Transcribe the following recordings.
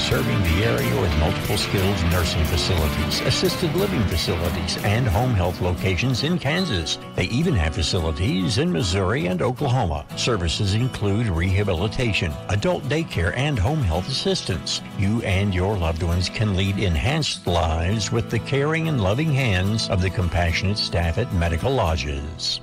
serving the area with multiple skilled nursing facilities, assisted living facilities, and home health locations in Kansas. They even have facilities in Missouri and Oklahoma. Services include rehabilitation, adult daycare, and home health assistance. You and your loved ones can lead enhanced lives with the caring and loving hands of the compassionate staff at Medical Lodges.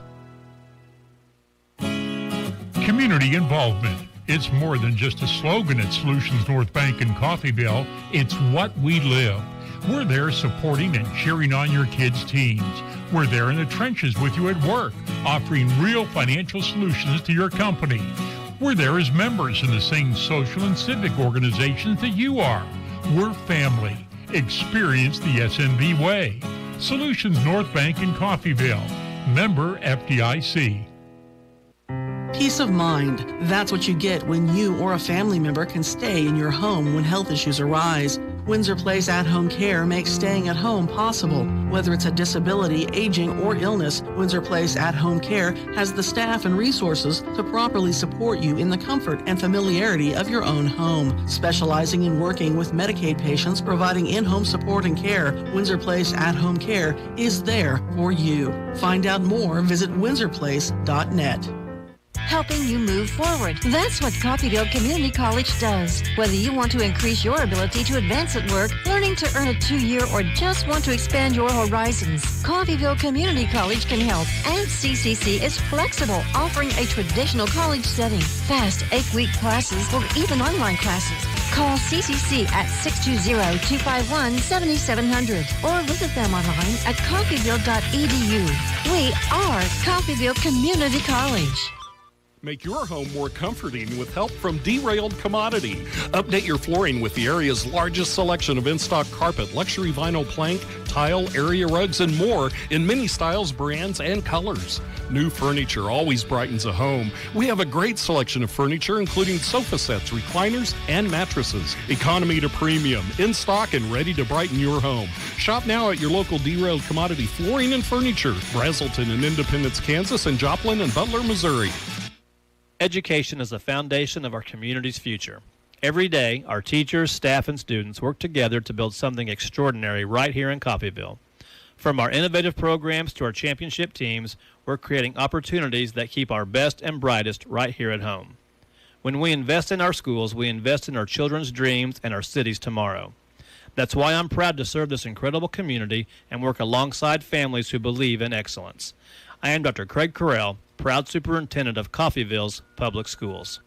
Community involvement. It's more than just a slogan at Solutions North Bank in Coffeyville. It's what we live. We're there supporting and cheering on your kids' teams. We're there in the trenches with you at work, offering real financial solutions to your company. We're there as members in the same social and civic organizations that you are. We're family. Experience the SNB way. Solutions North Bank in Coffeyville. Member FDIC. Peace of mind. That's what you get when you or a family member can stay in your home when health issues arise. Windsor Place At-Home Care makes staying at home possible. Whether it's a disability, aging, or illness, Windsor Place At-Home Care has the staff and resources to properly support you in the comfort and familiarity of your own home. Specializing in working with Medicaid patients, providing in-home support and care, Windsor Place At-Home Care is there for you. Find out more, visit windsorplace.net. Helping you move forward. That's what Coffeyville Community College does. Whether you want to increase your ability to advance at work, learning to earn a 2-year, or just want to expand your horizons, Coffeyville Community College can help. And CCC is flexible, offering a traditional college setting, fast 8-week classes, or even online classes. Call CCC at 620-251-7700 or visit them online at coffeyville.edu. We are Coffeyville Community College. Make your home more comforting with help from Derailed Commodity. Update your flooring with the area's largest selection of in-stock carpet, luxury vinyl plank, tile, area rugs, and more in many styles, brands, and colors. New furniture always brightens a home. We have a great selection of furniture, including sofa sets, recliners, and mattresses. Economy to premium, in stock and ready to brighten your home. Shop now at your local Derailed Commodity Flooring and Furniture, Brazelton in Independence, Kansas, and Joplin and Butler, Missouri. Education is the foundation of our community's future. Every day, our teachers, staff, and students work together to build something extraordinary right here in Coffeyville. From our innovative programs to our championship teams, we're creating opportunities that keep our best and brightest right here at home. When we invest in our schools, we invest in our children's dreams and our city's tomorrow. That's why I'm proud to serve this incredible community and work alongside families who believe in excellence. I am Dr. Craig Carell, proud superintendent of Coffeyville's Public Schools.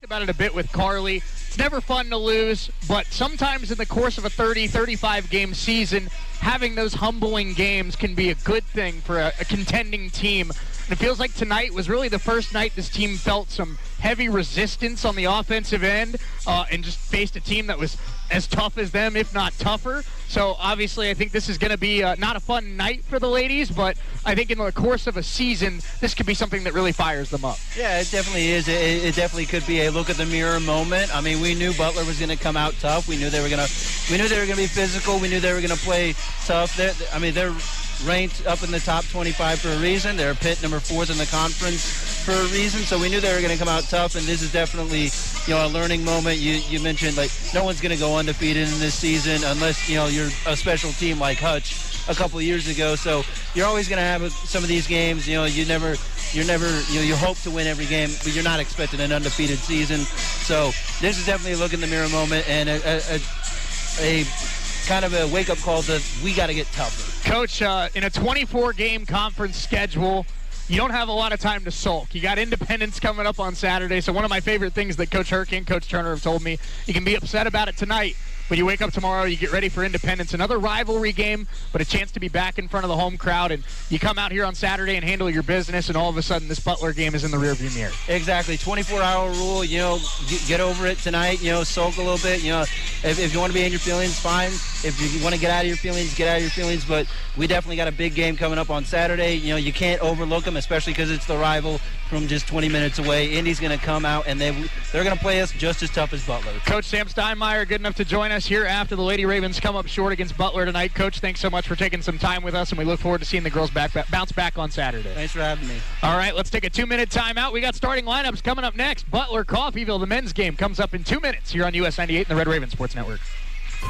About it a bit with Carly. It's never fun to lose, but sometimes in the course of a 35 game season, having those humbling games can be a good thing for a contending team. And it feels like tonight was really the first night this team felt some heavy resistance on the offensive end and just faced a team that was as tough as them, if not tougher. So obviously I think this is going to be not a fun night for the ladies, but I think in the course of a season, this could be something that really fires them up. Yeah, it definitely is. It definitely could be a look at the mirror moment. I mean, we knew Butler was going to come out tough. We knew they were going to be physical. We knew they were going to play tough. They're ranked up in the top 25 for a reason. They're Pitt number 4th in the conference for a reason. So we knew they were going to come out tough, and this is definitely, a learning moment. You mentioned, no one's going to go undefeated in this season unless, you're a special team like Hutch a couple of years ago. So you're always going to have some of these games. You hope to win every game, but you're not expecting an undefeated season. So this is definitely a look in the mirror moment and a kind of a wake-up call that we got to get tougher. Coach, in a 24-game conference schedule, you don't have a lot of time to sulk. You got Independence coming up on Saturday, so one of my favorite things that Coach Hurricane, Coach Turner have told me, you can be upset about it tonight, but you wake up tomorrow, you get ready for Independence, another rivalry game, but a chance to be back in front of the home crowd, and you come out here on Saturday and handle your business, and all of a sudden this Butler game is in the rearview mirror. Exactly. 24-hour rule, get over it tonight, sulk a little bit. If you want to be in your feelings, fine. If you want to get out of your feelings, get out of your feelings, but we definitely got a big game coming up on Saturday. You can't overlook them, especially because it's the rival. from just 20 minutes away. Indy's going to come out, and they're going to play us just as tough as Butler. Coach Sam Steinmeier, good enough to join us here after the Lady Ravens come up short against Butler tonight. Coach, thanks so much for taking some time with us, and we look forward to seeing the girls bounce back on Saturday. Thanks for having me. All right, let's take a 2-minute timeout. We got starting lineups coming up next. Butler, Coffeyville, the men's game comes up in 2 minutes here on US 98 and the Red Raven Sports Network.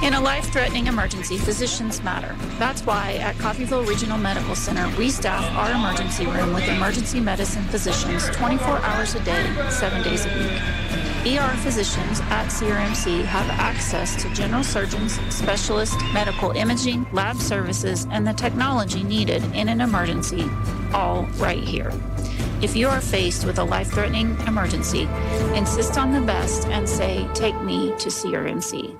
In a life-threatening emergency, physicians matter. That's why at Coffeyville Regional Medical Center, we staff our emergency room with emergency medicine physicians 24 hours a day, 7 days a week. ER physicians at CRMC have access to general surgeons, specialists, medical imaging, lab services, and the technology needed in an emergency, all right here. If you are faced with a life-threatening emergency, insist on the best and say, "Take me to CRMC."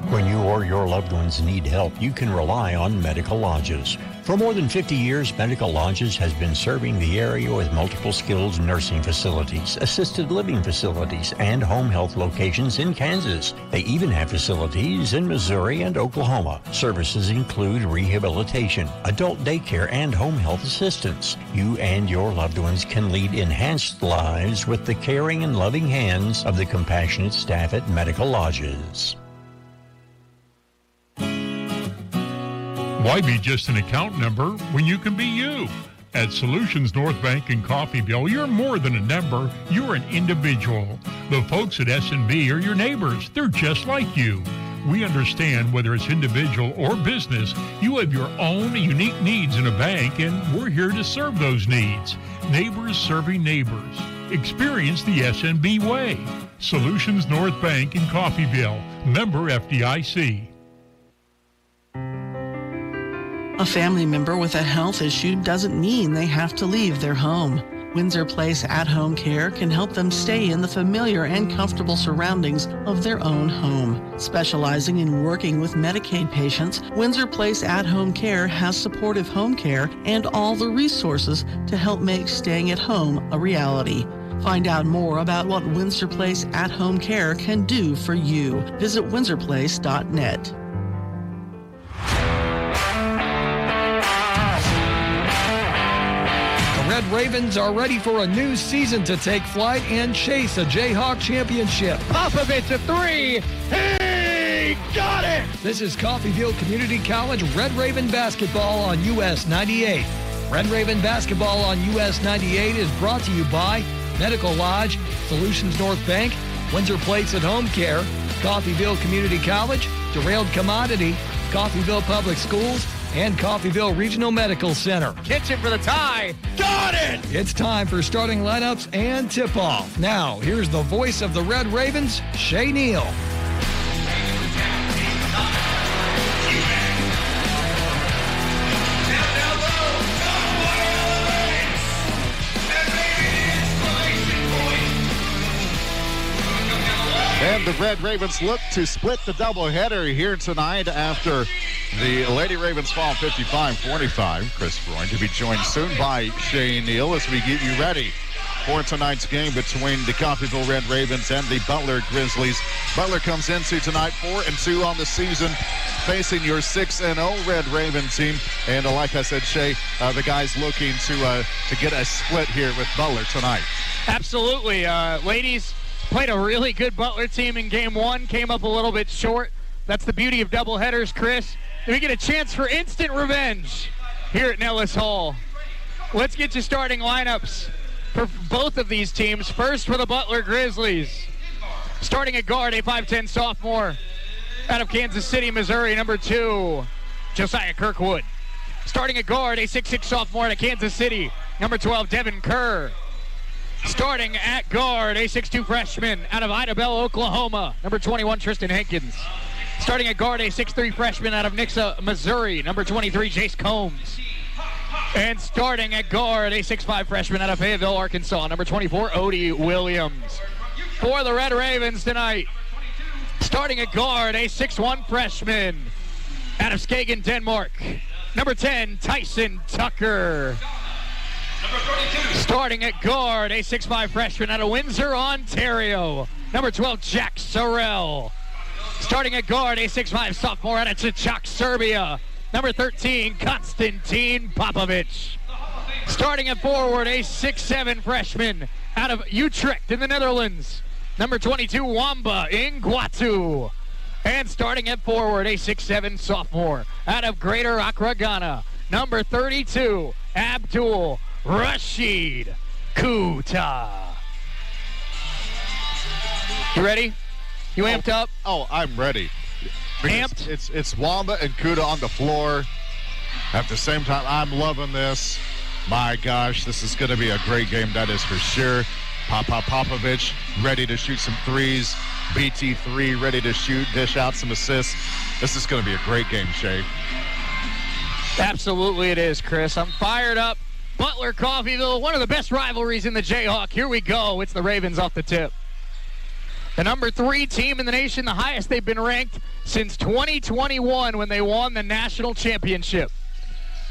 When you or your loved ones need help, you can rely on Medical Lodges. For more than 50 years, Medical Lodges has been serving the area with multiple skilled nursing facilities, assisted living facilities, and home health locations in Kansas. They even have facilities in Missouri and Oklahoma. Services include rehabilitation, adult daycare, and home health assistance. You and your loved ones can lead enhanced lives with the caring and loving hands of the compassionate staff at Medical Lodges. Why be just an account number when you can be you? At Solutions North Bank in Coffeyville, you're more than a number, you're an individual. The folks at S&B are your neighbors. They're just like you. We understand whether it's individual or business, you have your own unique needs in a bank, and we're here to serve those needs. Neighbors serving neighbors. Experience the S&B way. Solutions North Bank in Coffeyville. Member FDIC. A family member with a health issue doesn't mean they have to leave their home. Windsor Place at-home care can help them stay in the familiar and comfortable surroundings of their own home. Specializing in working with Medicaid patients, Windsor Place at-home care has supportive home care and all the resources to help make staying at home a reality. Find out more about what Windsor Place at-home care can do for you. Visit windsorplace.net. Red Ravens are ready for a new season to take flight and chase a Jayhawk championship. Popovich a three. He got it! This is Coffeyville Community College Red Raven basketball on US 98. Red Raven basketball on US 98 is brought to you by Medical Lodge, Solutions North Bank, Windsor Place at Home Care, Coffeyville Community College, Derailed Commodity, Coffeyville Public Schools, and Coffeyville Regional Medical Center. Kitchen for the tie. Got it! It's time for starting lineups and tip-off. Now, here's the voice of the Red Ravens, Shay Neal. And the Red Ravens look to split the doubleheader here tonight after the Lady Ravens fall 55-45. Chris Freund to be joined soon by Shay Neal as we get you ready for tonight's game between the Coffeyville Red Ravens and the Butler Grizzlies. Butler comes into tonight 4-2 on the season, facing your 6-0 Red Raven team. And like I said, Shay, the guys looking to get a split here with Butler tonight. Absolutely. Ladies played a really good Butler team in game one, came up a little bit short. That's the beauty of doubleheaders, Chris. We get a chance for instant revenge here at Nellis Hall. Let's get you starting lineups for both of these teams. First for the Butler Grizzlies. Starting at guard, a 5'10 sophomore out of Kansas City, Missouri, number 2, Josiah Kirkwood. Starting at guard, a 6'6 sophomore out of Kansas City, number 12, Devin Kerr. Starting at guard, a 6'2 freshman out of Idabel, Oklahoma, number 21, Tristan Hankins. Starting at guard, a 6'3 freshman out of Nixa, Missouri, number 23, Jace Combs. And starting at guard, a 6'5 freshman out of Fayetteville, Arkansas, number 24, Odie Williams. For the Red Ravens tonight, starting at guard, a 6'1 freshman out of Skagen, Denmark, number 10, Tyson Tucker. Starting at guard, a 6'5 freshman out of Windsor, Ontario, number 12, Jack Sorrell. Starting at guard, a 6'5 sophomore out of Čačak, Serbia, number 13, Konstantin Popovic. Starting at forward, a 6'7" freshman out of Utrecht in the Netherlands. Number 22, Wamba Ingwatu. And starting at forward, a 6'7" sophomore out of Greater Accra, Ghana. Number 32, Abdul Rashid Kuta. You ready? You amped up? Oh, I'm ready. Amped? It's Wamba and Kuta on the floor. At the same time, I'm loving this. My gosh, this is going to be a great game, that is for sure. Popovich ready to shoot some threes. BT3 ready to shoot, dish out some assists. This is going to be a great game, Shay. Absolutely it is, Chris. I'm fired up. Butler, Coffeyville, one of the best rivalries in the Jayhawk. Here we go. It's the Ravens off the tip. The number 3 team in the nation, the highest they've been ranked since 2021 when they won the national championship.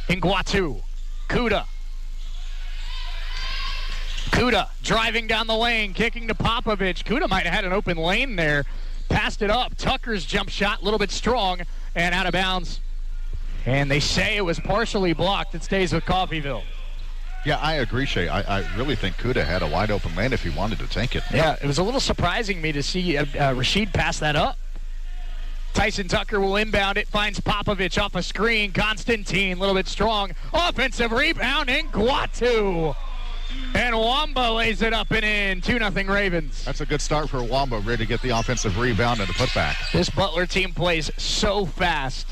Ingwatu, Kuta. Kuta driving down the lane, kicking to Popovich. Kuta might have had an open lane there. Passed it up. Tucker's jump shot, a little bit strong and out of bounds. And they say it was partially blocked. It stays with Coffeyville. Yeah, I agree, Shay. I really think Kuta had a wide open lane if he wanted to take it. Yeah, it was a little surprising me to see Rashid pass that up. Tyson Tucker will inbound it, finds Popovich off a screen. Constantine, a little bit strong. Offensive rebound, Ingwatu. And Wamba lays it up and in. 2-0 Ravens. That's a good start for Wamba, ready to get the offensive rebound and the putback. This Butler team plays so fast.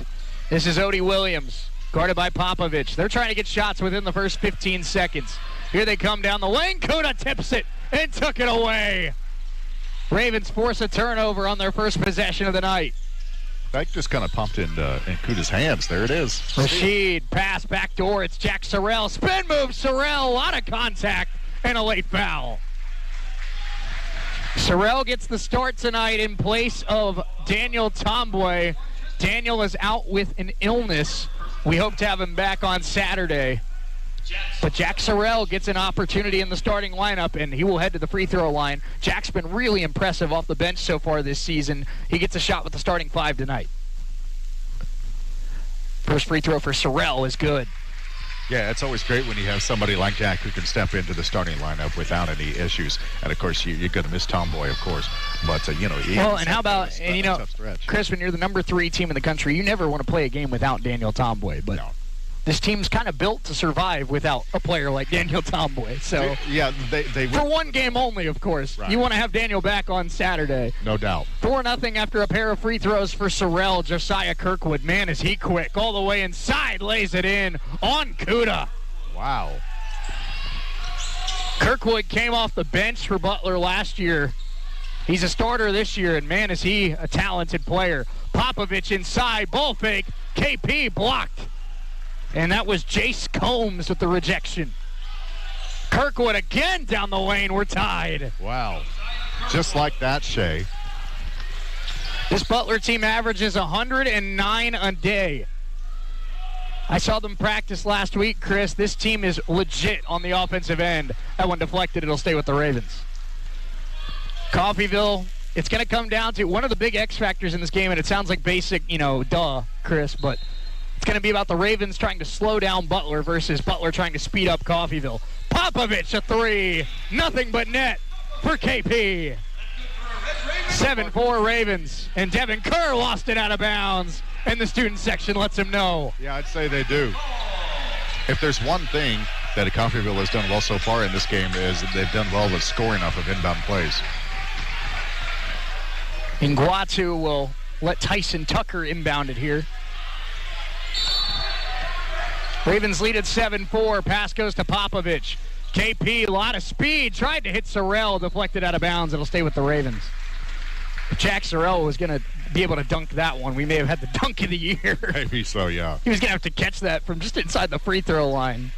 This is Odie Williams, guarded by Popovich. They're trying to get shots within the first 15 seconds. Here they come down the lane. Kuta tips it and took it away. Ravens force a turnover on their first possession of the night. That just kind of pumped in Kuta's hands. There it is. Rashid, pass, back door. It's Jack Sorrell. Spin move, Sorrell. A lot of contact and a late foul. Sorrell gets the start tonight in place of Daniel Tomboy. Daniel is out with an illness. We hope to have him back on Saturday. But Jack Sorrell gets an opportunity in the starting lineup, and he will head to the free throw line. Jack's been really impressive off the bench so far this season. He gets a shot with the starting 5 tonight. First free throw for Sorrell is good. Yeah, it's always great when you have somebody like Jack who can step into the starting lineup without any issues. And, of course, you're going to miss Tomboy, of course. But, well, and how about, Chris, when you're the number 3 team in the country, you never want to play a game without Daniel Tomboy. But no. This team's kind of built to survive without a player like Daniel Tomboy. So, yeah, they for one game only, of course. Right. You want to have Daniel back on Saturday. No doubt. 4-0 after a pair of free throws for Sorrell. Josiah Kirkwood, man, is he quick. All the way inside, lays it in on Kuta. Wow. Kirkwood came off the bench for Butler last year. He's a starter this year, and man, is he a talented player. Popovich inside, ball fake. KP blocked. And that was Jace Combs with the rejection. Kirkwood again down the lane. We're tied. Wow. Just like that, Shay. This Butler team averages 109 a day. I saw them practice last week, Chris. This team is legit on the offensive end. That one deflected. It'll stay with the Ravens. Coffeyville, it's going to come down to one of the big X factors in this game, and it sounds like basic, duh, Chris, but it's going to be about the Ravens trying to slow down Butler versus Butler trying to speed up Coffeyville. Popovich a 3. Nothing but net for KP. 7-4 Ravens. And Devin Kerr lost it out of bounds. And the student section lets him know. Yeah, I'd say they do. If there's one thing that Coffeyville has done well so far in this game is that they've done well with scoring off of inbound plays. Ingwatu will let Tyson Tucker inbound it here. Ravens lead at 7-4. Pass goes to Popovich. KP, a lot of speed. Tried to hit Sorrell. Deflected out of bounds. It'll stay with the Ravens. If Jack Sorrell was going to be able to dunk that one, we may have had the dunk of the year. Maybe so, yeah. He was going to have to catch that from just inside the free throw line.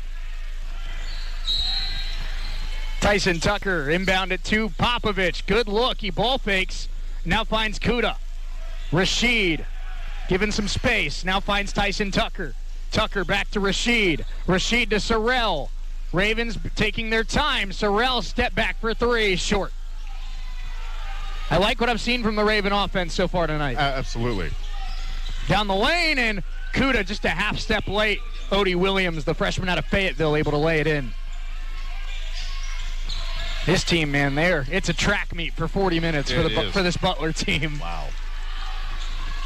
Tyson Tucker inbound it to Popovich. Good look. He ball fakes. Now finds Kuta. Rashid given some space. Now finds Tyson Tucker. Tucker back to Rashid. Rashid to Sorrell. Ravens taking their time. Sorrell step back for 3. Short. I like what I've seen from the Raven offense so far tonight. Absolutely. Down the lane, and Kuda just a half step late. Odie Williams, the freshman out of Fayetteville, able to lay it in. This team, man, it's a track meet for 40 minutes for this Butler team. Wow.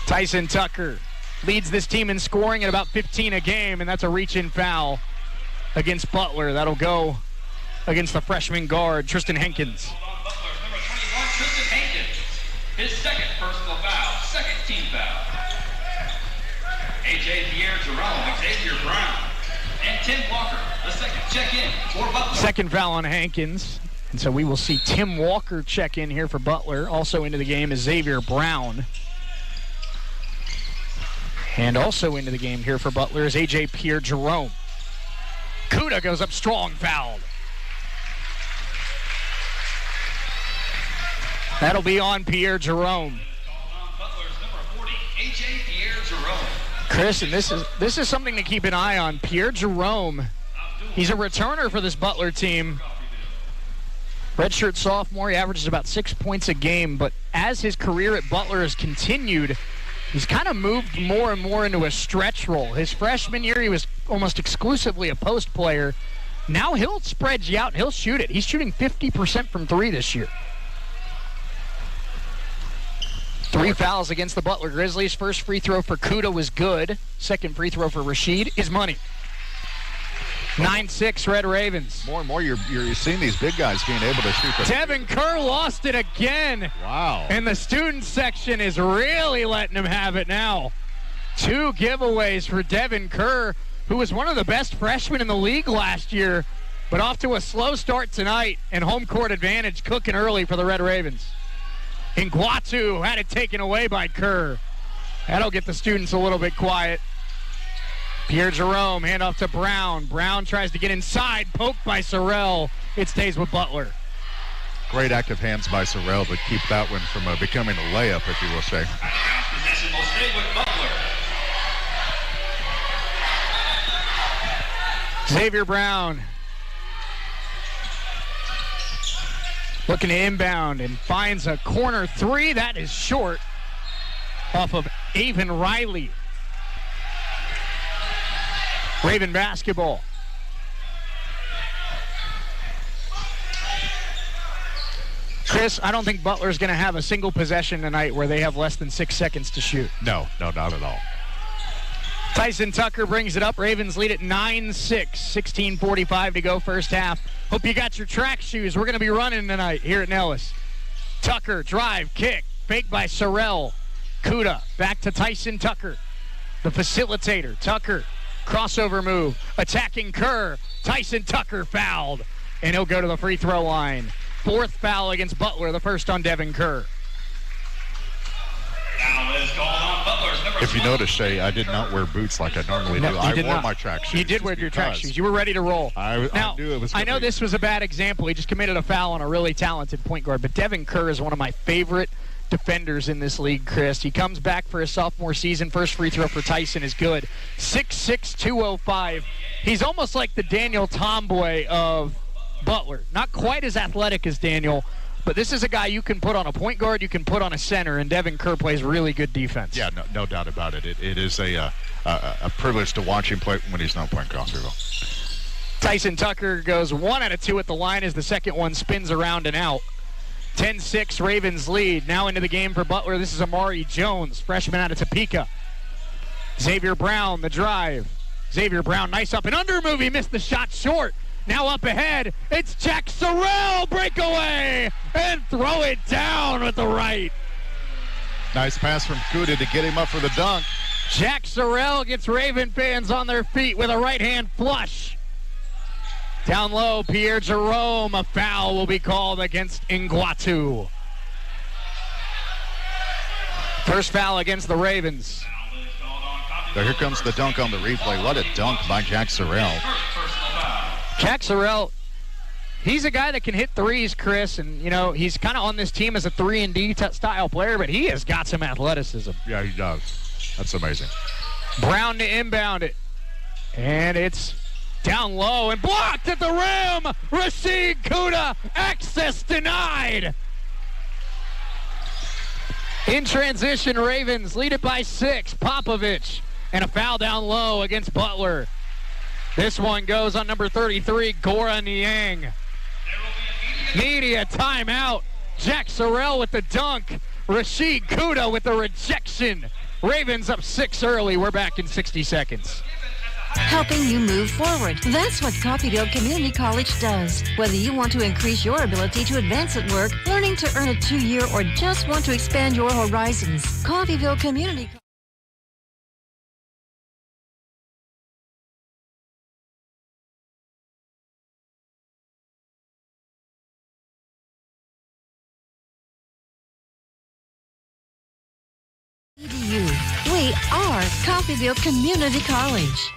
Tyson Tucker leads this team in scoring at about 15 a game, and that's a reach-in foul against Butler. That'll go against the freshman guard, Tristan Hankins. Butler, number 21, Tristan Hankins. His second personal foul, second team foul. A.J. Pierre Jerome, Xavier Brown, and Tim Walker, the second check-in for Butler. Second foul on Hankins. And so we will see Tim Walker check in here for Butler. Also into the game is Xavier Brown. And also into the game here for Butler is A.J. Pierre Jerome. Kuda goes up strong, fouled. That'll be on Pierre Jerome. Butler's number 40, A.J. Pierre Jerome. Chris, and this is something to keep an eye on. Pierre Jerome, he's a returner for this Butler team. Redshirt sophomore, he averages about 6 points a game, but as his career at Butler has continued, he's kind of moved more and more into a stretch role. His freshman year, he was almost exclusively a post player. Now he'll spread you out and he'll shoot it. He's shooting 50% from three this year. 3 fouls against the Butler Grizzlies. First free throw for Kuda was good. Second free throw for Rashid is money. 9-6 Red Ravens. More and more you're seeing these big guys being able to shoot. Devin Kerr lost it again. Wow. And the student section is really letting him have it now. 2 giveaways for Devin Kerr, who was one of the best freshmen in the league last year, but off to a slow start tonight, and home court advantage cooking early for the Red Ravens. Nguatu had it taken away by Kerr. That'll get the students a little bit quiet. Pierre Jerome, handoff to Brown. Brown tries to get inside, poked by Sorrell. It stays with Butler. Great active hands by Sorrell, but keep that one from becoming a layup, if you will say. Possession will stay with Butler. Xavier Brown looking to inbound and finds a corner three. That is short off of Avon Riley. Raven basketball. Chris, I don't think Butler's going to have a single possession tonight where they have less than 6 seconds to shoot. No, not at all. Tyson Tucker brings it up. Ravens lead at 9-6. 16:45 to go first half. Hope you got your track shoes. We're going to be running tonight here at Nellis. Tucker, drive, kick. Fake by Sorrell. Kuda, back to Tyson Tucker. The facilitator, Tucker. Crossover move. Attacking Kerr. Tyson Tucker fouled. And he'll go to the free throw line. 4th foul against Butler, the first on Devin Kerr. If you notice, Shay, I did not wear boots like I normally do. I wore my track shoes. You did wear your track shoes. You were ready to roll. I knew it was I know this was a bad example. He just committed a foul on a really talented point guard, but Devin Kerr is one of my favorite defenders in this league, Chris. He comes back for his sophomore season. First free throw for Tyson is good. 6'6", 205. He's almost like the Daniel Tomboy of Butler. Not quite as athletic as Daniel, but this is a guy you can put on a point guard, you can put on a center, and Devin Kerr plays really good defense. Yeah, no doubt about it. It is a privilege to watch him play when he's not playing Coffeyville. Tyson Tucker goes 1 out of 2 at the line as the second one spins around and out. 10-6 Ravens lead. Now into the game for Butler. This is Amari Jones, freshman out of Topeka. Xavier Brown, the drive. Xavier Brown, nice up and under move. He missed the shot short. Now up ahead, it's Jack Sorrell, breakaway, and throw it down with the right. Nice pass from Kuda to get him up for the dunk. Jack Sorrell gets Raven fans on their feet with a right-hand flush. Down low, Pierre Jerome, a foul will be called against Nguatu. First foul against the Ravens. So here comes the dunk on the replay. What a dunk by Jack Sorrell. Jack Sorrell, he's a guy that can hit threes, Chris, and, you know, he's kind of on this team as a 3-and-D style player, but he has got some athleticism. Yeah, he does. That's amazing. Brown to inbound it, and it's down low and blocked at the rim. Rashid Kuda, access denied. In transition, Ravens lead it by 6. Popovich and a foul down low against Butler. This one goes on number 33, Gora Niang. Media timeout. Jack Sorrell with the dunk. Rashid Kuda with the rejection. Ravens up 6 early. We're back in 60 seconds. Helping you move forward. That's what Coffeyville Community College does. Whether you want to increase your ability to advance at work, learning to earn a 2-year, or just want to expand your horizons, Coffeyville Community College. We are Coffeyville Community College.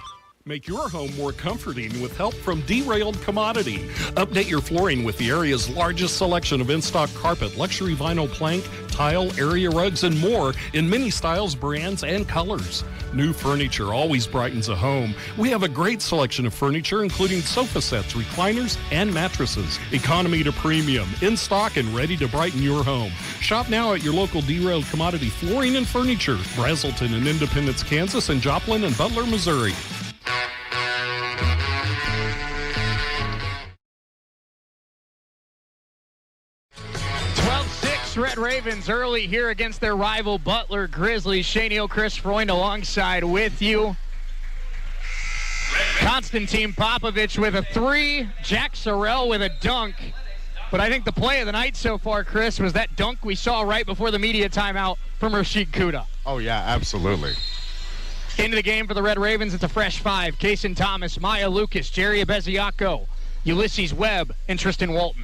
Make your home more comforting with help from Derailed Commodity. Update your flooring with the area's largest selection of in-stock carpet, luxury vinyl plank, tile, area rugs, and more in many styles, brands, and colors. New furniture always brightens a home. We have a great selection of furniture, including sofa sets, recliners, and mattresses. Economy to premium, in stock and ready to brighten your home. Shop now at your local Derailed Commodity Flooring and Furniture, Brazelton in Independence, Kansas, and Joplin and Butler, Missouri. Red Ravens early here against their rival Butler Grizzlies. Shane Neal, Chris Freund alongside with you. Konstantin Popovich with a 3. Jack Sorrell with a dunk. But I think the play of the night so far, Chris, was that dunk we saw right before the media timeout from Rashid Kuda. Oh, yeah, absolutely. Into the game for the Red Ravens, it's a fresh 5. Kaysen Thomas, Maya Lucas, Jerry Abeziaco, Ulysses Webb, and Tristan Walton.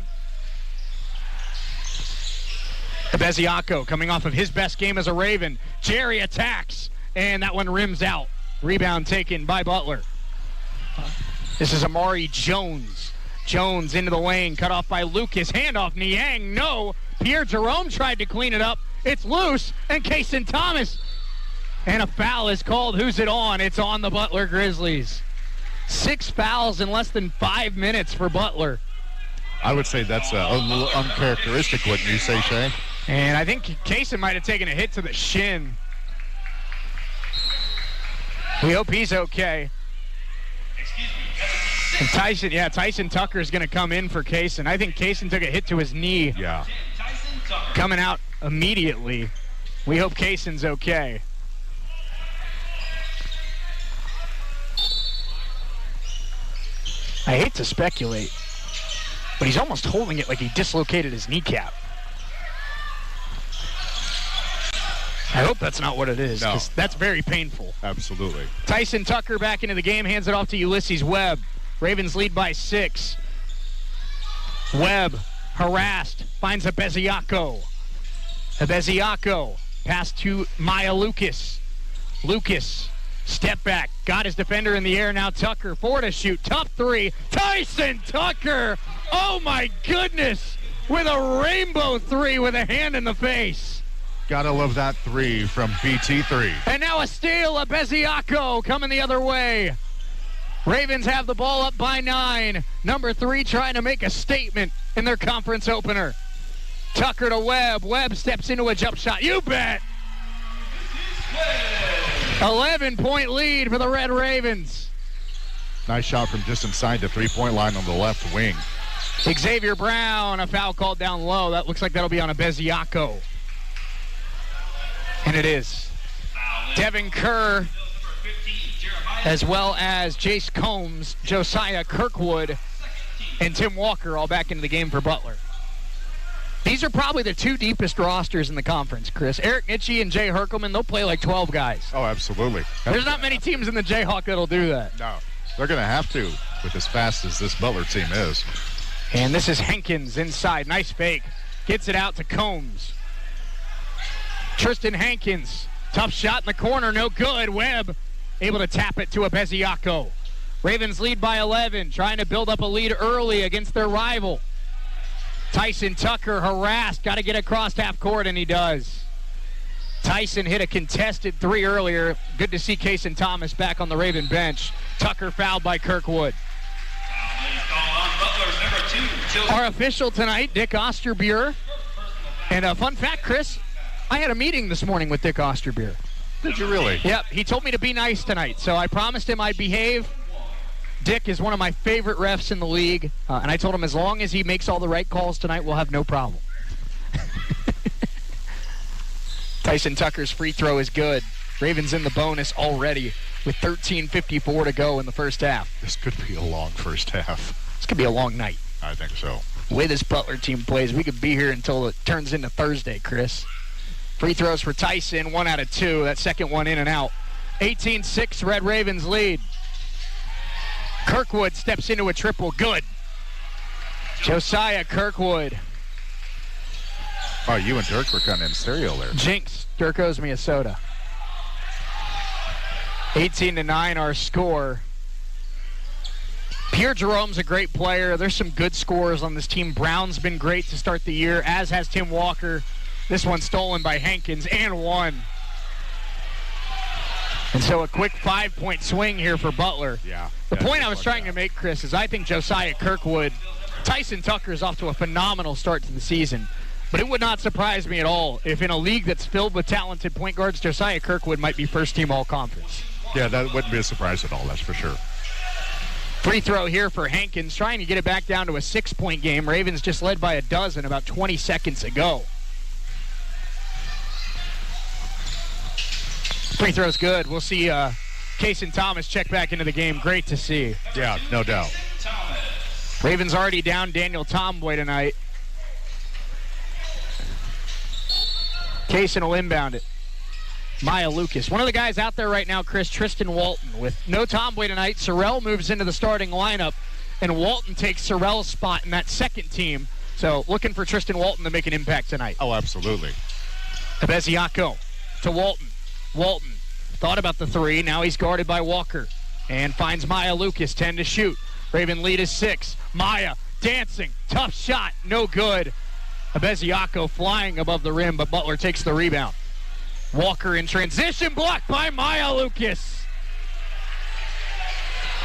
Abeziaco coming off of his best game as a Raven. Jerry attacks, and that one rims out. Rebound taken by Butler. This is Amari Jones. Jones into the lane, cut off by Lucas. Handoff, Niang, no. Pierre Jerome tried to clean it up. It's loose, and Kaysen Thomas. And a foul is called. Who's it on? It's on the Butler Grizzlies. 6 fouls in less than 5 minutes for Butler. I would say that's a little uncharacteristic, wouldn't you say, Shane? And I think Kaysen might have taken a hit to the shin. We hope he's okay. And Tyson Tucker is going to come in for Kaysen. I think Kaysen took a hit to his knee. Yeah. Coming out immediately. We hope Kaysen's okay. I hate to speculate, but he's almost holding it like he dislocated his kneecap. I hope that's not what it is, because that's very painful. Absolutely. Tyson Tucker back into the game, hands it off to Ulysses Webb. Ravens lead by 6. Webb harassed, finds Abeziaco. Abeziaco, pass to Maya Lucas. Lucas, step back, got his defender in the air, now Tucker, 4 to shoot, tough 3. Tyson Tucker, oh my goodness, with a rainbow 3 with a hand in the face. Gotta love that 3 from BT3. And now a steal, Abeziaco coming the other way. Ravens have the ball up by 9. Number 3 trying to make a statement in their conference opener. Tucker to Webb. Webb steps into a jump shot. You bet! 11-point lead for the Red Ravens. Nice shot from just inside the three-point line on the left wing. Xavier Brown, a foul called down low. That looks like that'll be on Abeziaco. And it is. Devin Kerr, as well as Jace Combs, Josiah Kirkwood, and Tim Walker all back into the game for Butler. These are probably the 2 deepest rosters in the conference, Chris. Eric Nitschke and Jay Herkelman, they'll play like 12 guys. Oh, absolutely. There's not many teams in the Jayhawk that'll do that. No. They're going to have to with as fast as this Butler team is. And this is Hankins inside. Nice fake. Gets it out to Combs. Tristan Hankins. Tough shot in the corner. No good. Webb able to tap it to Abeziaco. Ravens lead by 11. Trying to build up a lead early against their rival. Tyson Tucker harassed. Got to get across half court, and he does. Tyson hit a contested 3 earlier. Good to see Kaysen Thomas back on the Raven bench. Tucker fouled by Kirkwood. Our official tonight, Dick Osterbuer. And a fun fact, Chris, I had a meeting this morning with Dick Osterbuer. Did you really? Yep. He told me to be nice tonight, so I promised him I'd behave. Dick is one of my favorite refs in the league, and I told him as long as he makes all the right calls tonight, we'll have no problem. Tyson Tucker's free throw is good. Ravens in the bonus already with 13:54 to go in the first half. This could be a long first half. This could be a long night. I think so. The way this Butler team plays, we could be here until it turns into Thursday, Chris. Free throws for Tyson, 1 out of 2. That second one in and out. 18-6, Red Ravens lead. Kirkwood steps into a triple. Good. Josiah Kirkwood. Oh, you and Dirk were kind of in stereo there. Jinx. Dirk owes me a soda. 18-9 our score. Pierre Jerome's a great player. There's some good scorers on this team. Brown's been great to start the year, as has Tim Walker. This one stolen by Hankins and one. And so a quick 5-point swing here for Butler. Yeah. The point I was trying to make, Chris, is I think Josiah Kirkwood, Tyson Tucker is off to a phenomenal start to the season. But it would not surprise me at all if in a league that's filled with talented point guards, Josiah Kirkwood might be first team all-conference. Yeah, that wouldn't be a surprise at all, that's for sure. Free throw here for Hankins, trying to get it back down to a 6-point game. Ravens just led by a dozen about 20 seconds ago. Free throw's good. We'll see Kaysen Thomas check back into the game. Great to see. Yeah, no doubt. Ravens already down Daniel Tomboy tonight. Kaysen will inbound it. Maya Lucas. One of the guys out there right now, Chris, Tristan Walton. With no Tomboy tonight, Sorrell moves into the starting lineup, and Walton takes Sorrell's spot in that second team. So looking for Tristan Walton to make an impact tonight. Oh, absolutely. Abeziaco to Walton. Walton thought about the three. Now he's guarded by Walker and finds Maya Lucas, 10 to shoot. Raven lead is 6. Maya dancing. Tough shot. No good. Abeziaco flying above the rim, but Butler takes the rebound. Walker in transition, blocked by Maya Lucas.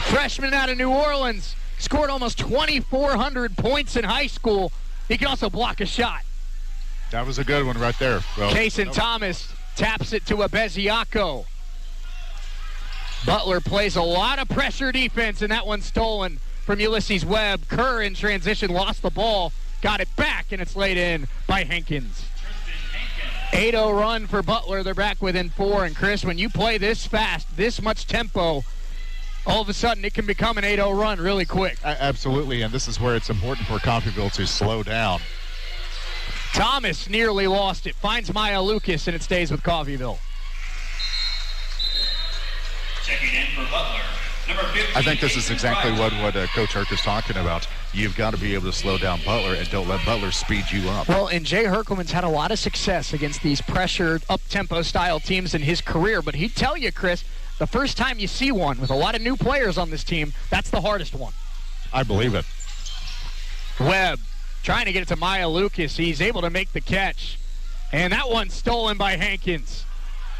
Freshman out of New Orleans. Scored almost 2,400 points in high school. He can also block a shot. That was a good one right there. Well, Kaysen Thomas taps it to Abeziaco. Butler plays a lot of pressure defense, and that one's stolen from Ulysses Webb. Kerr in transition lost the ball, got it back, and it's laid in by Hankins. 8-0 run for Butler. They're back within 4. And, Chris, when you play this fast, this much tempo, all of a sudden it can become an 8-0 run really quick. Absolutely, and this is where it's important for Coffeyville to slow down. Thomas nearly lost it. Finds Maya Lucas, and it stays with Coffeyville. Checking in for Butler, number 15. I think this is exactly what Coach Herc is talking about. You've got to be able to slow down Butler and don't let Butler speed you up. Well, and Jay Herkelman's had a lot of success against these pressured, up-tempo style teams in his career. But he'd tell you, Chris, the first time you see one with a lot of new players on this team, that's the hardest one. I believe it. Webb trying to get it to Maya Lucas. He's able to make the catch. And that one's stolen by Hankins.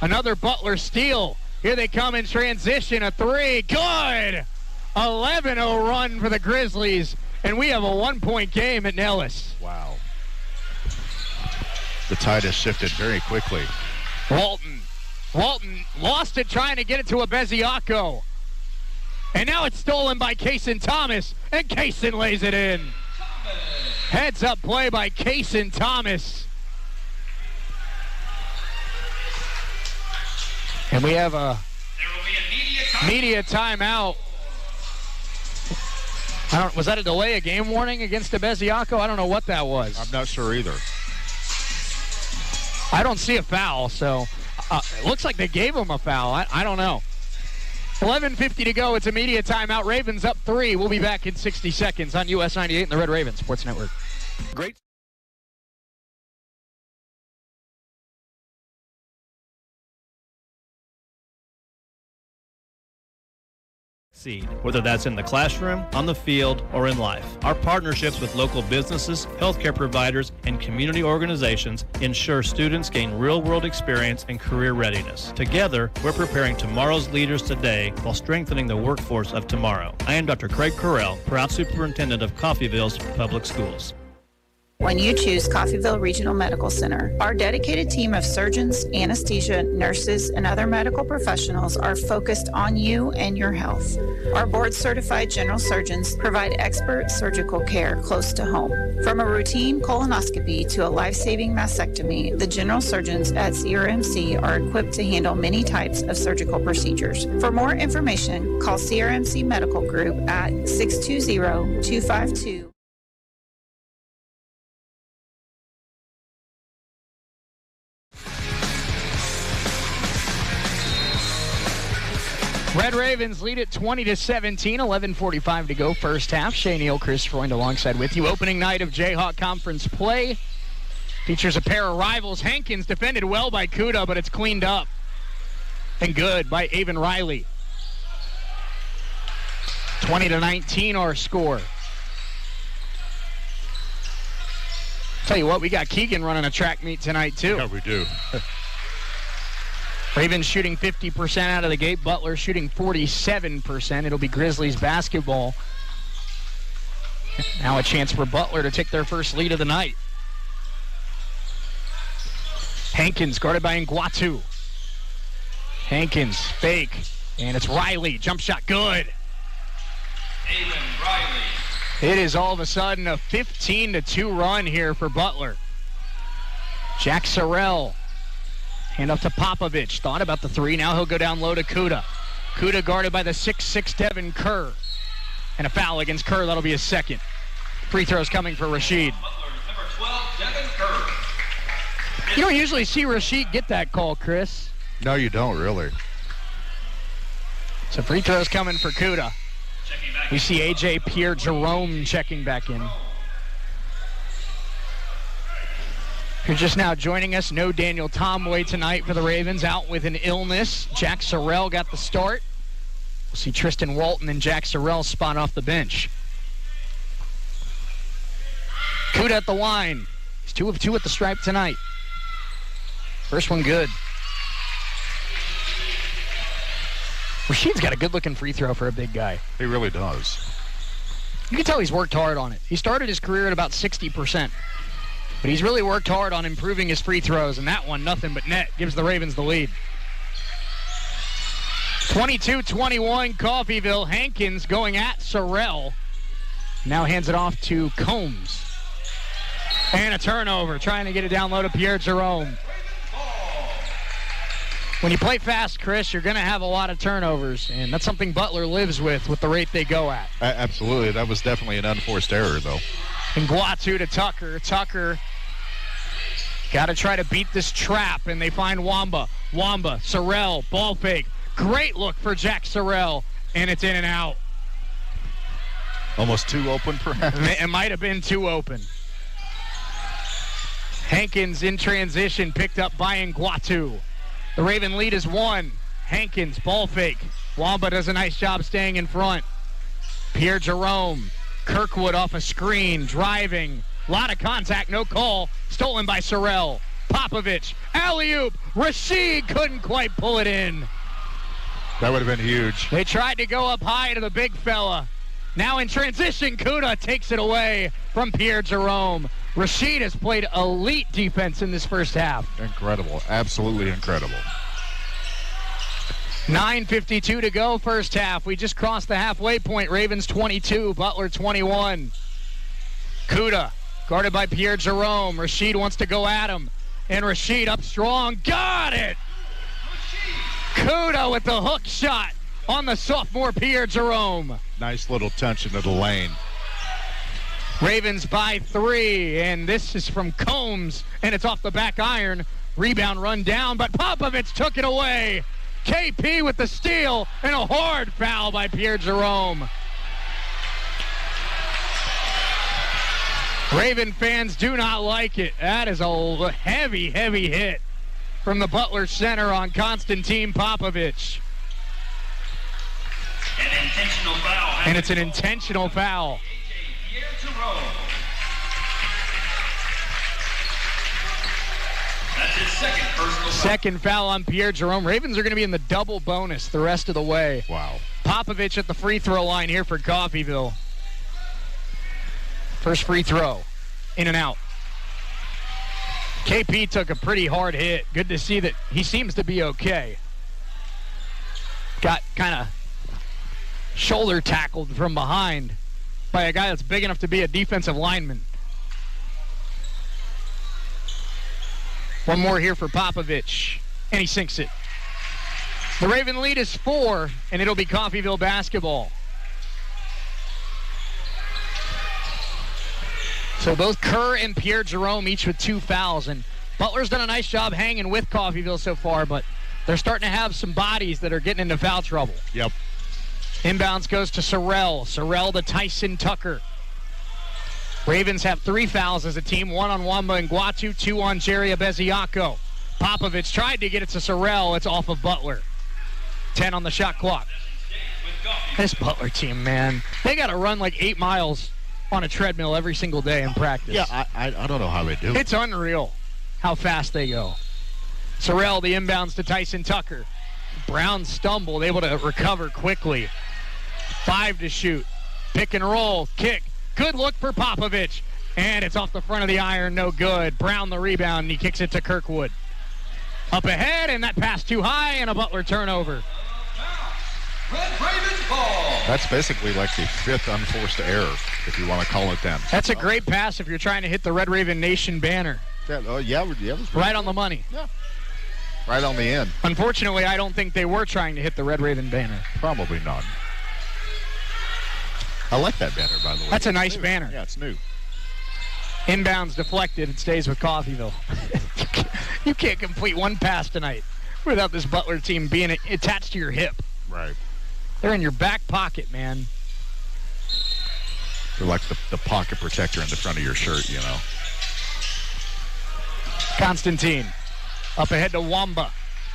Another Butler steal. Here they come in transition. A 3. Good! 11-0 run for the Grizzlies. And we have a 1-point game at Nellis. Wow. The tide has shifted very quickly. Walton lost it trying to get it to Abeziaco. And now it's stolen by Kaysen Thomas. And Kaysen lays it in. Heads up play by Kaysen Thomas. And we have a media timeout. Was that a delay of game warning against Abeziaco? I don't know what that was. I'm not sure either. I don't see a foul, so it looks like they gave him a foul. I don't know. 11:50 to go. It's a media timeout. Ravens up 3. We'll be back in 60 seconds on US 98 and the Red Raven Sports Network. Great. Whether that's in the classroom, on the field, or in life. Our partnerships with local businesses, healthcare providers, and community organizations ensure students gain real-world experience and career readiness. Together, we're preparing tomorrow's leaders today while strengthening the workforce of tomorrow. I am Dr. Craig Correll, proud superintendent of Coffeyville's Public Schools. when you choose Coffeyville Regional Medical Center. Our dedicated team of surgeons, anesthesia, nurses, and other medical professionals are focused on you and your health. Our board-certified general surgeons provide expert surgical care close to home. From a routine colonoscopy to a life-saving mastectomy, the general surgeons at CRMC are equipped to handle many types of surgical procedures. For more information, call CRMC Medical Group at 620-252. Red Ravens lead it 20-17, 11:45 to go, first half. Shea Neal, Chris Freund alongside with you. Opening night of Jayhawk Conference play features a pair of rivals. Hankins defended well by Kuda, but it's cleaned up and good by Avon Riley. 20-19 our score. Tell you what, we got Keegan running a track meet tonight too. Yeah, we do. Ravens shooting 50% out of the gate. Butler shooting 47%. It'll be Grizzlies basketball. Now a chance for Butler to take their first lead of the night. Hankins guarded by Nguatu. Hankins fake, and it's Riley. Jump shot good. Avon Riley. It is all of a sudden a 15-2 run here for Butler. Jack Sorrell. Hand off to Popovich. Thought about the three. Now he'll go down low to Kuda. Kuda guarded by the 6'6" Devin Kerr. And a foul against Kerr. That'll be his second. Free throws coming for Rashid. Butler's number 12, Devin Kerr. You don't usually see Rashid get that call, Chris. No, you don't, really. So free throws coming for Kuda. We see A.J. Pierre-Jerome checking back in. If you're just now joining us, no Daniel Tomway tonight for the Ravens, out with an illness. Jack Sorrell got the start. We'll see Tristan Walton and Jack Sorrell spot off the bench. Kuda at the line. He's 2 of 2 at the stripe tonight. First one good. Rashid's got a good-looking free throw for a big guy. He really does. You can tell he's worked hard on it. He started his career at about 60%. But he's really worked hard on improving his free throws, and that one, nothing but net, gives the Ravens the lead. 22-21, Coffeyville. Hankins going at Sorrell. Now hands it off to Combs. And a turnover, trying to get it down low to Pierre-Jerome. When you play fast, Chris, you're going to have a lot of turnovers, and that's something Butler lives with the rate they go at. Absolutely. That was definitely an unforced error, though. And Nguatu to Tucker. Tucker got to try to beat this trap, and they find Wamba. Wamba, Sorrell, ball fake. Great look for Jack Sorrell, and it's in and out. Almost too open, perhaps? It might have been too open. Hankins in transition, picked up by Nguatu. The Raven lead is 1. Hankins, ball fake. Wamba does a nice job staying in front. Pierre-Jerome. Kirkwood off a screen, driving. A lot of contact, no call. Stolen by Sorrell. Popovich, alley-oop. Rashid couldn't quite pull it in. That would have been huge. They tried to go up high to the big fella. Now in transition, Kuda takes it away from Pierre-Jerome. Rashid has played elite defense in this first half. Incredible. Absolutely incredible. 9:52 to go, first half. We just crossed the halfway point. Ravens 22, Butler 21. Kuda, guarded by Pierre-Jerome. Rashid wants to go at him. And Rashid up strong. Got it! Kuda with the hook shot on the sophomore Pierre-Jerome. Nice little touch into the lane. Ravens by 3, and this is from Combs, and it's off the back iron. Rebound run down, but Popovich took it away. KP with the steal, and a hard foul by Pierre-Jerome. Raven fans do not like it. That is a heavy, heavy hit from the Butler center on Konstantin Popovich. An intentional foul. And it's an intentional foul. That's his second personal foul. Second foul on Pierre-Jerome. Ravens are going to be in the double bonus the rest of the way. Wow. Popovich at the free throw line here for Coffeyville. First free throw. In and out. KP took a pretty hard hit. Good to see that he seems to be okay. Got kind of shoulder tackled from behind by a guy that's big enough to be a defensive lineman. One more here for Popovich, and he sinks it. The Raven lead is 4, and it'll be Coffeyville basketball. So both Kerr and Pierre Jerome each with 2 fouls, and Butler's done a nice job hanging with Coffeyville so far, but they're starting to have some bodies that are getting into foul trouble. Yep. Inbounds goes to Sorrell. Sorrell to Tyson Tucker. Ravens have 3 fouls as a team, 1 on Wamba Nguatu, 2 on Jerry Abeziako. Popovich tried to get it to Sorrell. It's off of Butler. 10 on the shot clock. This Butler team, man, they got to run like 8 miles on a treadmill every single day in practice. Yeah, I don't know how they do it. It's unreal how fast they go. Sorrell, the inbounds to Tyson Tucker. Brown stumbled, able to recover quickly. 5 to shoot. Pick and roll, kick. Good look for Popovich. And it's off the front of the iron, no good. Brown the rebound, and he kicks it to Kirkwood. Up ahead, and that pass too high, and a Butler turnover. Red Ravens ball. That's basically like the 5th unforced error, if you want to call it that. That's a great pass if you're trying to hit the Red Raven Nation banner. Yeah, right on the money. Yeah. Right on the end. Unfortunately, I don't think they were trying to hit the Red Raven banner. Probably not. I like that banner, by the way. That's a nice banner. Yeah, it's new. Inbounds deflected. It stays with Coffeyville. You can't complete one pass tonight without this Butler team being attached to your hip. Right. They're in your back pocket, man. They're like the pocket protector in the front of your shirt, you know. Constantine up ahead to Wamba.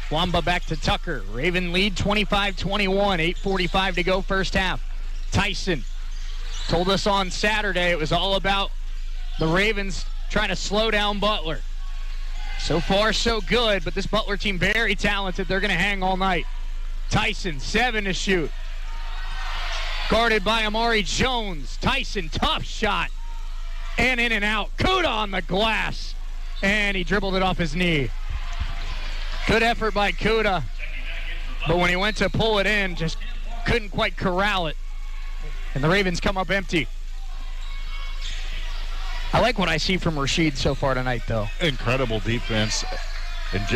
Wamba back to Tucker. Raven lead 25-21. 8:45 to go first half. Tyson told us on Saturday it was all about the Ravens trying to slow down Butler. So far, so good, but this Butler team very talented. They're going to hang all night. Tyson, 7 to shoot. Guarded by Amari Jones. Tyson, tough shot. And in and out. Kuda on the glass. And he dribbled it off his knee. Good effort by Kuda. But when he went to pull it in, just couldn't quite corral it. And the Ravens come up empty. I like what I see from Rashid so far tonight, though. Incredible defense.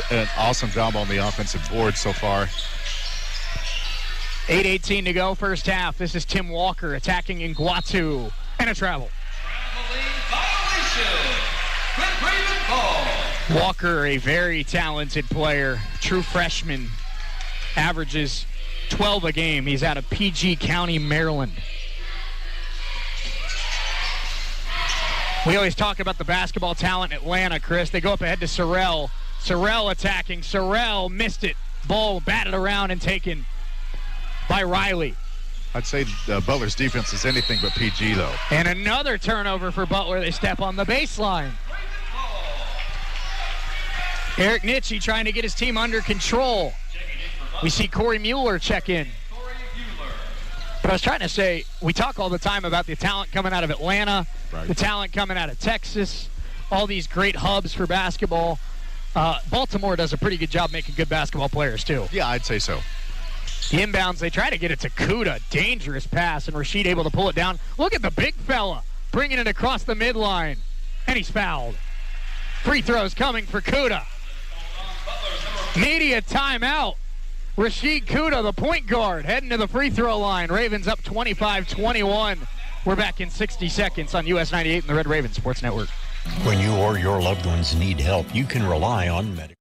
An awesome job on the offensive board so far. 8:18 to go, first half. This is Tim Walker attacking Nguatu. And a travel. Walker, a very talented player, true freshman, averages 12 a game. He's out of PG County, Maryland. We always talk about the basketball talent in Atlanta, Chris. They go up ahead to Sorrell. Sorrell attacking. Sorrell missed it. Ball batted around and taken by Riley. I'd say Butler's defense is anything but PG, though. And another turnover for Butler. They step on the baseline. Eric Nitschke trying to get his team under control. We see Corey Mueller check in. But I was trying to say, we talk all the time about the talent coming out of Atlanta, right, the talent coming out of Texas, all these great hubs for basketball. Baltimore does a pretty good job making good basketball players, too. Yeah, I'd say so. The inbounds, they try to get it to Kuda. Dangerous pass, and Rashid able to pull it down. Look at the big fella bringing it across the midline. And he's fouled. Free throws coming for Kuda. Media timeout. Rashid Kuda, the point guard, heading to the free throw line. Ravens up 25-21. We're back in 60 seconds on US 98 and the Red Raven Sports Network. When you or your loved ones need help, you can rely on medical.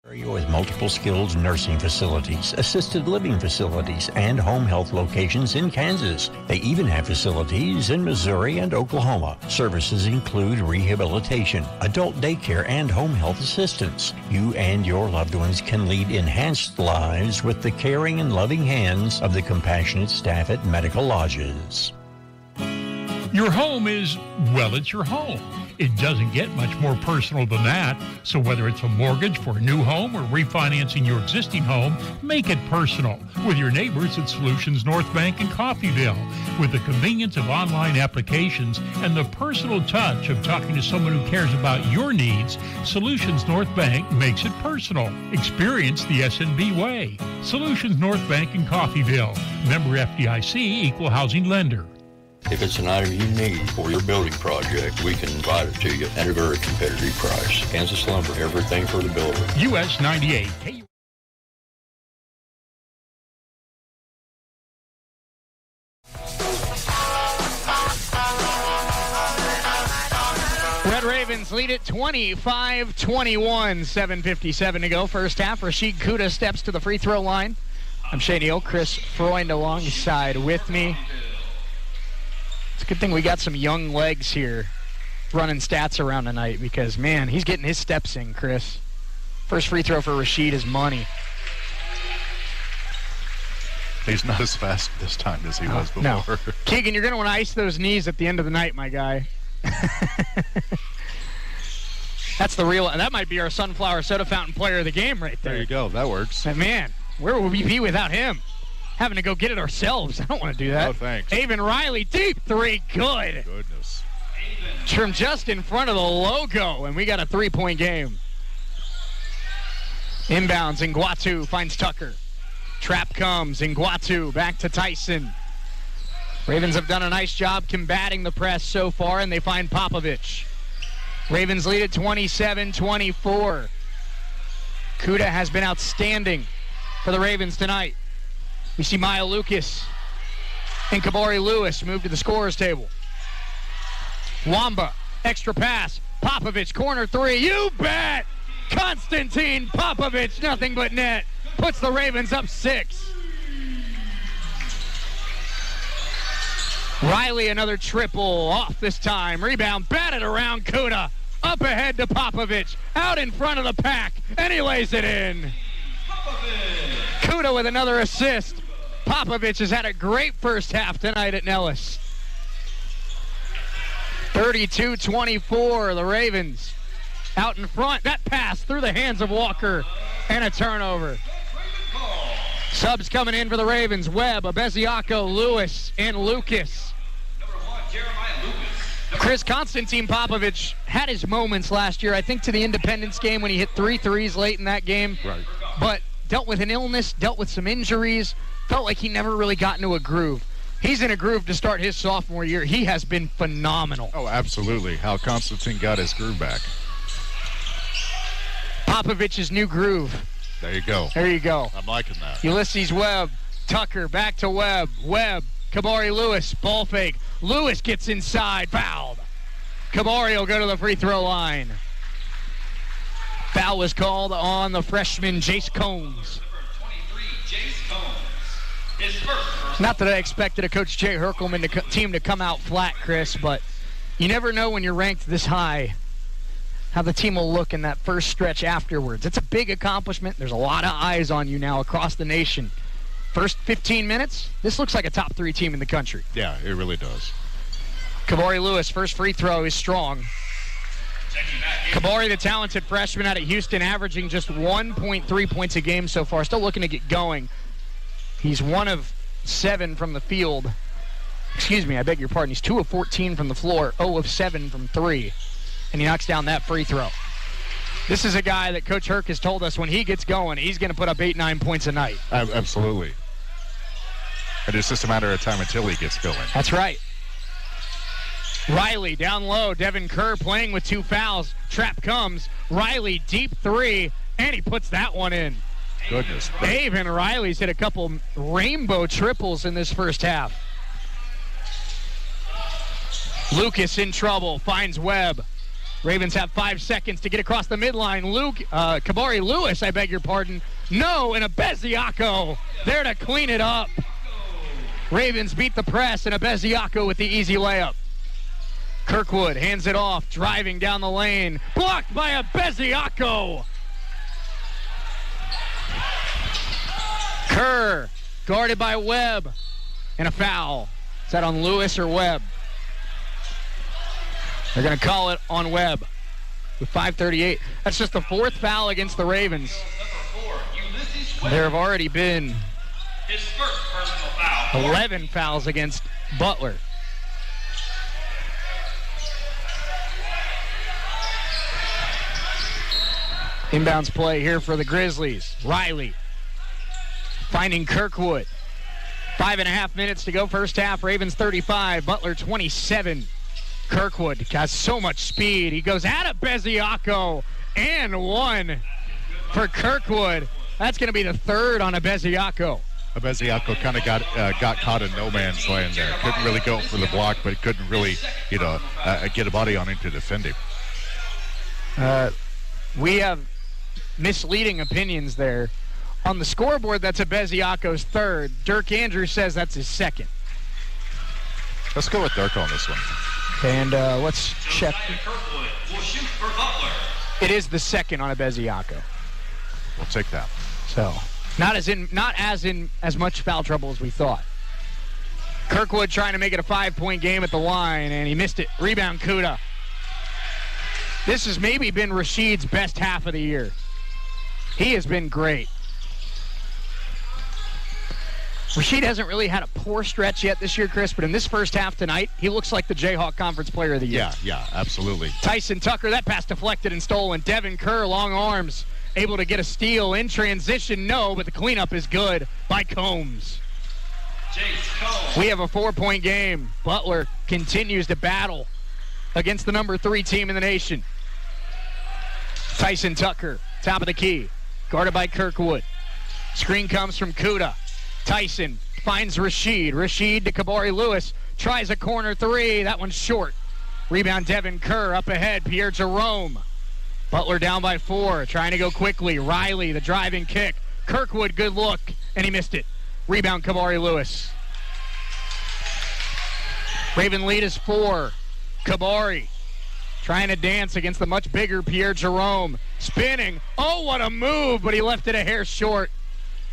With multiple skilled nursing facilities, assisted living facilities, and home health locations in Kansas. They even have facilities in Missouri and Oklahoma. Services include rehabilitation, adult daycare, and home health assistance. You and your loved ones can lead enhanced lives with the caring and loving hands of the compassionate staff at Medical Lodges. Your home is, well, it's your home. It doesn't get much more personal than that. So whether it's a mortgage for a new home or refinancing your existing home, make it personal with your neighbors at Solutions North Bank in Coffeyville. With the convenience of online applications and the personal touch of talking to someone who cares about your needs, Solutions North Bank makes it personal. Experience the SNB way. Solutions North Bank in Coffeyville. Member FDIC, equal housing lender. If it's an item you need for your building project, we can provide it to you at a very competitive price. Kansas Lumber, everything for the builder. US 98. Hey. Red Ravens lead it 25-21, 7:57 to go. First half, Rashid Kuda steps to the free throw line. I'm Shane Neal, Chris Freund alongside with me. It's a good thing we got some young legs here running stats around tonight because, man, he's getting his steps in, Chris. First free throw for Rashid is money. He's not as fast this time as he was before. No. Keegan, you're going to want to ice those knees at the end of the night, my guy. That's the real, and that might be our Sunflower Soda Fountain player of the game right there. There you go. That works. And man, where would we be without him? Having to go get it ourselves. I don't want to do that. No, thanks. Avon Riley, deep three. Good. Goodness. From just in front of the logo, and we got a three-point game. Inbounds, Nguatu finds Tucker. Trap comes, Nguatu back to Tyson. Ravens have done a nice job combating the press so far, and they find Popovich. Ravens lead at 27-24. Kuda has been outstanding for the Ravens tonight. We see Maya Lucas and Kabari Lewis move to the scorer's table. Wamba, extra pass. Popovich, corner three. You bet! Konstantin Popovich, nothing but net. Puts the Ravens up 6. Riley, another triple, off this time. Rebound, batted around Kuda. Up ahead to Popovich, out in front of the pack, and he lays it in. Kuda with another assist. Popovich has had a great first half tonight at Nellis. 32-24, the Ravens out in front. That pass through the hands of Walker, and a turnover. Subs coming in for the Ravens. Webb, Abeziaco, Lewis, and Lucas. Chris, Konstantin Popovich had his moments last year, I think, to the Independence game when he hit 3 threes late in that game. Right. But dealt with an illness, dealt with some injuries, felt like he never really got into a groove. He's in a groove to start his sophomore year. He has been phenomenal. Oh, absolutely. How Konstantin got his groove back. Popovich's new groove. There you go. There you go. I'm liking that. Ulysses Webb, Tucker, back to Webb. Webb, Kabari Lewis, ball fake. Lewis gets inside, fouled. Kabari will go to the free throw line. Foul was called on the freshman, Jace Combs. Not that I expected a Coach Jay Herkelman team to come out flat, Chris, but you never know when you're ranked this high how the team will look in that first stretch afterwards. It's a big accomplishment. There's a lot of eyes on you now across the nation. First 15 minutes, this looks like a top 3 team in the country. Yeah, it really does. Kabari Lewis, first free throw is strong. Kabari, the talented freshman out of Houston, averaging just 1.3 points a game so far. Still looking to get going. He's 1 of 7 from the field. Excuse me, I beg your pardon. He's 2 of 14 from the floor, 0 of 7 from 3. And he knocks down that free throw. This is a guy that Coach Herc has told us when he gets going, he's going to put up 8-9 points a night. Absolutely. And it's just a matter of time until he gets going. That's right. Riley down low. Devin Kerr playing with 2 fouls. Trap comes. Riley deep 3, and he puts that one in. Goodness. Dave and Riley's hit a couple rainbow triples in this first half. Lucas in trouble. Finds Webb. Ravens have 5 seconds to get across the midline. Kabari Lewis, I beg your pardon. No, and Abeziaco there to clean it up. Ravens beat the press, and Abeziaco with the easy layup. Kirkwood hands it off, driving down the lane. Blocked by Abeziaco. Kerr guarded by Webb. And a foul. Is that on Lewis or Webb? They're going to call it on Webb with 5:38. That's just the 4th foul against the Ravens. There have already been his first personal foul. 11 fouls against Butler. Inbounds play here for the Grizzlies. Riley finding Kirkwood. 5.5 minutes to go first half. Ravens 35, Butler 27. Kirkwood has so much speed. He goes out of Beziaco and one for Kirkwood. That's going to be the 3rd on Beziaco. Beziaco kind of got caught in no man's land there. Couldn't really go for the block, but couldn't really, get a body on him to defend him. We have misleading opinions there. On the scoreboard, that's Beziaco's 3rd. Dirk Andrews says that's his 2nd. Let's go with Dirk on this one. And let's check. It is the 2nd on Beziaco. We'll take that. So, not as in as much foul trouble as we thought. Kirkwood trying to make it a 5-point game at the line, and he missed it. Rebound, Kuda. This has maybe been Rashid's best half of the year. He has been great. Rashid hasn't really had a poor stretch yet this year, Chris, but in this first half tonight, he looks like the Jayhawk Conference Player of the Year. Yeah, absolutely. Tyson Tucker, that pass deflected and stolen. Devin Kerr, long arms, able to get a steal in transition. No, but the cleanup is good by Combs. We have a 4-point game. Butler continues to battle against the number 3 team in the nation. Tyson Tucker, top of the key, guarded by Kirkwood. Screen comes from Kuda. Tyson finds Rashid. Rashid to Kabari Lewis. Tries a corner 3. That one's short. Rebound Devin Kerr up ahead. Pierre Jerome. Butler down by 4. Trying to go quickly. Riley, the driving kick. Kirkwood, good look. And he missed it. Rebound Kabari Lewis. Raven lead is 4. Kabari trying to dance against the much bigger Pierre Jerome. Spinning. Oh, what a move, but he left it a hair short.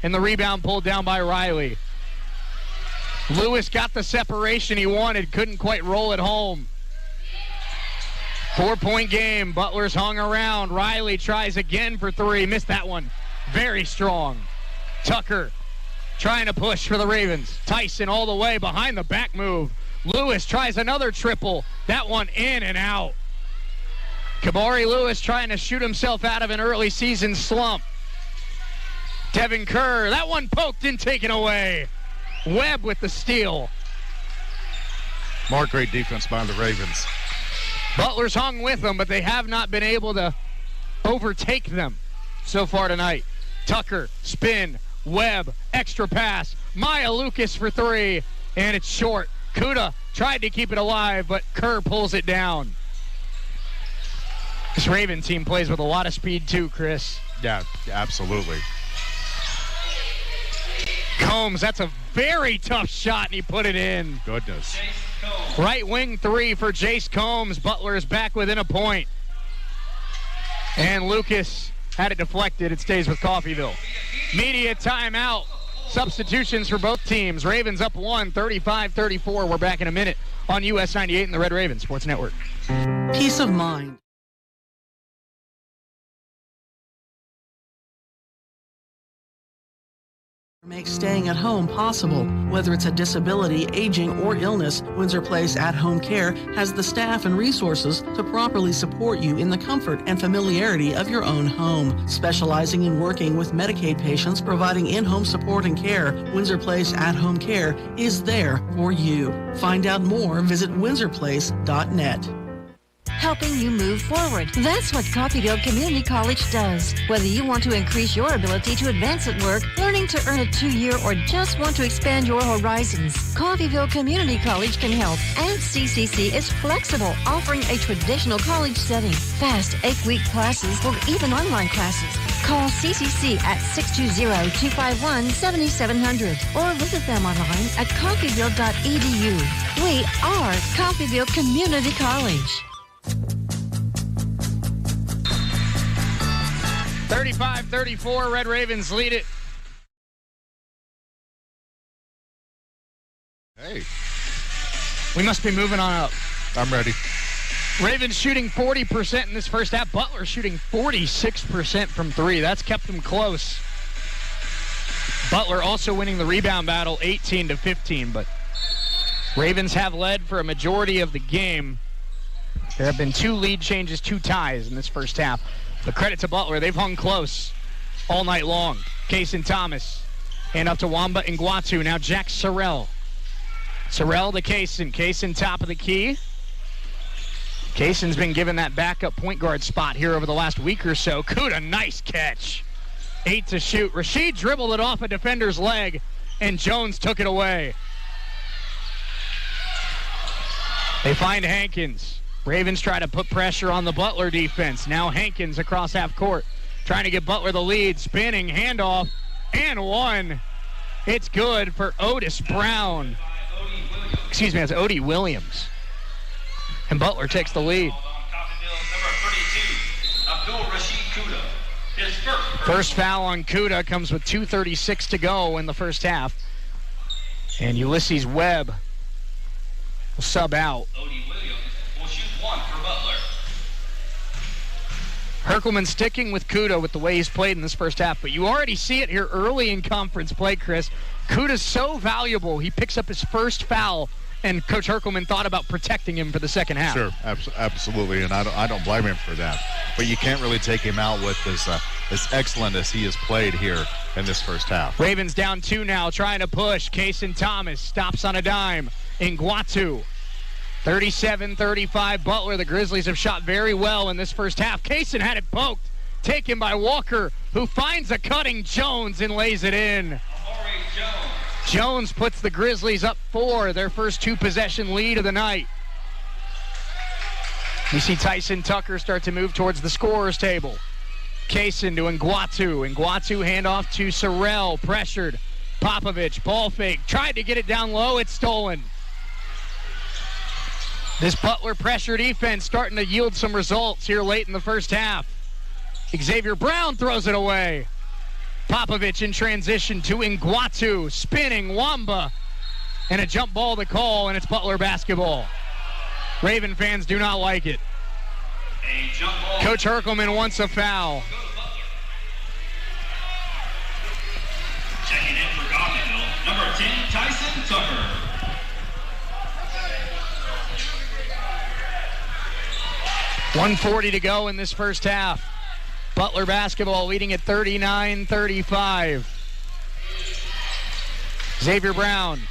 And the rebound pulled down by Riley. Lewis got the separation he wanted, couldn't quite roll it home. 4-point game. Butler's hung around. Riley tries again for 3. Missed that one. Very strong. Tucker trying to push for the Ravens. Tyson all the way behind the back move. Lewis tries another triple. That one in and out. Kabari Lewis trying to shoot himself out of an early season slump. Devin Kerr, that one poked and taken away. Webb with the steal. More great defense by the Ravens. Butler's hung with them, but they have not been able to overtake them so far tonight. Tucker, spin, Webb, extra pass. Maya Lucas for 3, and it's short. Kuda tried to keep it alive, but Kerr pulls it down. This Raven team plays with a lot of speed too, Chris. Yeah, absolutely. Combs, that's a very tough shot, and he put it in. Goodness. Right wing 3 for Jace Combs. Butler is back within a point. And Lucas had it deflected. It stays with Coffeyville. Media timeout. Substitutions for both teams. Ravens up 1, 35-34. We're back in a minute on US 98 and the Red Raven Sports Network. Peace of mind. Makes staying at home possible. Whether it's a disability, aging, or illness, Windsor Place At-Home Care has the staff and resources to properly support you in the comfort and familiarity of your own home. Specializing in working with Medicaid patients, providing in-home support and care, Windsor Place At-Home Care is there for you. Find out more, visit windsorplace.net. Helping you move forward. That's what Coffeyville Community College does. Whether you want to increase your ability to advance at work, learning to earn a 2-year, or just want to expand your horizons, Coffeyville Community College can help. And CCC is flexible, offering a traditional college setting, fast 8-week classes, or even online classes. Call CCC at 620-251-7700 or visit them online at coffeyville.edu. We are Coffeyville Community College. 35-34, Red Ravens lead it. Hey. We must be moving on up. I'm ready. Ravens shooting 40% in this first half. Butler shooting 46% from three. That's kept them close. Butler also winning the rebound battle 18-15, but Ravens have led for a majority of the game. There have been 2 lead changes, 2 ties in this first half. But credit to Butler, they've hung close all night long. Kaysen Thomas, hand up to Wamba Ngwatu. Now Jack Sorrell. Sorrell to Kaysen. Kaysen top of the key. Kaysen's been given that backup point guard spot here over the last week or so. Kuda, nice catch. 8 to shoot. Rasheed dribbled it off a defender's leg, and Jones took it away. They find Hankins. Ravens try to put pressure on the Butler defense. Now Hankins across half court, trying to get Butler the lead. Spinning, handoff, and one. It's good for Otis Brown. Excuse me, that's Odie Williams. And Butler takes the lead. First foul on Kuda comes with 2:36 to go in the first half. And Ulysses Webb will sub out. Odie Williams will shoot 1 for Butler. Herkelman sticking with Kuda with the way he's played in this first half. But you already see it here early in conference play, Chris. Kuda's so valuable. He picks up his first foul, and Coach Herkelman thought about protecting him for the second half. Sure, absolutely, and I don't blame him for that. But you can't really take him out with as excellent as he has played here in this first half. Ravens down 2 now, trying to push. Kaysen Thomas stops on a dime. Ngwatu, 37-35 Butler. The Grizzlies have shot very well in this first half. Kaysen had it poked, taken by Walker, who finds a cutting Jones and lays it in. Jones puts the Grizzlies up 4, their first 2-possession lead of the night. You see Tyson Tucker start to move towards the scorer's table. Kaysen to Ngwatu. Ngwatu handoff to Sorrell, pressured. Popovich, ball fake, tried to get it down low, it's stolen. This Butler pressure defense starting to yield some results here late in the first half. Xavier Brown throws it away. Popovich in transition to Ngwatu, spinning Wamba, and a jump ball to call, and it's Butler basketball. Raven fans do not like it. Coach Herkelman wants a foul. Checking in for Coffeyville, number 10, Tyson Tucker. .140 to go in this first half. Butler basketball leading at 39-35. Xavier Brown.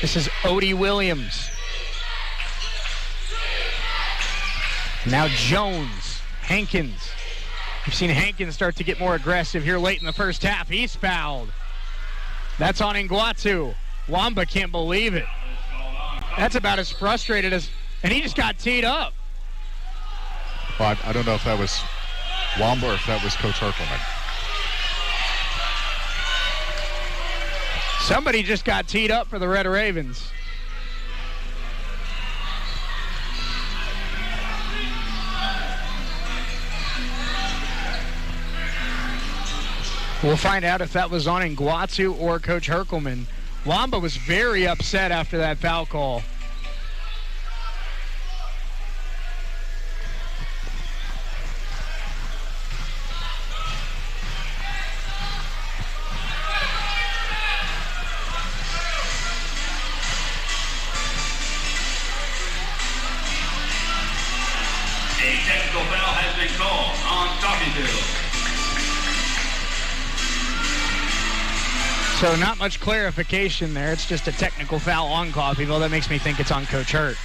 This is Odie Williams. Now Jones. Hankins. We've seen Hankins start to get more aggressive here late in the first half. He's fouled. That's on Ngwatu. Wamba can't believe it. That's about as frustrated as... And he just got teed up. Well, I don't know if that was Wamba or if that was Coach Herkelman. Somebody just got teed up for the Red Ravens. We'll find out if that was on Ngwatu or Coach Herkelman. Wamba was very upset after that foul call. So not much clarification there. It's just a technical foul on Coffeyville. That makes me think it's on Coach Hurt.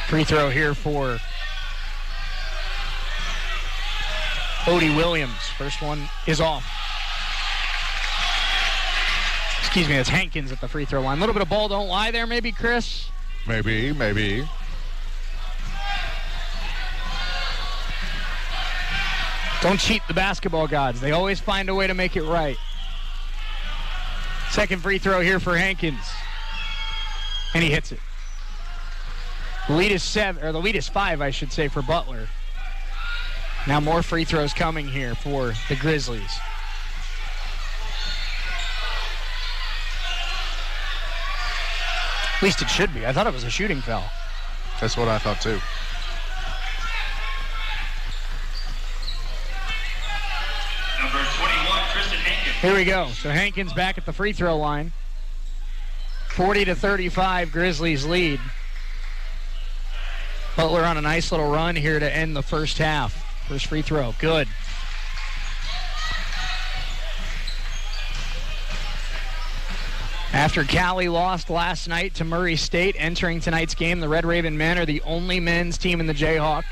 Free throw here for Odie Williams. First one is off. Excuse me, it's Hankins at the free throw line. A little bit of ball don't lie there maybe, Chris? Maybe. Don't cheat the basketball gods. They always find a way to make it right. Second free throw here for Hankins. And he hits it. The lead is 5, I should say, for Butler. Now more free throws coming here for the Grizzlies. At least it should be. I thought it was a shooting foul. That's what I thought, too. Number 21, Tristan Hankins. Here we go. So Hankins back at the free throw line. 40-35, Grizzlies lead. Butler on a nice little run here to end the first half. First free throw, good. After Cali lost last night to Murray State, entering tonight's game, the Red Raven men are the only men's team in the Jayhawk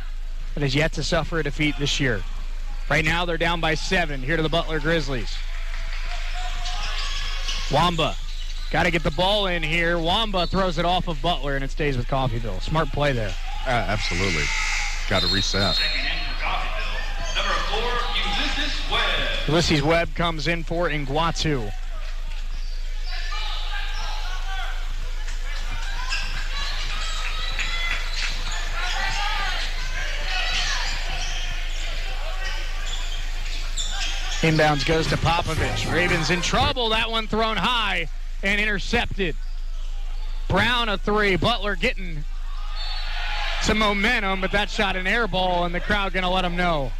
that has yet to suffer a defeat this year. Right now, they're down by 7 here to the Butler Grizzlies. Wamba, got to get the ball in here. Wamba throws it off of Butler, and it stays with Coffeyville. Smart play there. Absolutely. Got to reset. Checking in for Coffeyville. Number 4, Ulysses Webb. Ulysses Webb comes in for Nguatu. Inbounds goes to Popovich. Ravens in trouble. That one thrown high and intercepted. Brown a 3. Butler getting some momentum, but that shot an air ball, and the crowd going to let him know.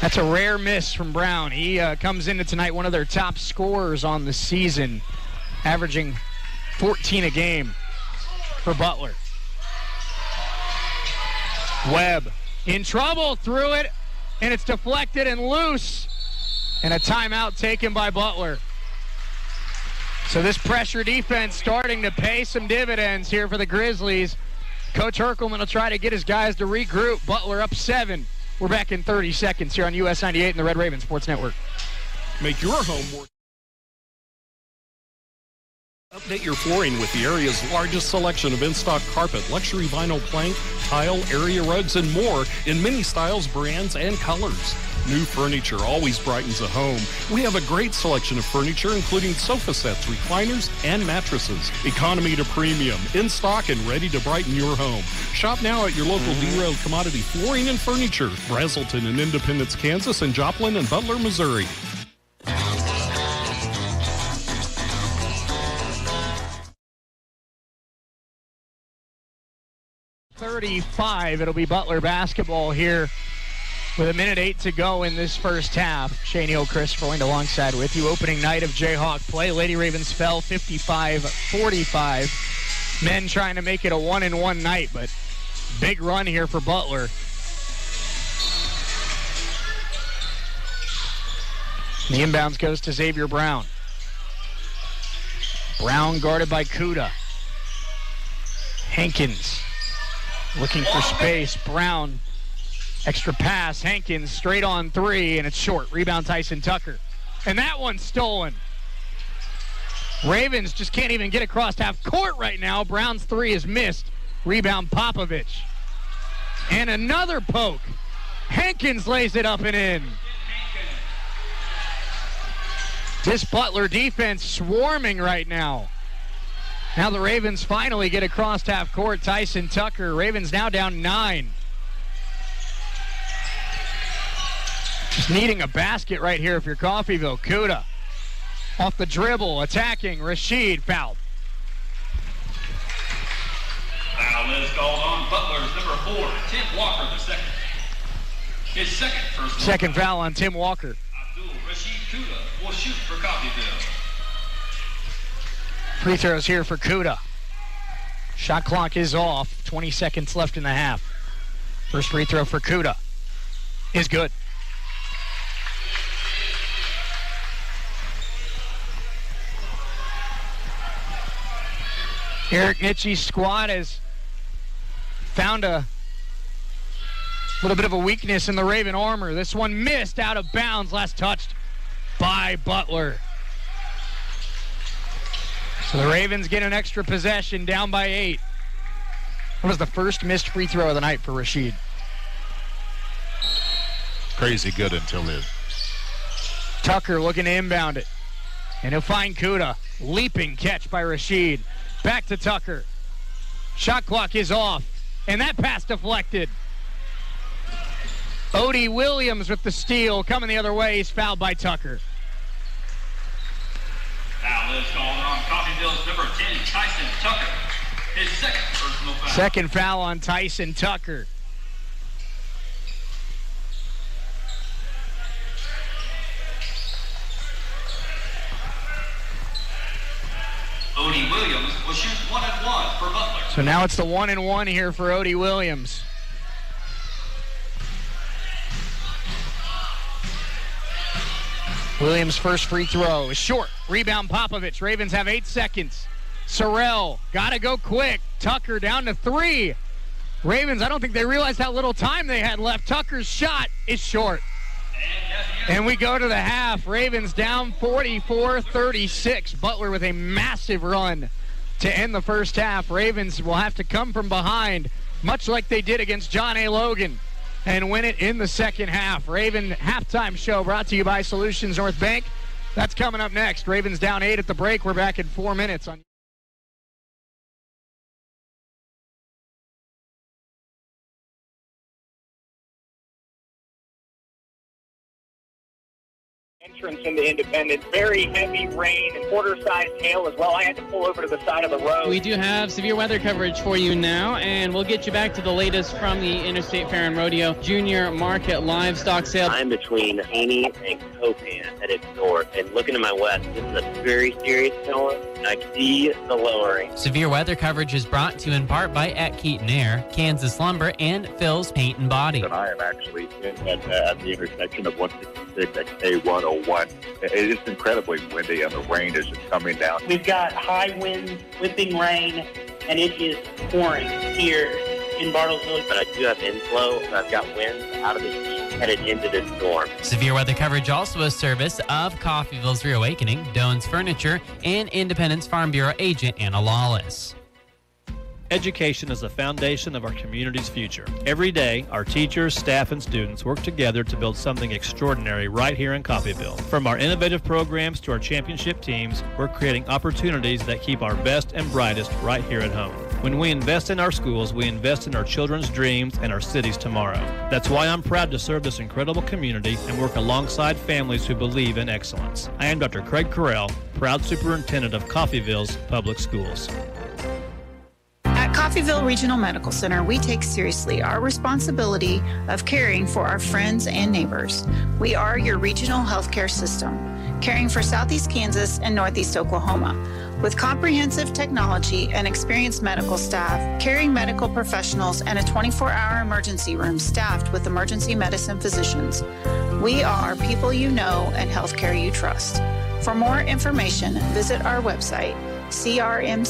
That's a rare miss from Brown. He comes into tonight one of their top scorers on the season, averaging 14 a game for Butler. Webb in trouble, threw it, and it's deflected and loose, and a timeout taken by Butler. So this pressure defense starting to pay some dividends here for the Grizzlies. Coach Herkelman will try to get his guys to regroup. Butler up 7. We're back in 30 seconds here on US 98 and the Red Raven Sports Network. Make your home more. Update your flooring with the area's largest selection of in-stock carpet, luxury vinyl plank, tile, area rugs, and more in many styles, brands, and colors. New furniture always brightens a home. We have a great selection of furniture, including sofa sets, recliners, and mattresses. Economy to premium, in stock and ready to brighten your home. Shop now at your local Derailed Commodity Flooring and Furniture, Brazelton in Independence, Kansas, and Joplin and Butler, Missouri. 35. It'll be Butler basketball here with 1:08 to go in this first half. Shane Hill, Chris Freund alongside with you. Opening night of Jayhawk play. Lady Ravens fell 55-45. Men trying to make it a 1-1 night, but big run here for Butler. The inbounds goes to Xavier Brown. Brown guarded by Kuda. Hankins looking for space. Brown, extra pass. Hankins straight on 3, and it's short. Rebound Tyson Tucker. And that one's stolen. Ravens just can't even get across half court right now. Brown's 3 is missed. Rebound Popovich. And another poke. Hankins lays it up and in. This Butler defense swarming right now. Now the Ravens finally get across half court. Tyson Tucker. Ravens now down 9. Just needing a basket right here if you're Coffeyville. Kuda off the dribble, attacking. Rashid fouled. Foul is called on Butler's number 4, Tim Walker, the second. His second personal Second foul on Tim Walker. Rashid Kuda will shoot for Coffeyville. Free throws here for Kuda. Shot clock is off. 20 seconds left in the half. First free throw for Kuda is good. Eric Nitschy's squad has found a little bit of a weakness in the Raven armor. This one missed out of bounds, last touched by Butler. So the Ravens get an extra possession, down by 8. That was the first missed free throw of the night for Rashid. Crazy good until then. Tucker looking to inbound it. And he'll find Kuda. Leaping catch by Rashid. Back to Tucker. Shot clock is off. And that pass deflected. Odie Williams with the steal. Coming the other way. He's fouled by Tucker. Foul is called on Coffeyville's number 10, Tyson Tucker. His second personal foul. Second foul on Tyson Tucker. Odie Williams will shoot 1-1 for Butler. So now it's the 1-1 here for Odie Williams. Williams' first free throw is short. Rebound Popovich. Ravens have 8 seconds. Sorrell, gotta go quick. Tucker down to 3. Ravens, I don't think they realized how little time they had left. Tucker's shot is short. And we go to the half. Ravens down 44-36. Butler with a massive run to end the first half. Ravens will have to come from behind, much like they did against John A. Logan, and win it in the second half. Raven halftime show brought to you by Solutions North Bank. That's coming up next. Ravens down 8 at the break. We're back in 4 minutes on entrance into Independence. Very heavy rain and quarter-sized hail as well. I had to pull over to the side of the road. We do have severe weather coverage for you now, and we'll get you back to the latest from the Interstate Fair and Rodeo Junior Market Livestock Sale. I'm between Haney and Copan, headed north, and looking to my west, this is a very serious storm, and I can see the lowering. Severe weather coverage is brought to you in part by At Keaton Air, Kansas Lumber, and Phil's Paint and Body. And I am actually at the intersection of 166 and K101. It's incredibly windy, and the rain is just coming down. We've got high winds, whipping rain, and it is pouring here in Bartlesville. But I do have inflow, and I've got winds out of the east headed into this storm. Severe weather coverage also a service of Coffeyville's Reawakening, Doan's Furniture, and Independence Farm Bureau agent Anna Lawless. Education is the foundation of our community's future. Every day, our teachers, staff, and students work together to build something extraordinary right here in Coffeyville. From our innovative programs to our championship teams, we're creating opportunities that keep our best and brightest right here at home. When we invest in our schools, we invest in our children's dreams and our city's tomorrow. That's why I'm proud to serve this incredible community and work alongside families who believe in excellence. I am Dr. Craig Carell, proud superintendent of Coffeyville's Public Schools. At Coffeyville Regional Medical Center, we take seriously our responsibility of caring for our friends and neighbors. We are your regional healthcare system, caring for Southeast Kansas and Northeast Oklahoma. With comprehensive technology and experienced medical staff, caring medical professionals, and a 24-hour emergency room staffed with emergency medicine physicians, we are people you know and healthcare you trust. For more information, visit our website, crmcinc.org.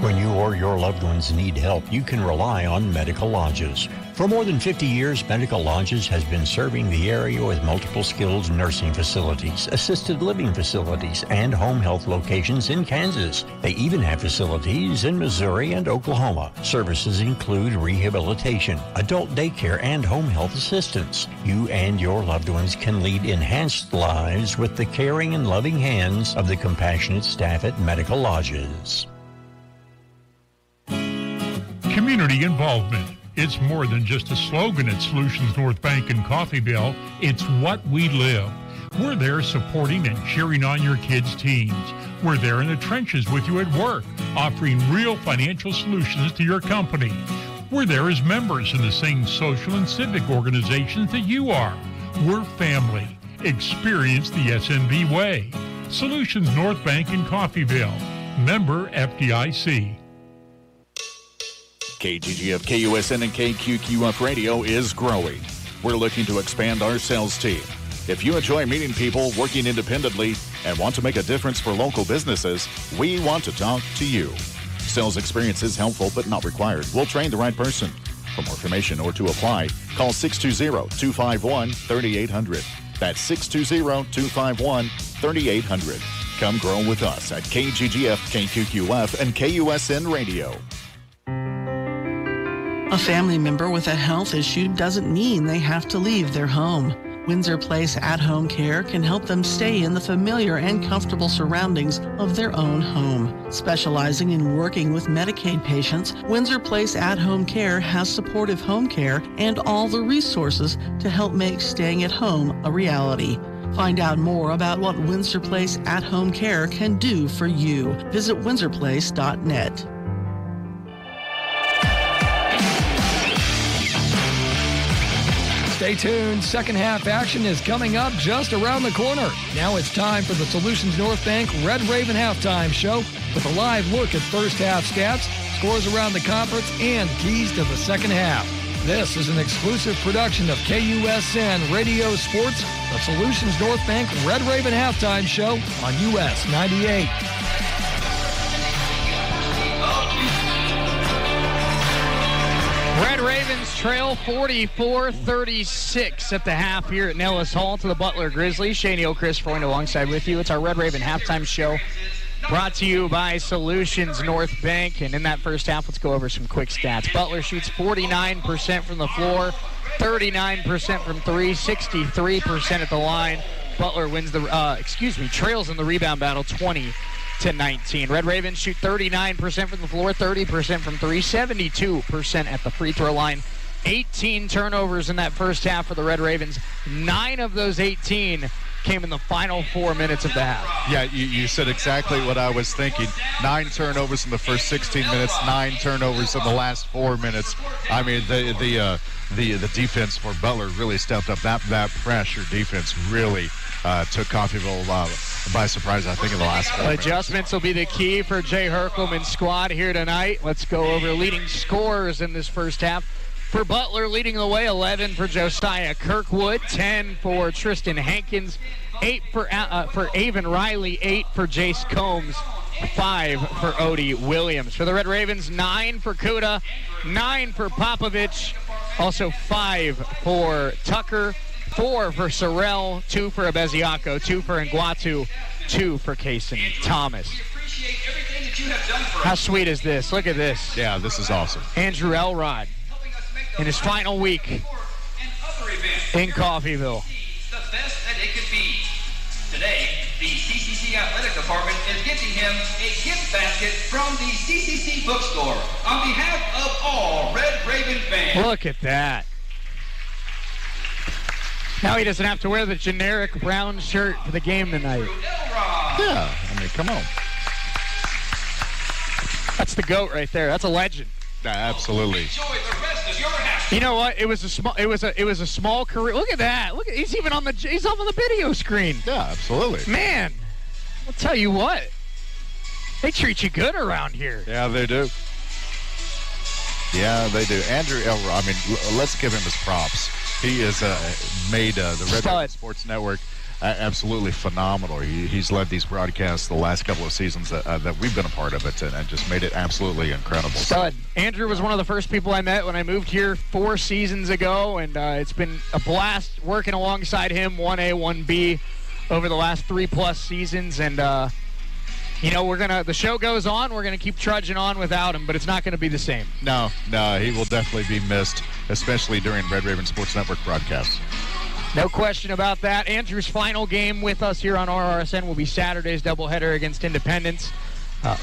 When you or your loved ones need help, you can rely on Medical Lodges. For more than 50 years, Medical Lodges has been serving the area with multiple skilled nursing facilities, assisted living facilities, and home health locations in Kansas. They even have facilities in Missouri and Oklahoma. Services include rehabilitation, adult daycare, and home health assistance. You and your loved ones can lead enhanced lives with the caring and loving hands of the compassionate staff at Medical Lodges. Community involvement. It's more than just a slogan at Solutions North Bank in Coffeyville. It's what we live. We're there supporting and cheering on your kids' teams. We're there in the trenches with you at work, offering real financial solutions to your company. We're there as members in the same social and civic organizations that you are. We're family. Experience the SNB way. Solutions North Bank in Coffeyville. Member FDIC. KGGF, KUSN, and KQQF Radio is growing. We're looking to expand our sales team. If you enjoy meeting people, working independently, and want to make a difference for local businesses, we want to talk to you. Sales experience is helpful but not required. We'll train the right person. For more information or to apply, call 620-251-3800. That's 620-251-3800. Come grow with us at KGGF, KQQF, and KUSN Radio. A family member with a health issue doesn't mean they have to leave their home. Windsor Place at-home care can help them stay in the familiar and comfortable surroundings of their own home. Specializing in working with Medicaid patients, Windsor Place at-home care has supportive home care and all the resources to help make staying at home a reality. Find out more about what Windsor Place at-home care can do for you. Visit windsorplace.net. Stay tuned. Second half action is coming up just around the corner. Now it's time for the Solutions North Bank Red Raven Halftime Show with a live look at first half stats, scores around the conference, and keys to the second half. This is an exclusive production of KUSN Radio Sports, the Solutions North Bank Red Raven Halftime Show on US 98. Red Ravens trail 44-36 at the half here at Nellis Hall to the Butler Grizzlies. Shane Neal, Chris Freund alongside with you. It's our Red Raven Halftime Show brought to you by Solutions North Bank. And in that first half, let's go over some quick stats. Butler shoots 49% from the floor, 39% from three, 63% at the line. Butler wins trails in the rebound battle 20-19. Red Ravens shoot 39% from the floor, 30% from three, 72% at the free throw line. 18 turnovers in that first half for the Red Ravens. 9 of those 18 came in the final 4 minutes of the half. Yeah, you said exactly what I was thinking. 9 turnovers in the first 16 minutes, 9 turnovers in the last 4 minutes. I mean, the defense for Butler really stepped up. That pressure defense really took Coffeyville by surprise, I think, in the last 4 minutes. Adjustments will be the key for Jay Herkelman's squad here tonight. Let's go over leading scorers in this first half. For Butler, leading the way, 11 for Josiah Kirkwood, 10 for Tristan Hankins, 8 for Avon Riley, 8 for Jace Combs, 5 for Odie Williams. For the Red Ravens, 9 for Kuda, 9 for Popovich, also 5 for Tucker, 4 for Sorrell, 2 for Abeziaco, 2 for Nguatu, 2 for Kaysen Thomas. How sweet is this? Look at this. Yeah, this is awesome. Andrew Elrod in his final week in Coffeyville. The best that it could be. Today, the CCC Athletic Department is giving him a gift basket from the CCC Bookstore on behalf of all Red Raven fans. Look at that. Now he doesn't have to wear the generic brown shirt for the game tonight. Yeah, I mean, come on. That's the GOAT right there. That's a legend. Absolutely. You know what? It was a small career. Look at that. Look at he's up on the video screen. Yeah, absolutely. Man, I'll tell you what. They treat you good around here. Yeah, they do. Yeah, they do. Andrew Elrod, I mean, let's give him his props. He has made the Red Raven Sports Network absolutely phenomenal. He's led these broadcasts the last couple of seasons that we've been a part of it, and just made it absolutely incredible. Stud. Andrew was one of the first people I met when I moved here 4 seasons ago, and it's been a blast working alongside him, 1A, 1B, over the last 3+ seasons, and the show goes on. We're gonna keep trudging on without him, but it's not gonna be the same. No, he will definitely be missed, especially during Red Raven Sports Network broadcasts. No question about that. Andrew's final game with us here on RRSN will be Saturday's doubleheader against Independence.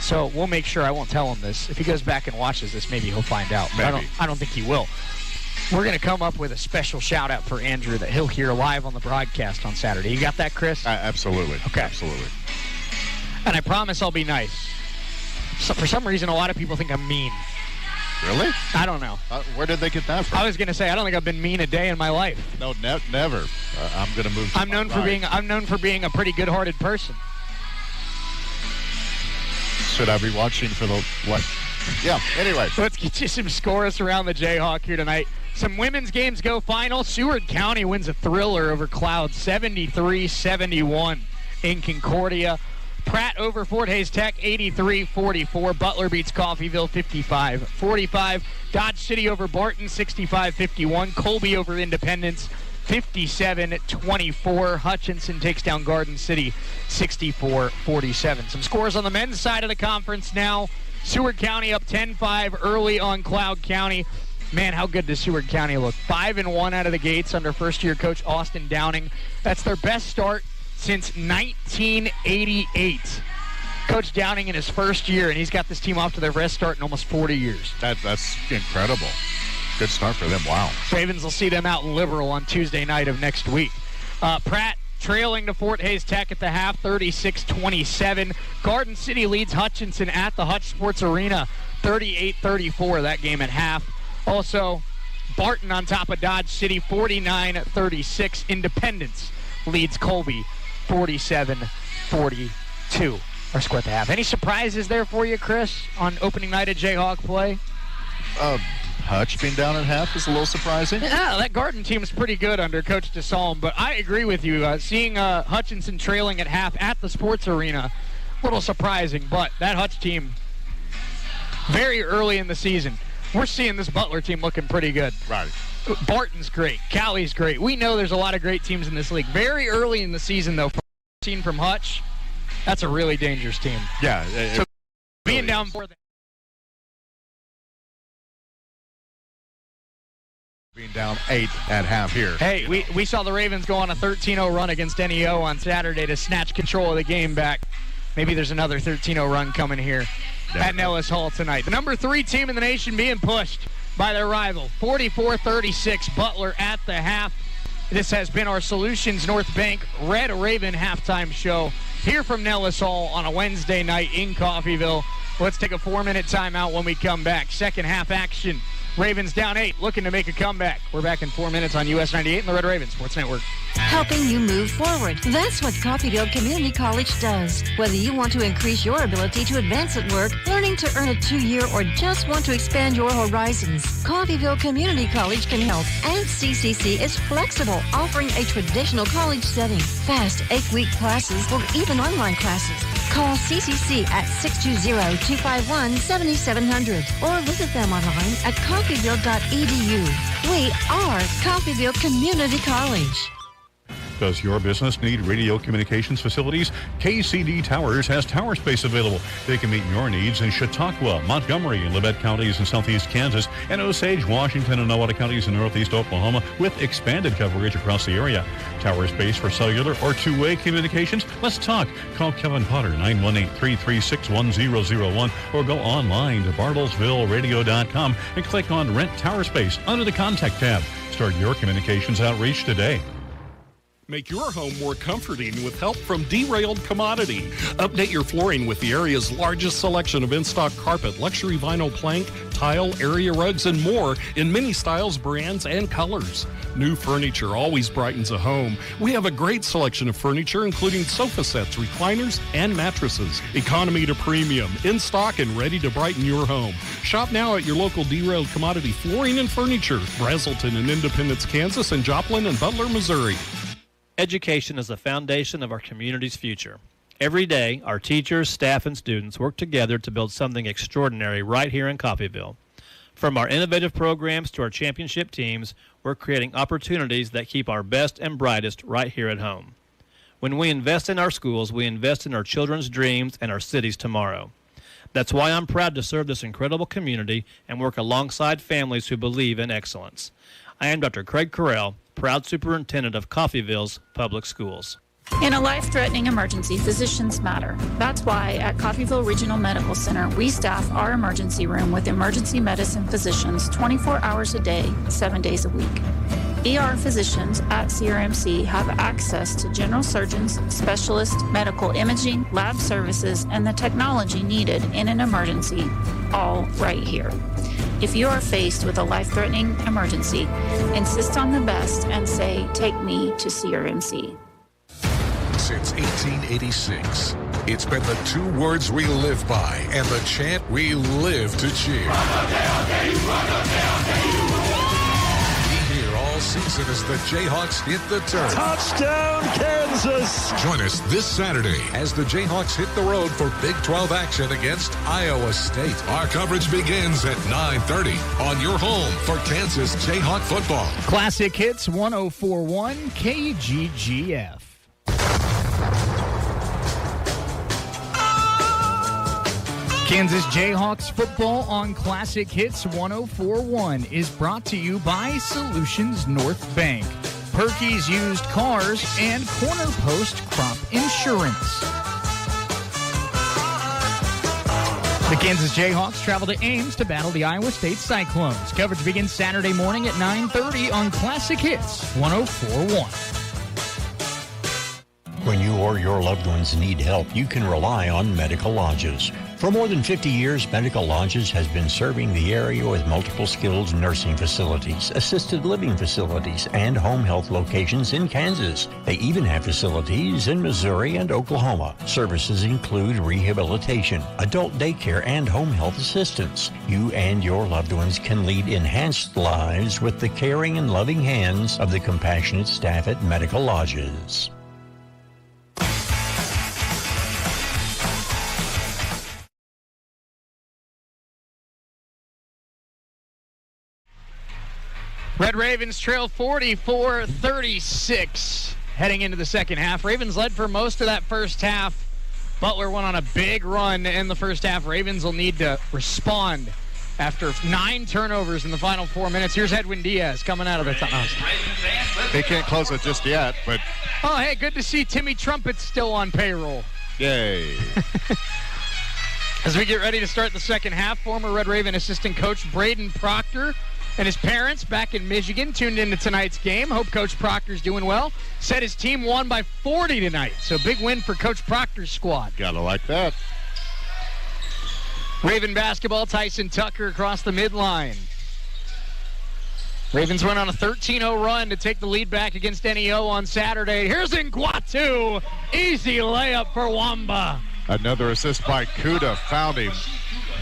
So we'll make sure I won't tell him this. If he goes back and watches this, maybe he'll find out. But I don't think he will. We're going to come up with a special shout-out for Andrew that he'll hear live on the broadcast on Saturday. You got that, Chris? Absolutely. Okay. Absolutely. And I promise I'll be nice. So for some reason, a lot of people think I'm mean. Really? I don't know. Where did they get that from? I was going to say I don't think I've been mean a day in my life. No, never. I'm going to move. I'm known for being a pretty good-hearted person. Should I be watching for the what? Yeah. Anyway, let's get you some scores around the Jayhawk here tonight. Some women's games go final. Seward County wins a thriller over Cloud, 73-71 in Concordia. Pratt over Fort Hays Tech, 83-44. Butler beats Coffeyville, 55-45. Dodge City over Barton, 65-51. Colby over Independence, 57-24. Hutchinson takes down Garden City, 64-47. Some scores on the men's side of the conference now. Seward County up 10-5 early on Cloud County. Man, how good does Seward County look? 5-1 out of the gates under first-year coach Austin Downing. That's their best start since 1988. Coach Downing in his first year, and he's got this team off to their best start in almost 40 years. That's incredible. Good start for them. Wow. Ravens will see them out in Liberal on Tuesday night of next week. Pratt trailing to Fort Hays Tech at the half, 36-27. Garden City leads Hutchinson at the Hutch Sports Arena, 38-34, that game at half. Also, Barton on top of Dodge City, 49-36. Independence leads Colby, 47-42. Our score at the half. Any surprises there for you, Chris, on opening night of Jayhawk play? Hutch being down at half is a little surprising. Yeah, that Garden team is pretty good under Coach DeSalm, but I agree with you. Seeing Hutchinson trailing at half at the sports arena, a little surprising, but that Hutch team, very early in the season, we're seeing this Butler team looking pretty good. Right. Barton's great. Callie's great. We know there's a lot of great teams in this league. Very early in the season, though, from Hutch, that's a really dangerous team. Yeah. So being down for the being down 8 at half here. Hey, we saw the Ravens go on a 13-0 run against NEO on Saturday to snatch control of the game back. Maybe there's another 13-0 run coming here at Nellis Hall tonight. The number 3 team in the nation being pushed by their rival, 44-36, Butler at the half. This has been our Solutions North Bank Red Raven halftime show here from Nellis Hall on a Wednesday night in Coffeyville. Let's take a 4-minute timeout when we come back. Second half action. Ravens down 8, looking to make a comeback. We're back in 4 minutes on US 98 and the Red Raven Sports Network. Helping you move forward. That's what Coffeyville Community College does. Whether you want to increase your ability to advance at work, learning to earn a 2-year, or just want to expand your horizons, Coffeyville Community College can help. And CCC is flexible, offering a traditional college setting, fast 8-week classes, or even online classes. Call CCC at 620-251-7700 or visit them online at coffeyville.edu. We are Coffeyville Community College. Does your business need radio communications facilities? KCD Towers has tower space available. They can meet your needs in Chautauqua, Montgomery, and Labette counties in southeast Kansas, and Osage, Washington, and Nowata counties in northeast Oklahoma with expanded coverage across the area. Tower space for cellular or two-way communications? Let's talk. Call Kevin Potter, 918-336-1001, or go online to bartlesvilleradio.com and click on Rent Tower Space under the Contact tab. Start your communications outreach today. Make your home more comforting with help from Derailed Commodity. Update your flooring with the area's largest selection of in-stock carpet, luxury vinyl plank, tile, area rugs, and more in many styles, brands, and colors. New furniture always brightens a home. We have a great selection of furniture, including sofa sets, recliners, and mattresses. Economy to premium, in stock and ready to brighten your home. Shop now at your local Derailed Commodity Flooring and Furniture, Brazelton in Independence, Kansas, and Joplin and Butler, Missouri. Education is the foundation of our community's future. Every day, our teachers, staff, and students work together to build something extraordinary right here in Coffeyville. From our innovative programs to our championship teams, we're creating opportunities that keep our best and brightest right here at home. When we invest in our schools, we invest in our children's dreams and our city's tomorrow. That's why I'm proud to serve this incredible community and work alongside families who believe in excellence. I am Dr. Craig Carell, proud superintendent of Coffeyville's Public Schools. In a life-threatening emergency, physicians matter. That's why at Coffeyville Regional Medical Center, we staff our emergency room with emergency medicine physicians 24 hours a day, 7 days a week. ER physicians at CRMC have access to general surgeons, specialists, medical imaging, lab services, and the technology needed in an emergency, all right here. If you are faced with a life-threatening emergency, insist on the best and say, "Take me to CRMC." Since 1886, it's been the 2 words we live by and the chant we live to cheer. Be here all season as the Jayhawks hit the turf. Touchdown, Kansas! Join us this Saturday as the Jayhawks hit the road for Big 12 action against Iowa State. Our coverage begins at 9:30 on your home for Kansas Jayhawk football. Classic Hits 104.1 KGGF. Kansas Jayhawks football on Classic Hits 104.1 is brought to you by Solutions North Bank, Perky's Used Cars, and Corner Post Crop Insurance. The Kansas Jayhawks travel to Ames to battle the Iowa State Cyclones. Coverage begins Saturday morning at 9:30 on Classic Hits 104.1. When you or your loved ones need help, you can rely on Medical Lodges. For more than 50 years, Medical Lodges has been serving the area with multiple skilled nursing facilities, assisted living facilities, and home health locations in Kansas. They even have facilities in Missouri and Oklahoma. Services include rehabilitation, adult daycare, and home health assistance. You and your loved ones can lead enhanced lives with the caring and loving hands of the compassionate staff at Medical Lodges. Red Ravens trail 44-36 heading into the second half. Ravens led for most of that first half. Butler went on a big run in the first half. Ravens will need to respond after 9 turnovers in the final 4 minutes. Here's Edwin Diaz coming out of the timeout. They can't close it just yet, but... Oh, hey, good to see Timmy Trumpet still on payroll. Yay. As we get ready to start the second half, former Red Raven assistant coach Braden Proctor and his parents back in Michigan tuned into tonight's game. Hope Coach Proctor's doing well. Said his team won by 40 tonight, so big win for Coach Proctor's squad. Gotta like that. Raven basketball, Tyson Tucker across the midline. Ravens went on a 13-0 run to take the lead back against NEO on Saturday. Here's Nguatu. Easy layup for Wamba. Another assist by Kuda. Found him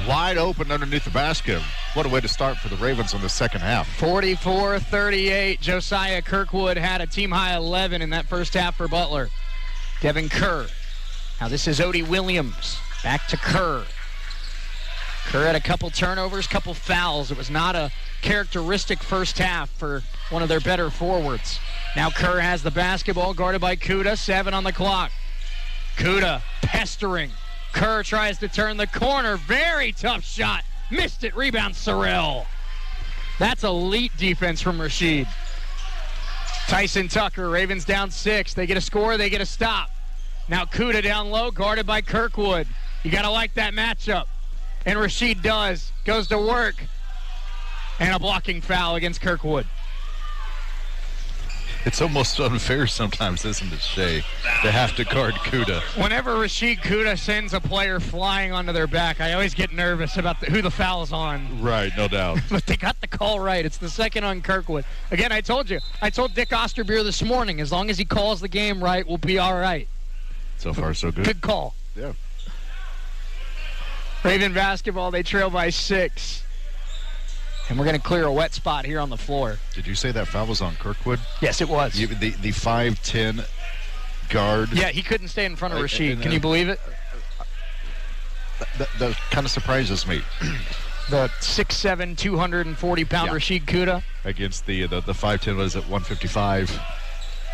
wide open underneath the basket. What a way to start for the Ravens in the second half. 44-38. Josiah Kirkwood had a team-high 11 in that first half for Butler. Devin Kerr. Now this is Odie Williams. Back to Kerr. Kerr had a couple turnovers, couple fouls. It was not a characteristic first half for one of their better forwards. Now Kerr has the basketball, guarded by Kuda. 7 on the clock. Kuda pestering. Kerr tries to turn the corner. Very tough shot. Missed it. Rebound, Sorrell. That's elite defense from Rashid. Tyson Tucker, Ravens down 6. They get a score, they get a stop. Now Kuda down low, guarded by Kirkwood. You got to like that matchup. And Rashid does. Goes to work. And a blocking foul against Kirkwood. It's almost unfair sometimes, isn't it, Shay, to have to guard Kuda. Whenever Rashid Kuda sends a player flying onto their back, I always get nervous about who the foul's on. Right, no doubt. But they got the call right. It's the second on Kirkwood. Again, I told Dick Osterbeer this morning, as long as he calls the game right, we'll be all right. So far, so good. Good call. Yeah. Raven basketball, they trail by 6. And we're going to clear a wet spot here on the floor. Did you say that foul was on Kirkwood? Yes, it was. The 5'10" guard. Yeah, he couldn't stay in front of Rashid. Can you believe it? That kind of surprises me. The 6'7", 240-pound Rashid Kuda. Against the 5'10", what is it, 155?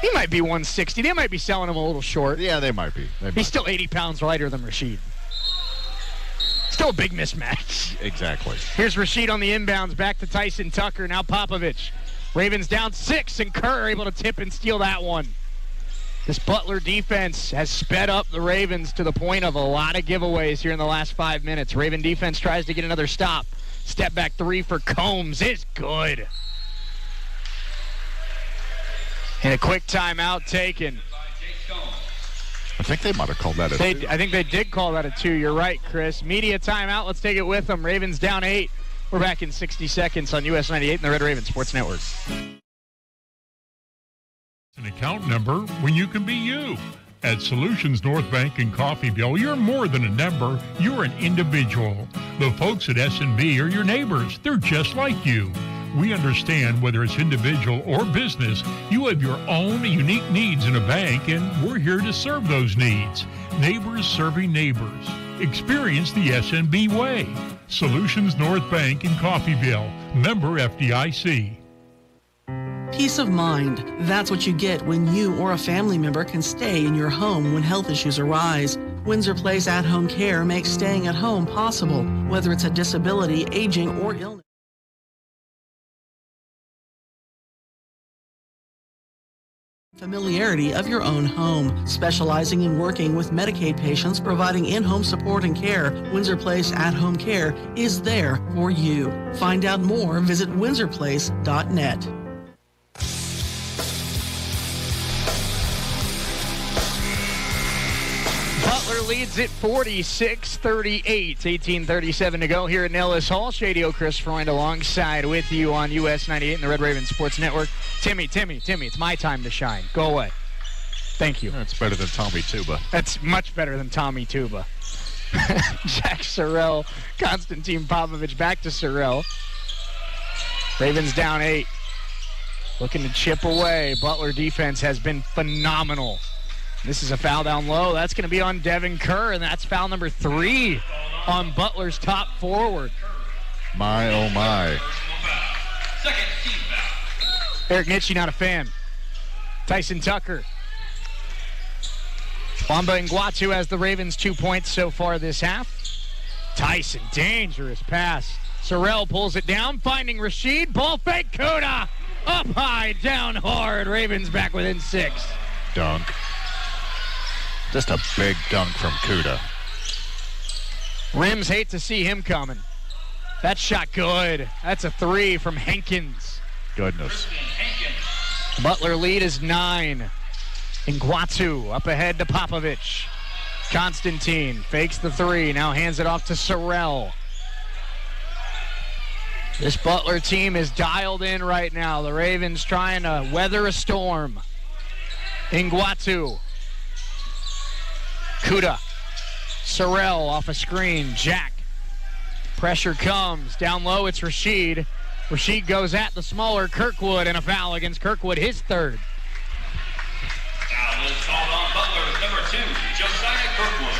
He might be 160. They might be selling him a little short. Yeah, they might be. He's still 80 pounds lighter than Rashid. Still a big mismatch. Exactly. Here's Rashid on the inbounds, back to Tyson Tucker, now Popovich. Ravens down 6, and Kerr able to tip and steal that one. This Butler defense has sped up the Ravens to the point of a lot of giveaways here in the last 5 minutes. Raven defense tries to get another stop. Step back 3 for Combs is good. And a quick timeout taken. I think they might have called that a 2. I think they did call that a 2. You're right, Chris. Media timeout. Let's take it with them. Ravens down 8. We're back in 60 seconds on US 98 and the Red Raven Sports Network. An account number when you can be you. At Solutions North Bank in Coffeyville, you're more than a number. You're an individual. The folks at S&B are your neighbors. They're just like you. We understand whether it's individual or business, you have your own unique needs in a bank, and we're here to serve those needs. Neighbors serving neighbors. Experience the S&B way. Solutions North Bank in Coffeyville. Member FDIC. Peace of mind. That's what you get when you or a family member can stay in your home when health issues arise. Windsor Place at-home care makes staying at home possible, whether it's a disability, aging, or illness. Familiarity of your own home. Specializing in working with Medicaid patients, providing in-home support and care, Windsor Place at-home care is there for you. Find out more, visit windsorplace.net. leads it 46-38. 18:37 to go here at Nellis Hall. Shady Chris Freund alongside with you on US 98 and the Red Raven Sports Network. Timmy, it's my time to shine. Go away. Thank you. That's better than Tommy Tuba. That's much better than Tommy Tuba. Jack Sorrell, Konstantin Popovich back to Sorrell. Ravens down 8. Looking to chip away. Butler defense has been phenomenal. This is a foul down low. That's going to be on Devin Kerr, and that's foul number 3 on Butler's top forward. My, oh my. Eric Nitschke, not a fan. Tyson Tucker. Wamba Ngwatu has the Ravens 2 points so far this half. Tyson, dangerous pass. Sorrell pulls it down, finding Rashid. Ball fake, Kuda. Up high, down hard. Ravens back within 6. Dunk. Just a big dunk from Kuda. Rims hate to see him coming. That shot good. That's a 3 from Hankins. Goodness. Butler lead is 9. Ngwatu up ahead to Popovich. Konstantin fakes the 3. Now hands it off to Sorrell. This Butler team is dialed in right now. The Ravens trying to weather a storm. Ngwatu. Kuda. Sorrell off a screen. Jack. Pressure comes. Down low, it's Rashid. Rashid goes at the smaller Kirkwood, and a foul against Kirkwood, his 3rd. Foul is called on Butler, number 2, Josiah Kirkwood.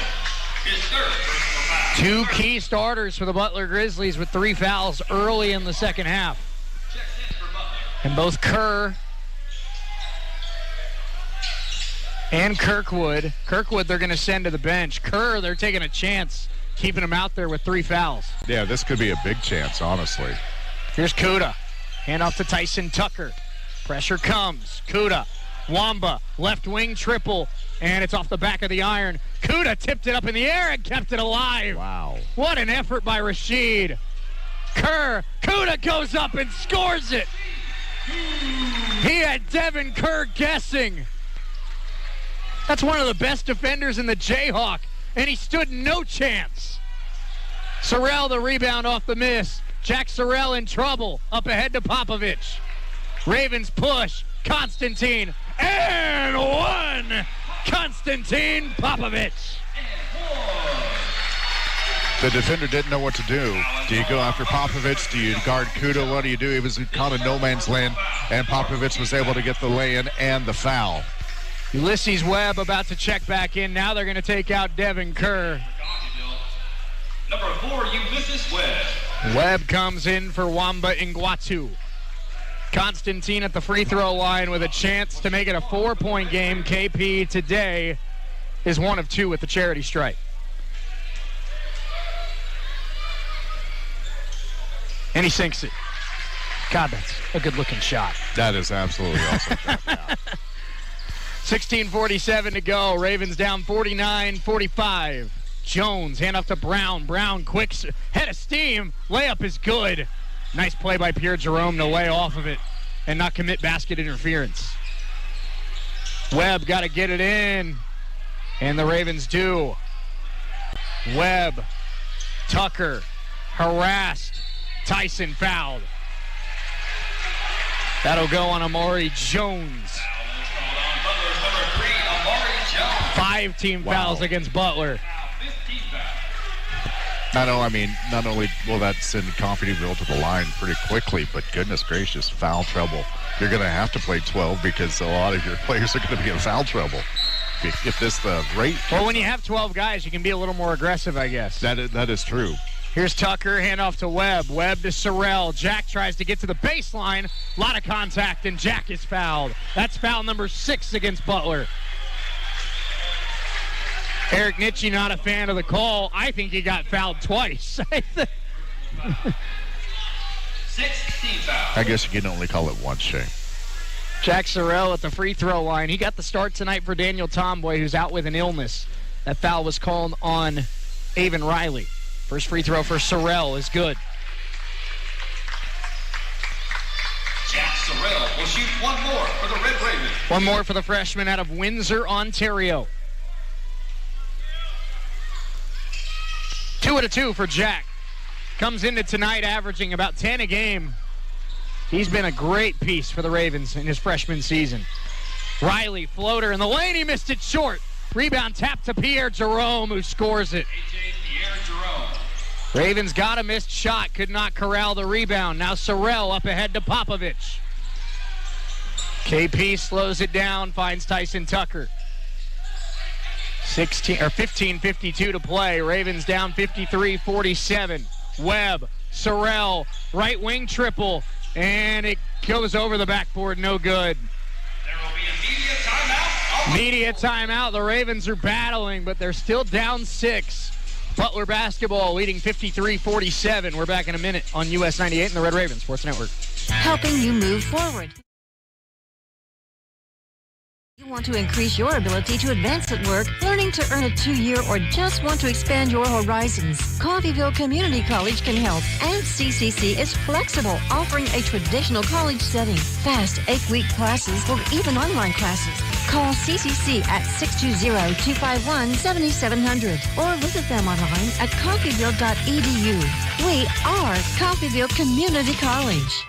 His 3rd personal foul. 2 key starters for the Butler Grizzlies with 3 fouls early in the second half. And both Kerr and Kirkwood they're going to send to the bench. Kerr, they're taking a chance keeping him out there with 3 fouls. Yeah, this could be a big chance, honestly. Here's Kuda. Hand off to Tyson Tucker. Pressure comes. Kuda. Wamba. Left wing triple. And it's off the back of the iron. Kuda tipped it up in the air and kept it alive. Wow. What an effort by Rashid. Kerr. Kuda goes up and scores it. He had Devin Kerr guessing. That's one of the best defenders in the Jayhawk, and he stood no chance. Sorrell the rebound off the miss. Jack Sorrell in trouble. Up ahead to Popovich. Ravens push. Konstantin. And 1. Konstantin Popovich. The defender didn't know what to do. Do you go after Popovich? Do you guard Kuda? What do you do? He was caught in no man's land, and Popovich was able to get the lay-in and the foul. Ulysses Webb about to check back in. Now they're going to take out Devin Kerr. Number 4, Ulysses Webb. Webb comes in for Wamba Ngwatu. Konstantin at the free throw line with a chance to make it a 4-point game. KP today is 1 of 2 with the charity stripe. And he sinks it. God, that's a good-looking shot. That is absolutely awesome. 16:47 to go. Ravens down 49-45. Jones, hand off to Brown. Brown, quick head of steam. Layup is good. Nice play by Pierre Jerome to lay off of it and not commit basket interference. Webb got to get it in, and the Ravens do. Webb, Tucker, harassed. Tyson fouled. That'll go on Amari Jones. 5 team fouls against Butler. Not only will that send Coffeyville to the line pretty quickly, but goodness gracious, foul trouble. You're going to have to play 12 because a lot of your players are going to be in foul trouble. If this the rate. Well, when you have 12 guys, you can be a little more aggressive, I guess. That is true. Here's Tucker, handoff to Webb. Webb to Sorrell. Jack tries to get to the baseline. A lot of contact, and Jack is fouled. That's foul number 6 against Butler. Eric Nitschke not a fan of the call. I think he got fouled twice. 16 fouls. I guess you can only call it once, Shane. Jack Sorrell at the free throw line. He got the start tonight for Daniel Tomboy, who's out with an illness. That foul was called on Avon Riley. First free throw for Sorrell is good. Jack Sorrell will shoot one more for the Red Ravens. One more for the freshman out of Windsor, Ontario. 2 out of 2 for Jack. Comes into tonight averaging about 10 a game. He's been a great piece for the Ravens in his freshman season. Riley, floater in the lane. He missed it short. Rebound tap to Pierre Jerome, who scores it. Pierre Jerome. Ravens got a missed shot. Could not corral the rebound. Now Sorrell up ahead to Popovich. KP slows it down, finds Tyson Tucker. 15:52 to play. Ravens down 53-47. Webb, Sorrell, right wing triple, and it goes over the backboard, no good. There will be immediate timeout. Media timeout. The Ravens are battling, but they're still down 6. Butler basketball leading 53-47. We're back in a minute on US 98 and the Red Raven Sports Network. Helping you move forward. You want to increase your ability to advance at work, learning to earn a 2-year, or just want to expand your horizons? Coffeyville Community College can help, and CCC is flexible, offering a traditional college setting, fast 8-week classes, or even online classes. Call CCC at 620-251-7700 or visit them online at coffeyville.edu. We are Coffeyville Community College.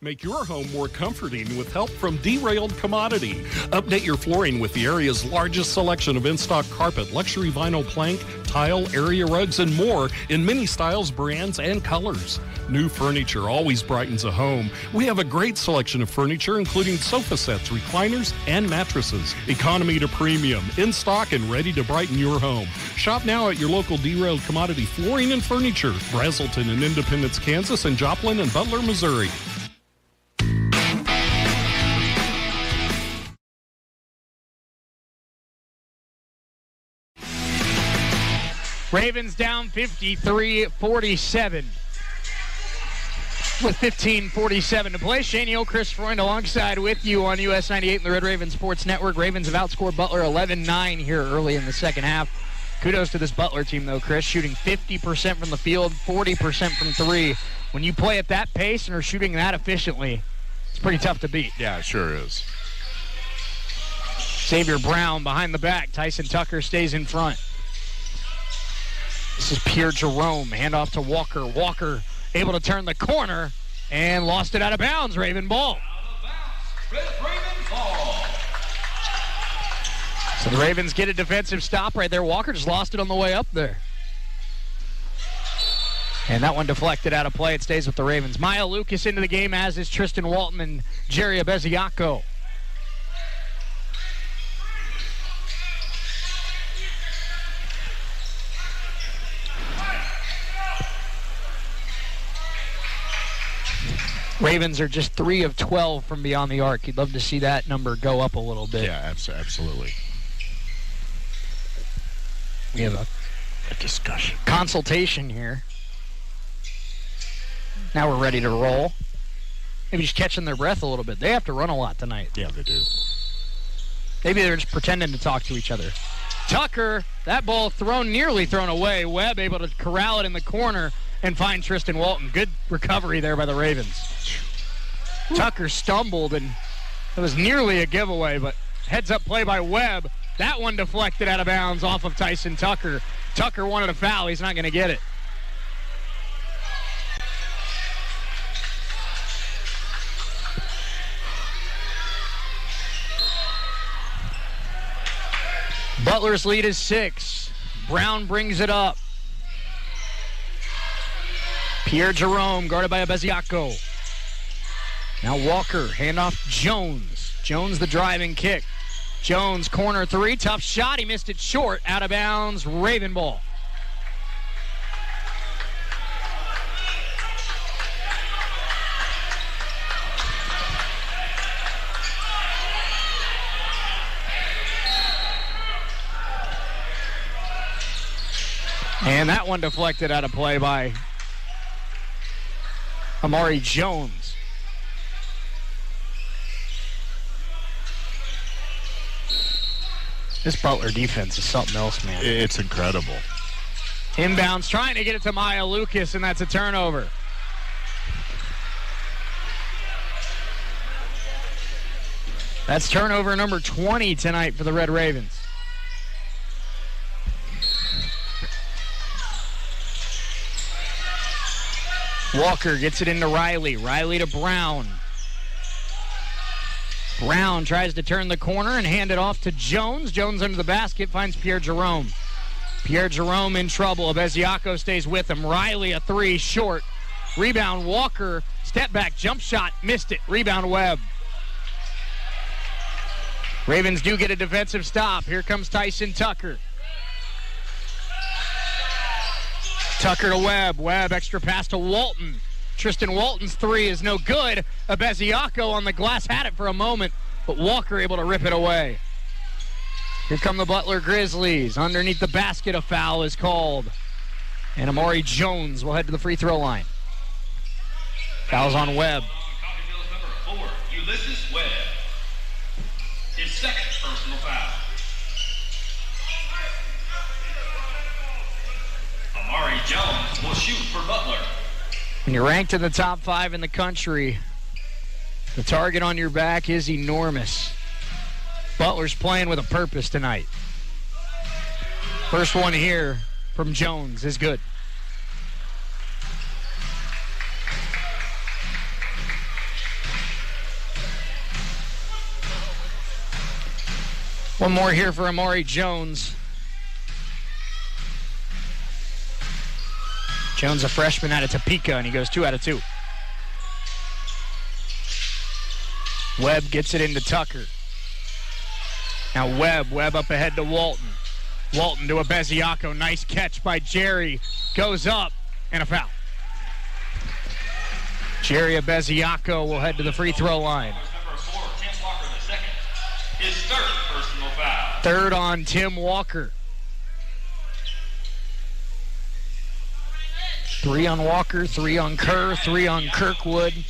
Make your home more comforting with help from Derailed Commodity. Update your flooring with the area's largest selection of in-stock carpet, luxury vinyl plank, tile, area rugs, and more in many styles, brands, and colors. New furniture always brightens a home. We have a great selection of furniture, including sofa sets, recliners, and mattresses. Economy to premium, in stock and ready to brighten your home. Shop now at your local Derailed Commodity Flooring and Furniture, Brazelton in Independence, Kansas, and Joplin and Butler, Missouri. Ravens down 53-47. With 15:47 to play. Shane Neal, Chris Freund alongside with you on US 98 and the Red Raven Sports Network. Ravens have outscored Butler 11-9 here early in the second half. Kudos to this Butler team, though, Chris. Shooting 50% from the field, 40% from 3. When you play at that pace and are shooting that efficiently, it's pretty tough to beat. Yeah, it sure is. Xavier Brown behind the back. Tyson Tucker stays in front. This is Pierre Jerome. Handoff to Walker. Walker able to turn the corner and lost it out of bounds. Raven ball. So the Ravens get a defensive stop right there. Walker just lost it on the way up there. And that one deflected out of play. It stays with the Ravens. Maya Lucas into the game, as is Tristan Walton and Jerry Abeziaco. Ravens are just 3 of 12 from beyond the arc. You'd love to see that number go up a little bit. Yeah, absolutely. We have a discussion. Consultation here. Now we're ready to roll. Maybe just catching their breath a little bit. They have to run a lot tonight. Yeah, they do. Maybe they're just pretending to talk to each other. Tucker, that ball nearly thrown away. Webb able to corral it in the corner and find Tristan Walton. Good recovery there by the Ravens. Tucker stumbled, and it was nearly a giveaway, but heads-up play by Webb. That one deflected out of bounds off of Tyson Tucker. Tucker wanted a foul. He's not going to get it. Butler's lead is 6. Brown brings it up. Pierre Jerome guarded by Abeziaco. Now Walker, handoff Jones. Jones the driving kick. Jones, corner 3, tough shot. He missed it short, out of bounds, Raven ball. And that one deflected out of play by Amari Jones. This Butler defense is something else, man. It's incredible. Inbounds, trying to get it to Maya Lucas, and that's a turnover. That's turnover number 20 tonight for the Red Ravens. Walker gets it into Riley. Riley to Brown. Brown tries to turn the corner and hand it off to Jones. Jones under the basket finds Pierre Jerome. Pierre Jerome in trouble. Beziaco stays with him. Riley a three, short. Rebound Walker. Step back, jump shot, missed it. Rebound Webb. Ravens do get a defensive stop. Here comes Tyson Tucker. Tucker to Webb. Webb extra pass to Walton. Tristan Walton's three is no good. Beziaco on the glass had it for a moment, but Walker able to rip it away. Here come the Butler Grizzlies. Underneath the basket, a foul is called. And Amari Jones will head to the free throw line. Foul's on Webb. Coffeyville's number 4, Ulysses Webb. His second personal foul. Amari Jones will shoot for Butler. When you're ranked in the top 5 in the country, the target on your back is enormous. Butler's playing with a purpose tonight. First one here from Jones is good. One more here for Amari Jones. Jones, a freshman out of Topeka, and he goes 2 out of 2. Webb gets it into Tucker. Now Webb up ahead to Walton. Walton to a Beziaco. Nice catch by Jerry. Goes up, and a foul. Jerry Beziaco will head to the free throw line. Number 4, Tim Walker the second. His third personal foul. Third on Tim Walker. 3 on Walker, 3 on Kerr, 3 on Kirkwood.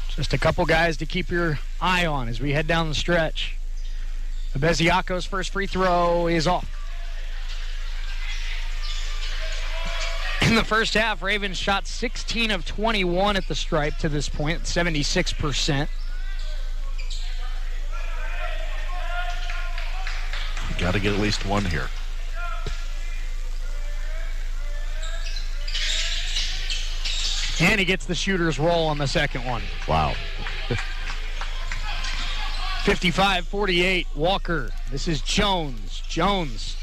Just a couple guys to keep your eye on as we head down the stretch. Beziaco's first free throw is off. In the first half, Ravens shot 16 of 21 at the stripe to this point, 76%. Got to get at least one here. And he gets the shooter's roll on the second one. Wow. 55-48, Walker. This is Jones. Jones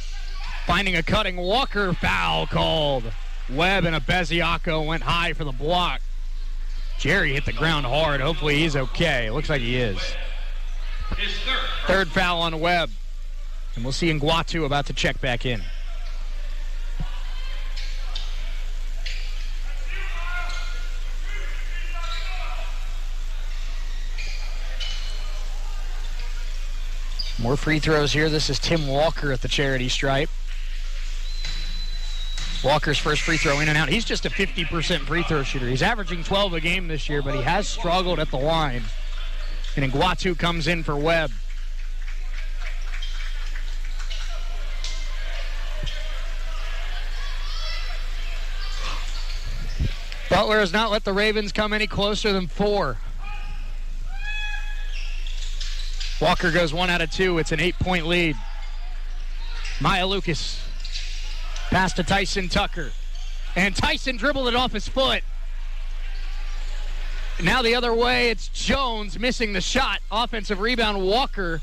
finding a cutting Walker. Foul called. Webb and Beziaco went high for the block. Jerry hit the ground hard. Hopefully he's okay. Looks like he is. His Third foul on Webb. And we'll see Nguatu about to check back in. More free throws here. This is Tim Walker at the charity stripe. Walker's first free throw in and out. He's just a 50% free throw shooter. He's averaging 12 a game this year, but he has struggled at the line. And Nguatu comes in for Webb. Butler has not let the Ravens come any closer than 4. Walker goes 1 out of 2. It's an 8-point lead. Maya Lucas. Pass to Tyson Tucker. And Tyson dribbled it off his foot. Now the other way, it's Jones missing the shot. Offensive rebound, Walker.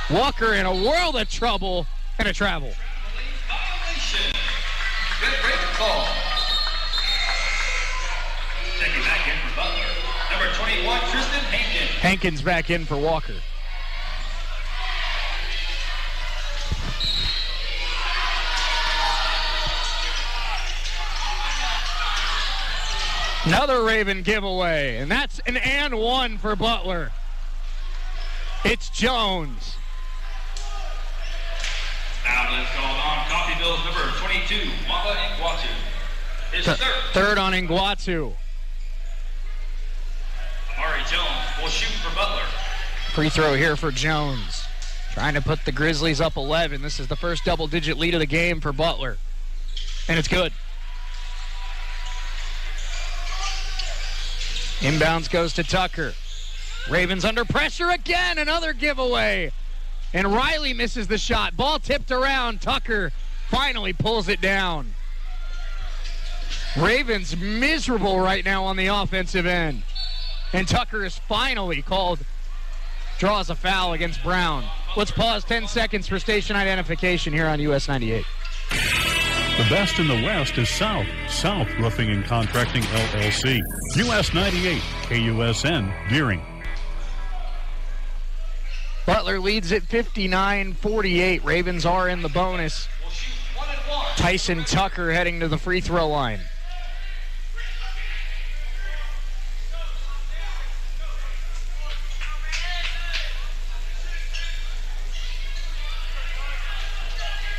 Walker in a world of trouble and a travel. Good break call. Checking back in for Butler. Number 21, Tristan Hankins. Hankins back in for Walker. Another Raven giveaway, and that's an and one for Butler. It's Jones. Foul is called on Coffeyville's number 22, Wamba Nguatu. His Third on Nguatu. Amari Jones will shoot for Butler. Free throw here for Jones. Trying to put the Grizzlies up 11. This is the first double-digit lead of the game for Butler. And it's good. Inbounds goes to Tucker. Ravens under pressure again. Another giveaway. And Riley misses the shot. Ball tipped around. Tucker finally pulls it down. Ravens miserable right now on the offensive end. And Tucker is finally called, draws a foul against Brown. Let's pause 10 seconds for station identification here on US 98. The best in the West is South. South Roofing and Contracting, LLC. US 98, KUSN, Deering. Butler leads at 59-48. Ravens are in the bonus. Tyson Tucker heading to the free throw line.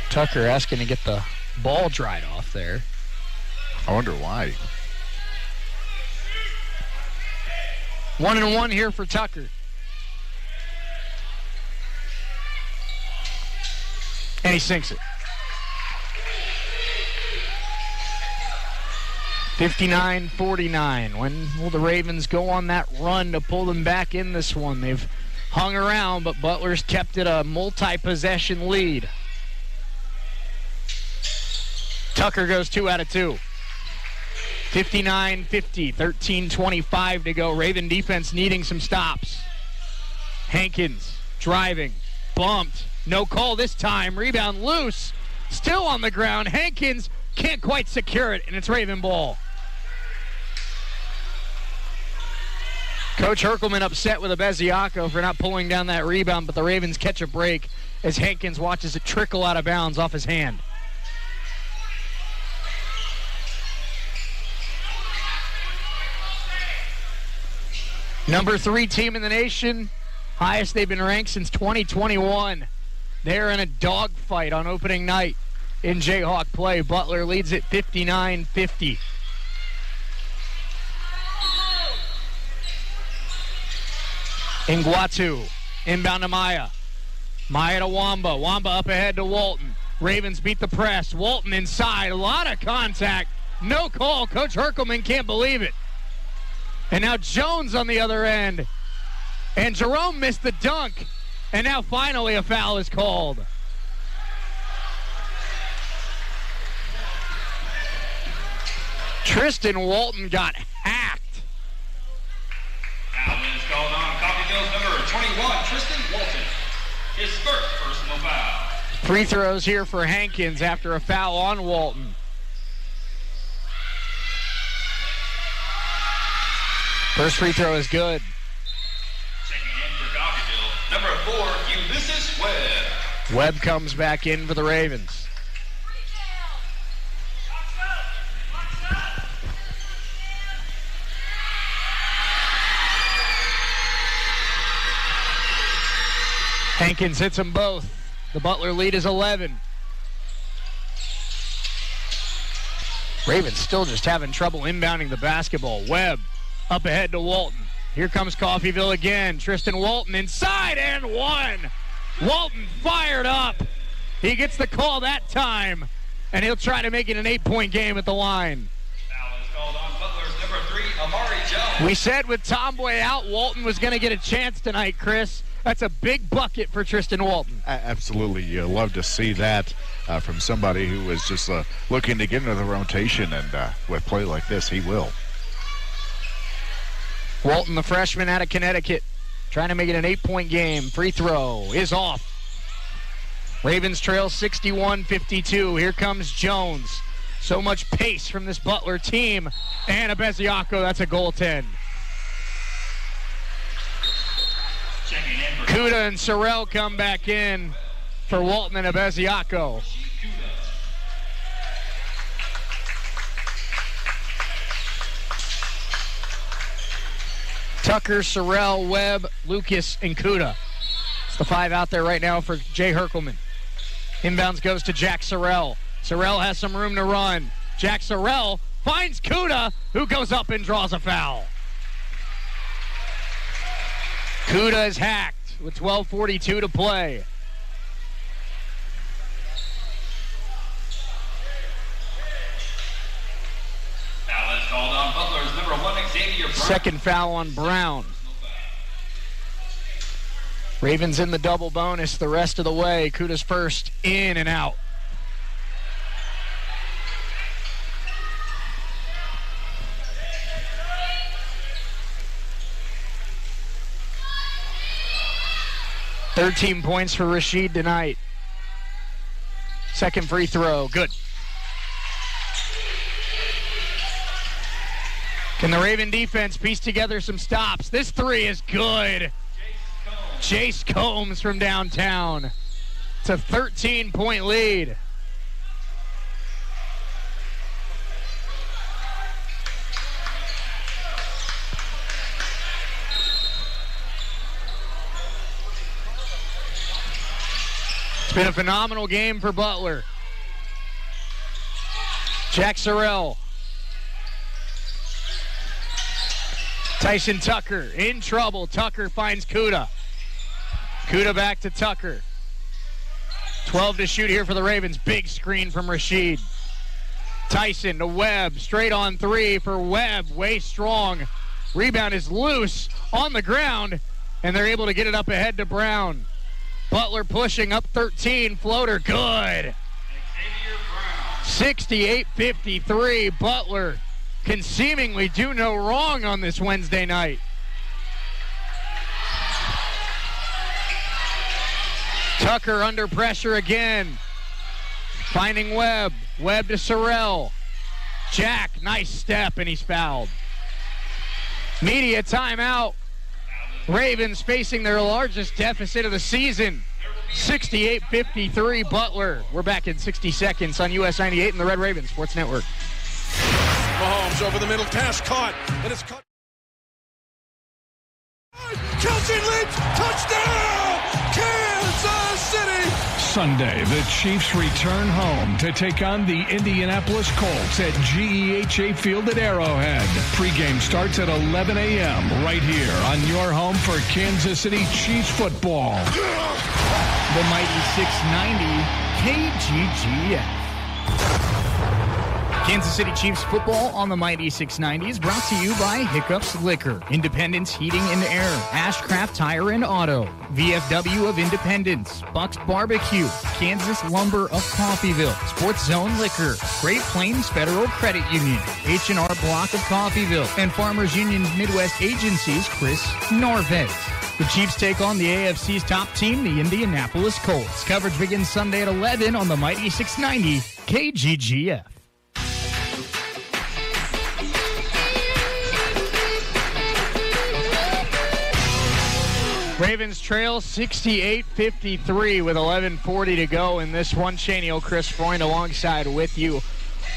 Tucker asking to get the ball dried off there. I wonder why. 1-1 here for Tucker. And he sinks it. 59-49. When will the Ravens go on that run to pull them back in this one? They've hung around, but Butler's kept it a multi-possession lead. Tucker goes 2 out of 2. 59-50, 13:25 to go. Raven defense needing some stops. Hankins driving, bumped. No call this time. Rebound loose. Still on the ground. Hankins can't quite secure it, and it's Raven ball. Coach Herkelman upset with Abeziaco for not pulling down that rebound, but the Ravens catch a break as Hankins watches it trickle out of bounds off his hand. Number 3 team in the nation, highest they've been ranked since 2021. They're in a dogfight on opening night in Jayhawk play. Butler leads it 59-50. Nguatu, inbound to Maya. Maya to Wamba. Wamba up ahead to Walton. Ravens beat the press. Walton inside. A lot of contact. No call. Coach Herkelman can't believe it. And now Jones on the other end. And Jerome missed the dunk. And now finally a foul is called. Tristan Walton got hacked. Foul is called on Coffeyville's number 21, Tristan Walton. His first personal foul. Free throws here for Hankins after a foul on Walton. First free throw is good. Checking in for Coffeyville, number 4, Ulysses Webb. Webb comes back in for the Ravens. Hankins hits them both. The Butler lead is 11. Ravens still just having trouble inbounding the basketball. Webb up ahead to Walton. Here comes Coffeyville again. Tristan Walton inside and one. Walton fired up. He gets the call that time, and he'll try to make it an 8-point game at the line. Foul is called on Butler's number 3, Amari Jones. We said with Tomboy out, Walton was going to get a chance tonight, Chris. That's a big bucket for Tristan Walton. Absolutely. You love to see that from somebody who is just looking to get into the rotation, and with play like this, he will. Walton, the freshman out of Connecticut, trying to make it an 8-point game. Free throw is off. Ravens trail 61-52. Here comes Jones. So much pace from this Butler team. And Abeziaco, that's a goaltend. Kuda and Sorrell come back in for Walton and Abeziaco. Tucker, Sorrell, Webb, Lucas, and Kuda. It's the 5 out there right now for Jay Herkelman. Inbounds goes to Jack Sorrell. Sorrell has some room to run. Jack Sorrell finds Kuda, who goes up and draws a foul. Kuda is hacked with 12:42 to play. Foul is called on Butler's number 1, Xavier Brown. Second foul on Brown. Ravens in the double bonus the rest of the way. Kuda's first, in and out. 13 points for Rashid tonight. Second free throw, good. Can the Raven defense piece together some stops? This three is good. Chase Combs from downtown. It's a 13-point lead. It's been a phenomenal game for Butler. Jack Sorrell. Tyson Tucker in trouble. Tucker finds Kuda. Kuda back to Tucker. 12 to shoot here for the Ravens. Big screen from Rashid. Tyson to Webb. Straight on three for Webb. Way strong. Rebound is loose on the ground, and they're able to get it up ahead to Brown. Butler pushing up 13. Floater good. 68-53. Butler can seemingly do no wrong on this Wednesday night. Tucker under pressure again. Finding Webb. Webb to Sorrell. Jack, nice step, and he's fouled. Media timeout. Ravens facing their largest deficit of the season. 68-53 Butler. We're back in 60 seconds on US 98 and the Red Raven Sports Network. Mahomes over the middle, pass caught, and it's cut. Kelsey leaps, touchdown, Kansas City! Sunday, the Chiefs return home to take on the Indianapolis Colts at GEHA Field at Arrowhead. Pre-game starts at 11 a.m. right here on your home for Kansas City Chiefs football. The mighty 690 KGGF. Kansas City Chiefs football on the Mighty 690 is brought to you by Hiccups Liquor, Independence Heating and Air, Ashcraft Tire and Auto, VFW of Independence, Buck's Barbecue, Kansas Lumber of Coffeyville, Sports Zone Liquor, Great Plains Federal Credit Union, H&R Block of Coffeyville, and Farmers Union's Midwest Agency's Chris Norvez. The Chiefs take on the AFC's top team, the Indianapolis Colts. Coverage begins Sunday at 11 on the Mighty 690 KGGF. Ravens trail 68-53 with 11:40 to go in this one. Shane Chris Freund alongside with you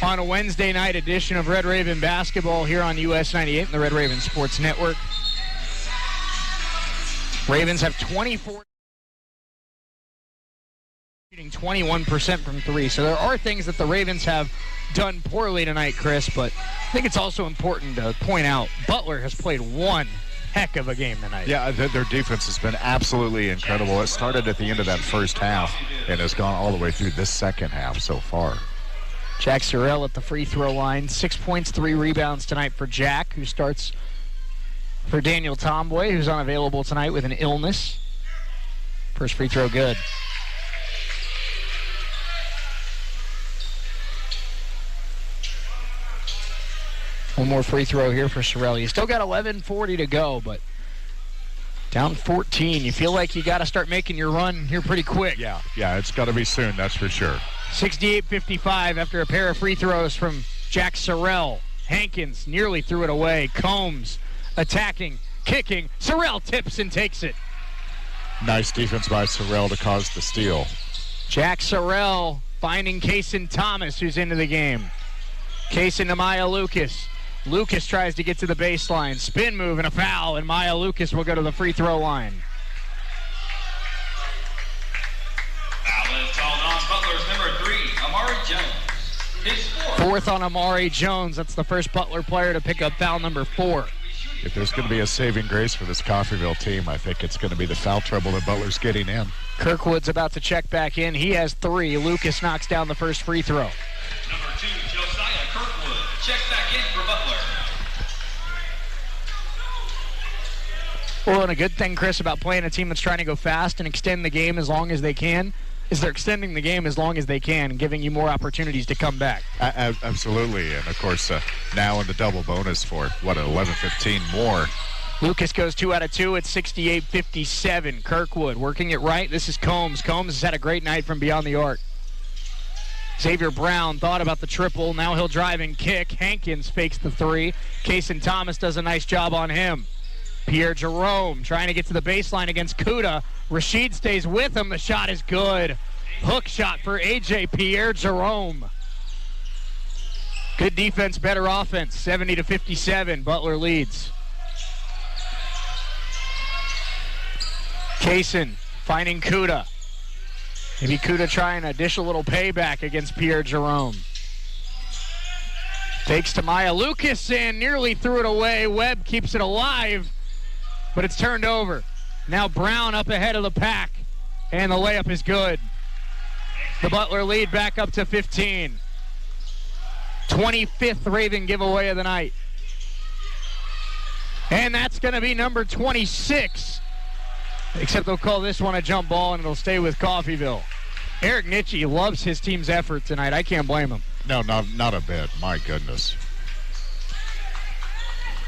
on a Wednesday night edition of Red Raven basketball here on US 98 and the Red Raven Sports Network. Ravens have 24, shooting 21% from three. So there are things that the Ravens have done poorly tonight, Chris, but I think it's also important to point out Butler has played one heck of a game tonight. Yeah, their defense has been absolutely incredible. It started at the end of that first half and has gone all the way through this second half so far. Jack Sorrell at the free throw line. 6 points, 3 rebounds tonight for Jack, who starts for Daniel Tomboy, who's unavailable tonight with an illness. First free throw good. One more free throw here for Sorrell. You still got 11:40 to go, but down 14. You feel like you got to start making your run here pretty quick. Yeah, it's got to be soon, that's for sure. 68-55 after a pair of free throws from Jack Sorrell. Hankins nearly threw it away. Combs attacking, kicking. Sorrell tips and takes it. Nice defense by Sorrell to cause the steal. Jack Sorrell finding Kaysen Thomas, who's into the game. Kaysen to Maya Lucas. Lucas tries to get to the baseline. Spin move and a foul, and Maya Lucas will go to the free throw line. Foul is called on Butler's number 3, Amari Jones. His fourth on Amari Jones. That's the first Butler player to pick up foul number 4. If there's going to be a saving grace for this Coffeyville team, I think it's going to be the foul trouble that Butler's getting in. Kirkwood's about to check back in. He has 3. Lucas knocks down the first free throw. Number 2, Josiah Kirkwood. Check back in for Butler. Well, and a good thing, Chris, about playing a team that's trying to go fast and extend the game as long as they can is they're extending the game as long as they can and giving you more opportunities to come back. Absolutely. And, of course, now in the double bonus for, 11-15 more Lucas goes 2 out of 2 at 68-57. Kirkwood working it right. This is Combs. Combs has had a great night from beyond the arc. Xavier Brown thought about the triple. Now he'll drive and kick. Hankins fakes the three. Kaysen Thomas does a nice job on him. Pierre Jerome trying to get to the baseline against Kuda. Rashid stays with him. The shot is good. Hook shot for A.J. Pierre Jerome. Good defense, better offense. 70-57. Butler leads. Kaysen finding Kuda. Maybe Kuda trying to dish a little payback against Pierre Jerome. Takes to Maya Lucas and nearly threw it away. Webb keeps it alive, but it's turned over. Now Brown up ahead of the pack, and the layup is good. The Butler lead back up to 15. 25th Raven giveaway of the night. And that's going to be number 26. Except they'll call this one a jump ball, and it'll stay with Coffeyville. Eric Nitchie loves his team's effort tonight. I can't blame him. No, not a bit. My goodness.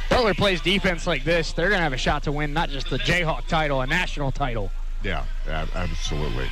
Butler plays defense like this, they're going to have a shot to win not just the Jayhawk title, a national title. Yeah, absolutely.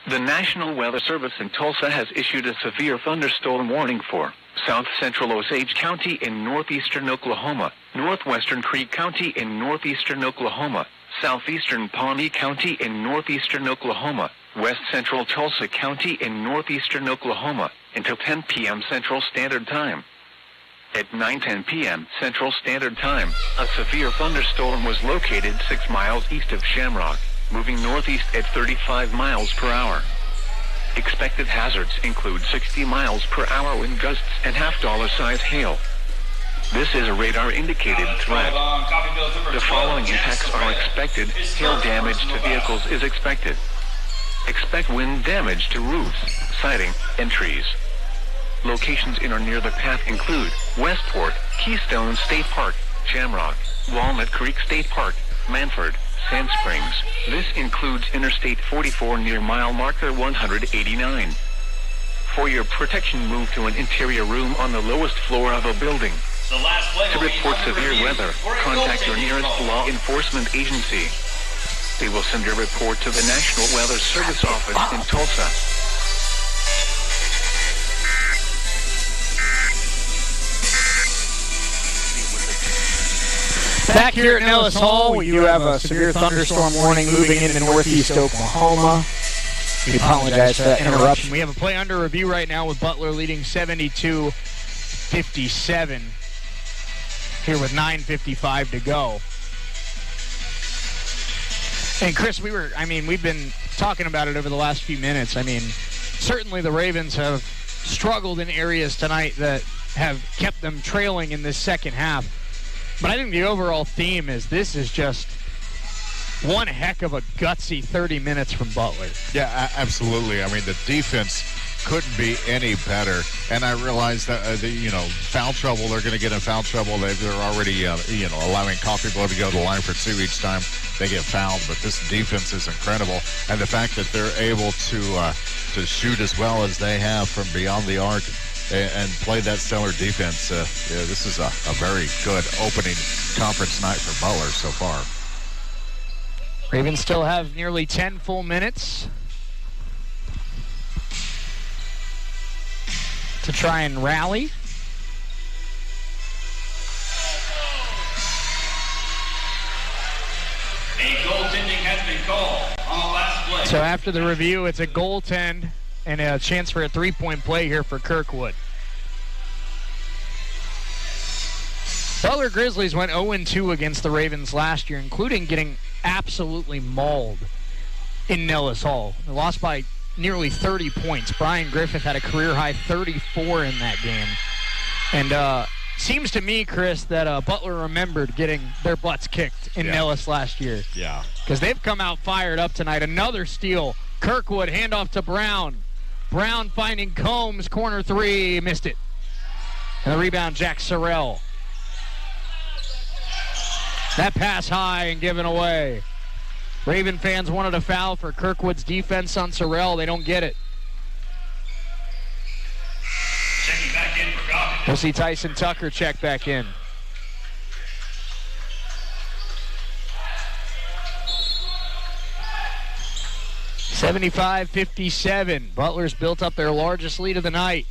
The National Weather Service in Tulsa has issued a severe thunderstorm warning for south central Osage County in northeastern Oklahoma, northwestern Creek County in northeastern Oklahoma, southeastern Pawnee County in northeastern Oklahoma, west central Tulsa County in northeastern Oklahoma until 10 p.m. Central Standard Time. At 9:10 p.m. Central Standard Time, a severe thunderstorm was located 6 miles east of Shamrock, moving northeast at 35 miles per hour. Expected hazards include 60 miles per hour wind gusts and half-dollar-size hail. This is a radar-indicated threat. The following impacts are expected. Hail damage to vehicles is expected. Expect wind damage to roofs, siding, and trees. Locations in or near the path include Westport, Keystone State Park, Shamrock, Walnut Creek State Park, Manford, Sand Springs. This includes Interstate 44 near mile marker 189. For your protection, move to an interior room on the lowest floor of a building. To report severe weather, contact your nearest law enforcement agency. They will send your report to the National Weather Service office in Tulsa. Back here at Nellis Hall, we do have a severe thunderstorm warning moving into northeast Oklahoma. We apologize for that interruption. We have a play under review right now with Butler leading 72-57 here with 9:55 to go. And Chris, we've been talking about it over the last few minutes. I mean, certainly the Ravens have struggled in areas tonight that have kept them trailing in this second half. But I think the overall theme is this is just one heck of a gutsy 30 minutes from Butler. Yeah, absolutely. I mean, the defense couldn't be any better. And I realize that, foul trouble, they're going to get in foul trouble. They're already, allowing Coffeyville to go to the line for 2 each time they get fouled. But this defense is incredible. And the fact that they're able to shoot as well as they have from beyond the arc and play that stellar defense. This is a very good opening conference night for Butler so far. Ravens still have nearly 10 full minutes to try and rally. A goaltending has been called on the last play. So after the review, it's a goaltend and a chance for a three-point play here for Kirkwood. Butler Grizzlies went 0-2 against the Ravens last year, including getting absolutely mauled in Nellis Hall. They lost by nearly 30 points. Brian Griffith had a career-high 34 in that game. And seems to me, Chris, that Butler remembered getting their butts kicked in Nellis last year. Yeah. Because they've come out fired up tonight. Another steal. Kirkwood, handoff to Brown. Brown finding Combs, corner three, missed it. And the rebound, Jack Sorrell. That pass high and given away. Raven fans wanted a foul for Kirkwood's defense on Sorrell. They don't get it. Checking back in for Coffeyville. We'll see Tyson Tucker check back in. (75-57). Butler's built up their largest lead of the night.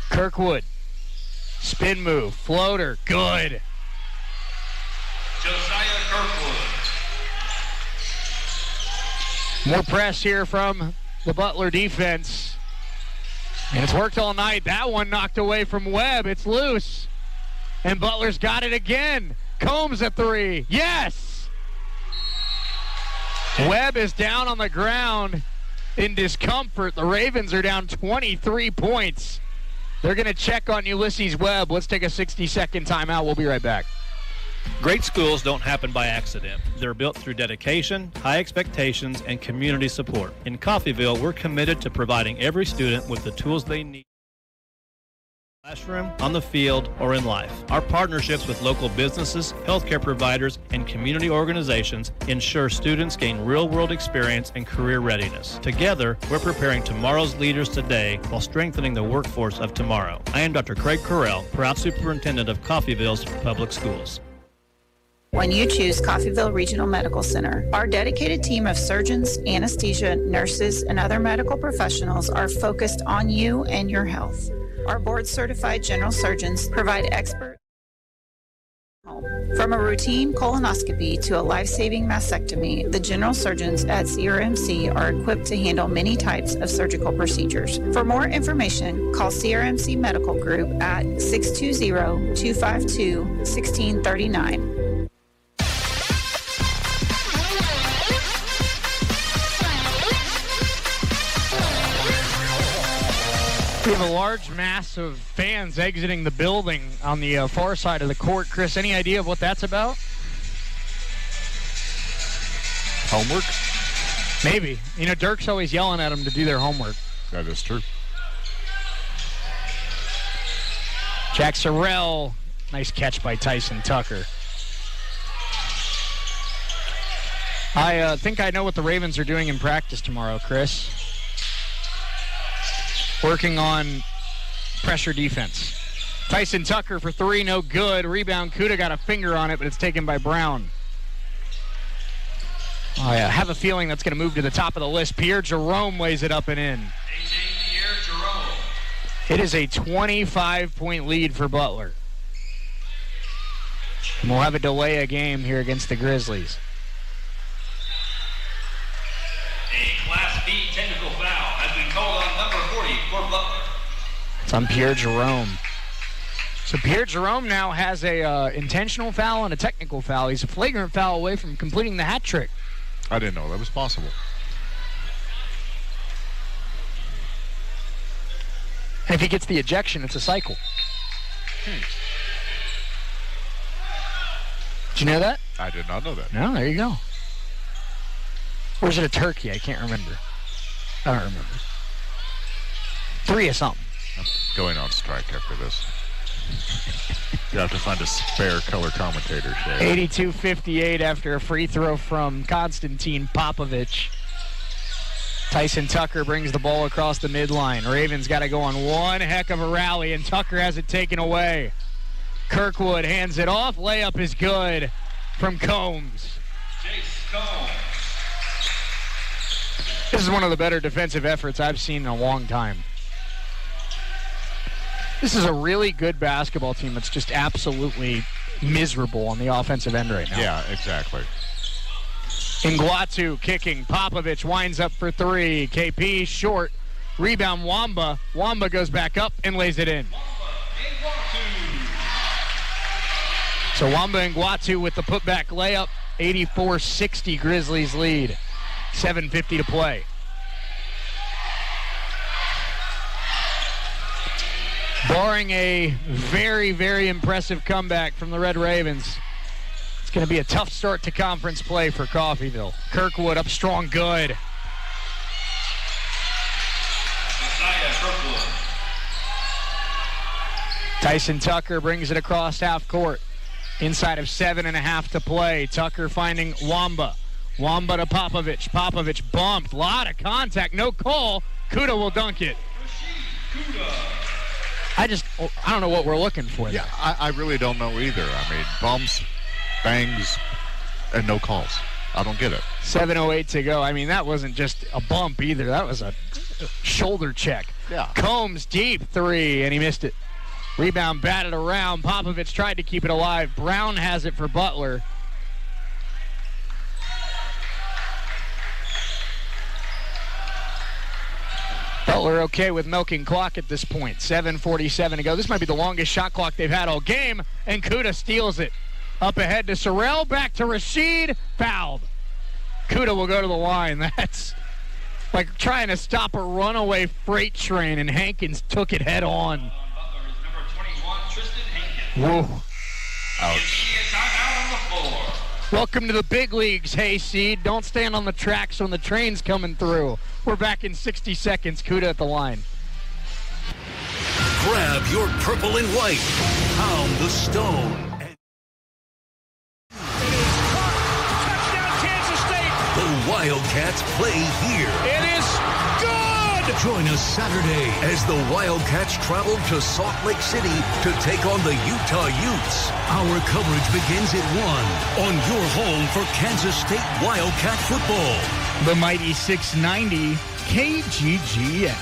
Kirkwood. Spin move. Floater. Good. Josiah Kirkwood. More press here from the Butler defense. And it's worked all night. That one knocked away from Webb. It's loose. And Butler's got it again. Combs at three. Yes! Webb is down on the ground in discomfort. The Ravens are down 23 points. They're going to check on Ulysses Webb. Let's take a 60-second timeout. We'll be right back. Great schools don't happen by accident. They're built through dedication, high expectations, and community support. In Coffeyville, we're committed to providing every student with the tools they need. Classroom, on the field, or in life. Our partnerships with local businesses, healthcare providers, and community organizations ensure students gain real-world experience and career readiness. Together, we're preparing tomorrow's leaders today while strengthening the workforce of tomorrow. I am Dr. Craig Correll, proud superintendent of Coffeyville's Public Schools. When you choose Coffeyville Regional Medical Center, our dedicated team of surgeons, anesthesia, nurses, and other medical professionals are focused on you and your health. Our board-certified general surgeons provide expert from a routine colonoscopy to a life-saving mastectomy. The general surgeons at CRMC are equipped to handle many types of surgical procedures. For more information, call CRMC Medical Group at 620-252-1639. We have a large mass of fans exiting the building on the far side of the court. Chris, any idea of what that's about? Homework? Maybe. You know, Dirk's always yelling at them to do their homework. That is true. Jack Sorrell. Nice catch by Tyson Tucker. I think I know what the Ravens are doing in practice tomorrow, Chris. Working on pressure defense. Tyson Tucker for three, no good. Rebound, Kuda got a finger on it, but it's taken by Brown. I have a feeling that's going to move to the top of the list. Pierre Jerome lays it up and in. Pierre Jerome. It is a 25-point lead for Butler. And we'll have a delay a game here against the Grizzlies. A Class B technical foul has been called on number 40 for Butler. It's on Pierre Jerome. So Pierre Jerome now has a intentional foul and a technical foul. He's a flagrant foul away from completing the hat trick. I didn't know that was possible. And if he gets the ejection, it's a cycle. Did you know that? I did not know that. No, there you go. Or is it a turkey? I can't remember. I don't remember. 3 or something. I'm going on strike after this. You have to find a spare color commentator, Shay. 82-58 after a free throw from Konstantin Popovich. Tyson Tucker brings the ball across the midline. Ravens got to go on one heck of a rally, and Tucker has it taken away. Kirkwood hands it off. Layup is good from Combs. Jace Combs. This is one of the better defensive efforts I've seen in a long time. This is a really good basketball team that's just absolutely miserable on the offensive end right now. Yeah, exactly. Nguatu kicking. Popovich winds up for three. KP short. Rebound Wamba. Wamba goes back up and lays it in. So Wamba and Nguatu with the putback layup. 84-60 Grizzlies lead. 7:50 to play. Barring a very, very impressive comeback from the Red Ravens, it's going to be a tough start to conference play for Coffeyville. Kirkwood up strong, good. Tyson Tucker brings it across half court. Inside of 7.5 to play. Tucker finding Wamba. Wamba to Popovich. Popovich bumped. Lot of contact. No call. Kuda will dunk it. I don't know what we're looking for there. Yeah, I really don't know either. I mean, bumps, bangs, and no calls. I don't get it. 7:08 to go. I mean, that wasn't just a bump either. That was a shoulder check. Yeah. Combs deep three, and he missed it. Rebound batted around. Popovich tried to keep it alive. Brown has it for Butler. Butler okay with milking clock at this point. 7:47 to go. This might be the longest shot clock they've had all game, and Kuda steals it. Up ahead to Sorrell, back to Rashid, fouled. Kuda will go to the line. That's like trying to stop a runaway freight train, and Hankins took it head on. Whoa. Ouch. Welcome to the big leagues, Hayseed. Don't stand on the tracks when the train's coming through. We're back in 60 seconds. Kuda at the line. Grab your purple and white. Pound the stone. Touchdown, Kansas State. The Wildcats play here. It is good. Join us Saturday as the Wildcats travel to Salt Lake City to take on the Utah Utes. Our coverage begins at 1 on your home for Kansas State Wildcat football. The mighty 690 KGGN.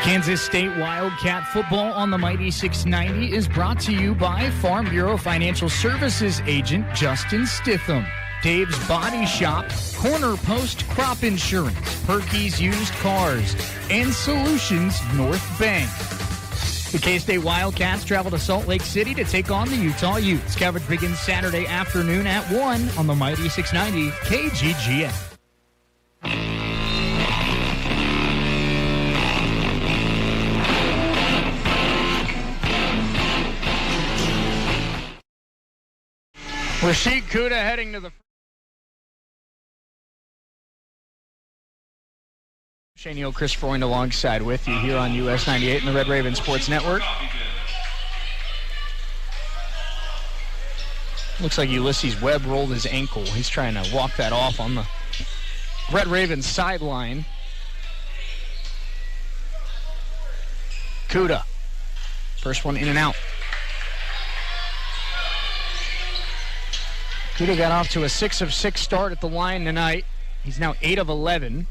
Kansas State Wildcat football on the mighty 690 is brought to you by Farm Bureau Financial Services agent Justin Stitham, Dave's Body Shop, Corner Post Crop Insurance, Perky's Used Cars, and Solutions North Bank. The K-State Wildcats travel to Salt Lake City to take on the Utah Utes. Coverage begins Saturday afternoon at 1 on the mighty 690 KGGN. Rashid Kuda heading to the... Shane Neal, Chris Freund alongside with you here on US 98 and the Red Raven Sports Network. Looks like Ulysses Webb rolled his ankle. He's trying to walk that off on the Red Raven sideline. Kuda. First one in and out. Kuda got off to a 6 of 6 start at the line tonight. He's now 8 of 11.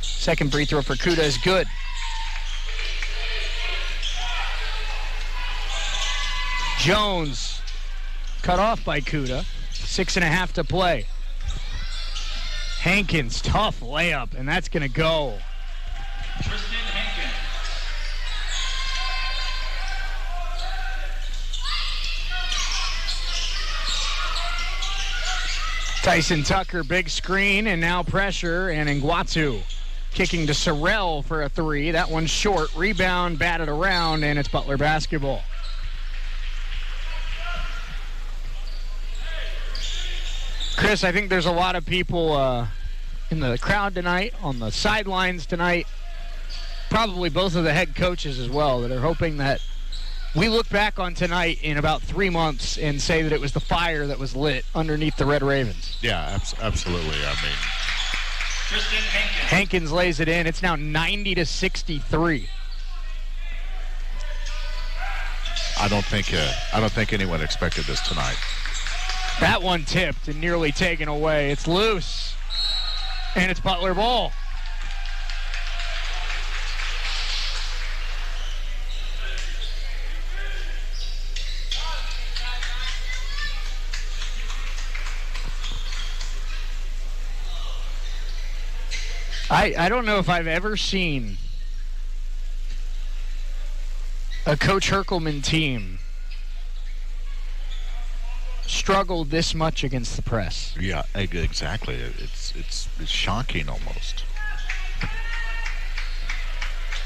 Second free throw for Kuda is good. Jones cut off by Kuda. 6.5 to play. Hankins, tough layup, and that's going to go. Tristan Hankins. Tyson Tucker, big screen, and now pressure, and Nguatu kicking to Sorrell for a three. That one's short. Rebound, batted around, and it's Butler basketball. Chris, I think there's a lot of people in the crowd tonight, on the sidelines tonight, probably both of the head coaches as well, that are hoping that we look back on tonight in about 3 months and say that it was the fire that was lit underneath the Red Ravens. Yeah, absolutely. I mean, Tristan Hankins. Hankins lays it in. It's now 90-63. I don't think anyone expected this tonight. That one tipped and nearly taken away. It's loose. And it's Butler ball. I don't know if I've ever seen a Coach Herkelman team struggle this much against the press. Yeah, exactly. It's shocking almost.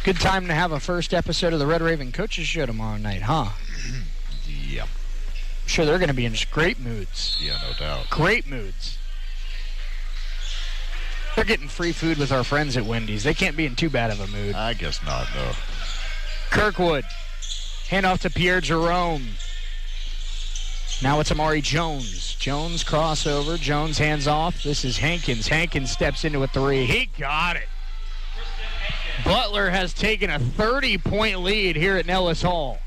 Good time to have a first episode of the Red Raven Coaches Show tomorrow night, huh? Yep. I'm sure they're going to be in just great moods. Yeah, no doubt. Great moods. They're getting free food with our friends at Wendy's. They can't be in too bad of a mood. I guess not, though. Kirkwood. Handoff to Pierre Jerome. Now it's Amari Jones. Jones crossover. Jones hands off. This is Hankins. Hankins steps into a three. He got it. Butler has taken a 30-point lead here at Nellis Hall.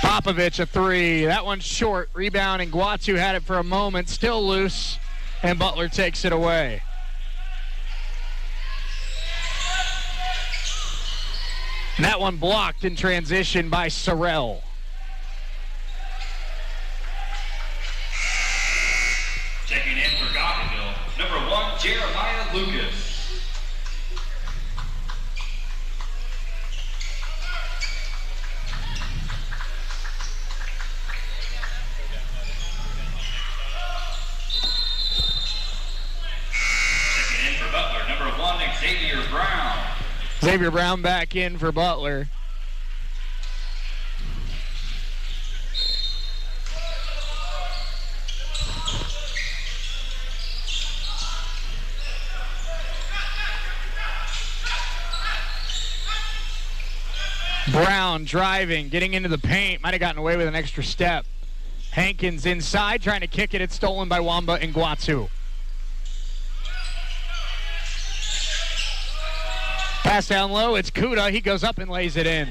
Popovich a three. That one's short. Rebound, and Guatu had it for a moment. Still loose, and Butler takes it away. And that one blocked in transition by Sorrell. Checking in for Coffeyville, number 1, Jeremiah Lucas. Checking in for Butler, number 1, Xavier Brown. Xavier Brown back in for Butler. Brown driving, getting into the paint. Might have gotten away with an extra step. Hankins inside, trying to kick it. It's stolen by Wamba and Guatu. Pass down low, it's Kuda. He goes up and lays it in.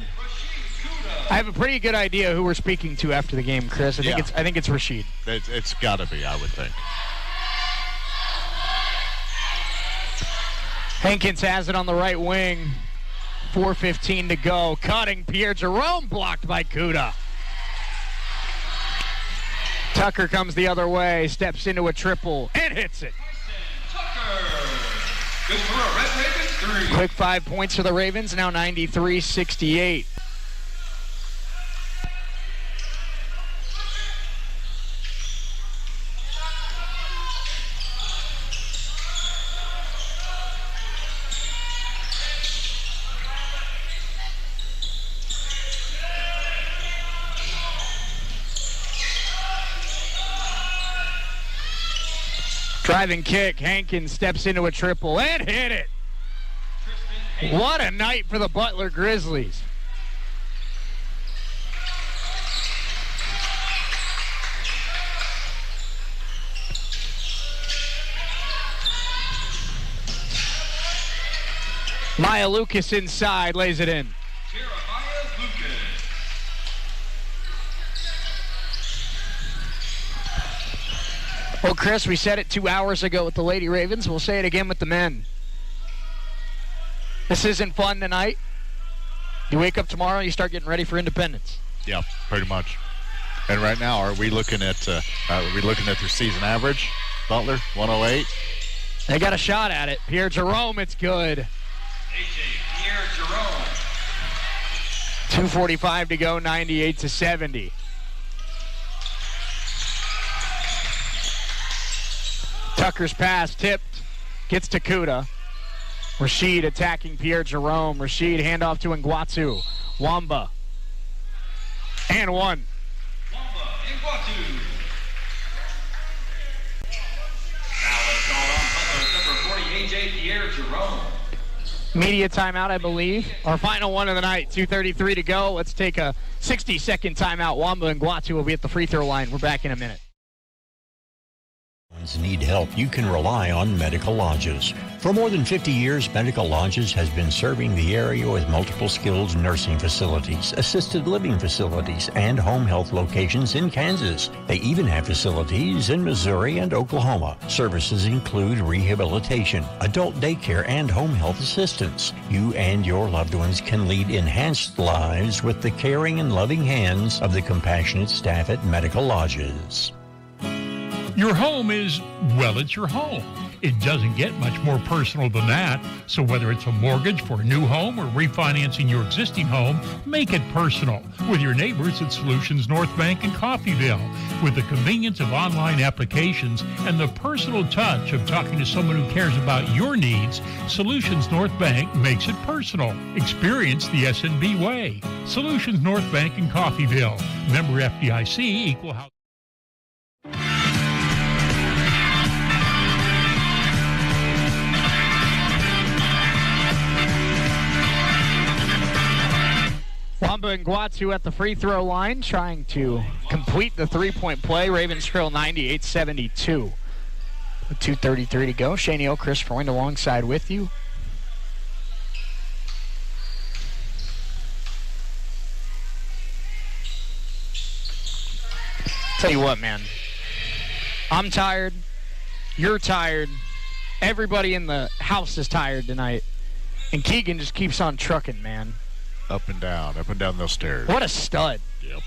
I have a pretty good idea who we're speaking to after the game, Chris. I think it's Rashid. It's got to be, I would think. Hankins has it on the right wing. 4:15 to go. Cutting Pierre Jerome, blocked by Kuda. Tucker comes the other way, steps into a triple, and hits it. Good for a Red Ravens 3. Quick 5 points for the Ravens, now 93-68. Driving kick, Hankins steps into a triple and hit it. What a night for the Butler Grizzlies. Maya Lucas inside, lays it in. Well, Chris, we said it 2 hours ago with the Lady Ravens. We'll say it again with the men. This isn't fun tonight. You wake up tomorrow, you start getting ready for independence. Yeah, pretty much. And right now, are we looking at their season average? Butler, 108. They got a shot at it. Pierre Jerome, it's good. Pierre Jerome. 2:45 to go, 98-70. Tucker's pass tipped, gets to Kuda. Rashid attacking Pierre Jerome. Rashid handoff to Nguatu. Wamba. And one. Wamba, Nguatu. Foul is called on Butler's number 40, AJ Pierre Jerome. Media timeout, I believe. Our final one of the night, 2:33 to go. Let's take a 60-second timeout. Wamba and Nguatu will be at the free throw line. We're back in a minute. Need help, you can rely on Medical Lodges. For more than 50 years, Medical Lodges has been serving the area with multiple skilled nursing facilities, assisted living facilities, and home health locations in Kansas. They even have facilities in Missouri and Oklahoma. Services include rehabilitation, adult daycare, and home health assistance. You and your loved ones can lead enhanced lives with the caring and loving hands of the compassionate staff at Medical Lodges. Your home is, well, it's your home. It doesn't get much more personal than that. So whether it's a mortgage for a new home or refinancing your existing home, make it personal with your neighbors at Solutions North Bank in Coffeyville. With the convenience of online applications and the personal touch of talking to someone who cares about your needs, Solutions North Bank makes it personal. Experience the SNB way. Solutions North Bank in Coffeyville. Member FDIC, equal housing. Wamba and Guatu at the free throw line trying to complete the three-point play. Ravens trail 98-72. With 2:33 to go. Shane Neal, Chris Freund alongside with you. Tell you what, man. I'm tired. You're tired. Everybody in the house is tired tonight. And Keegan just keeps on trucking, man. Up and down those stairs. What a stud. Yep.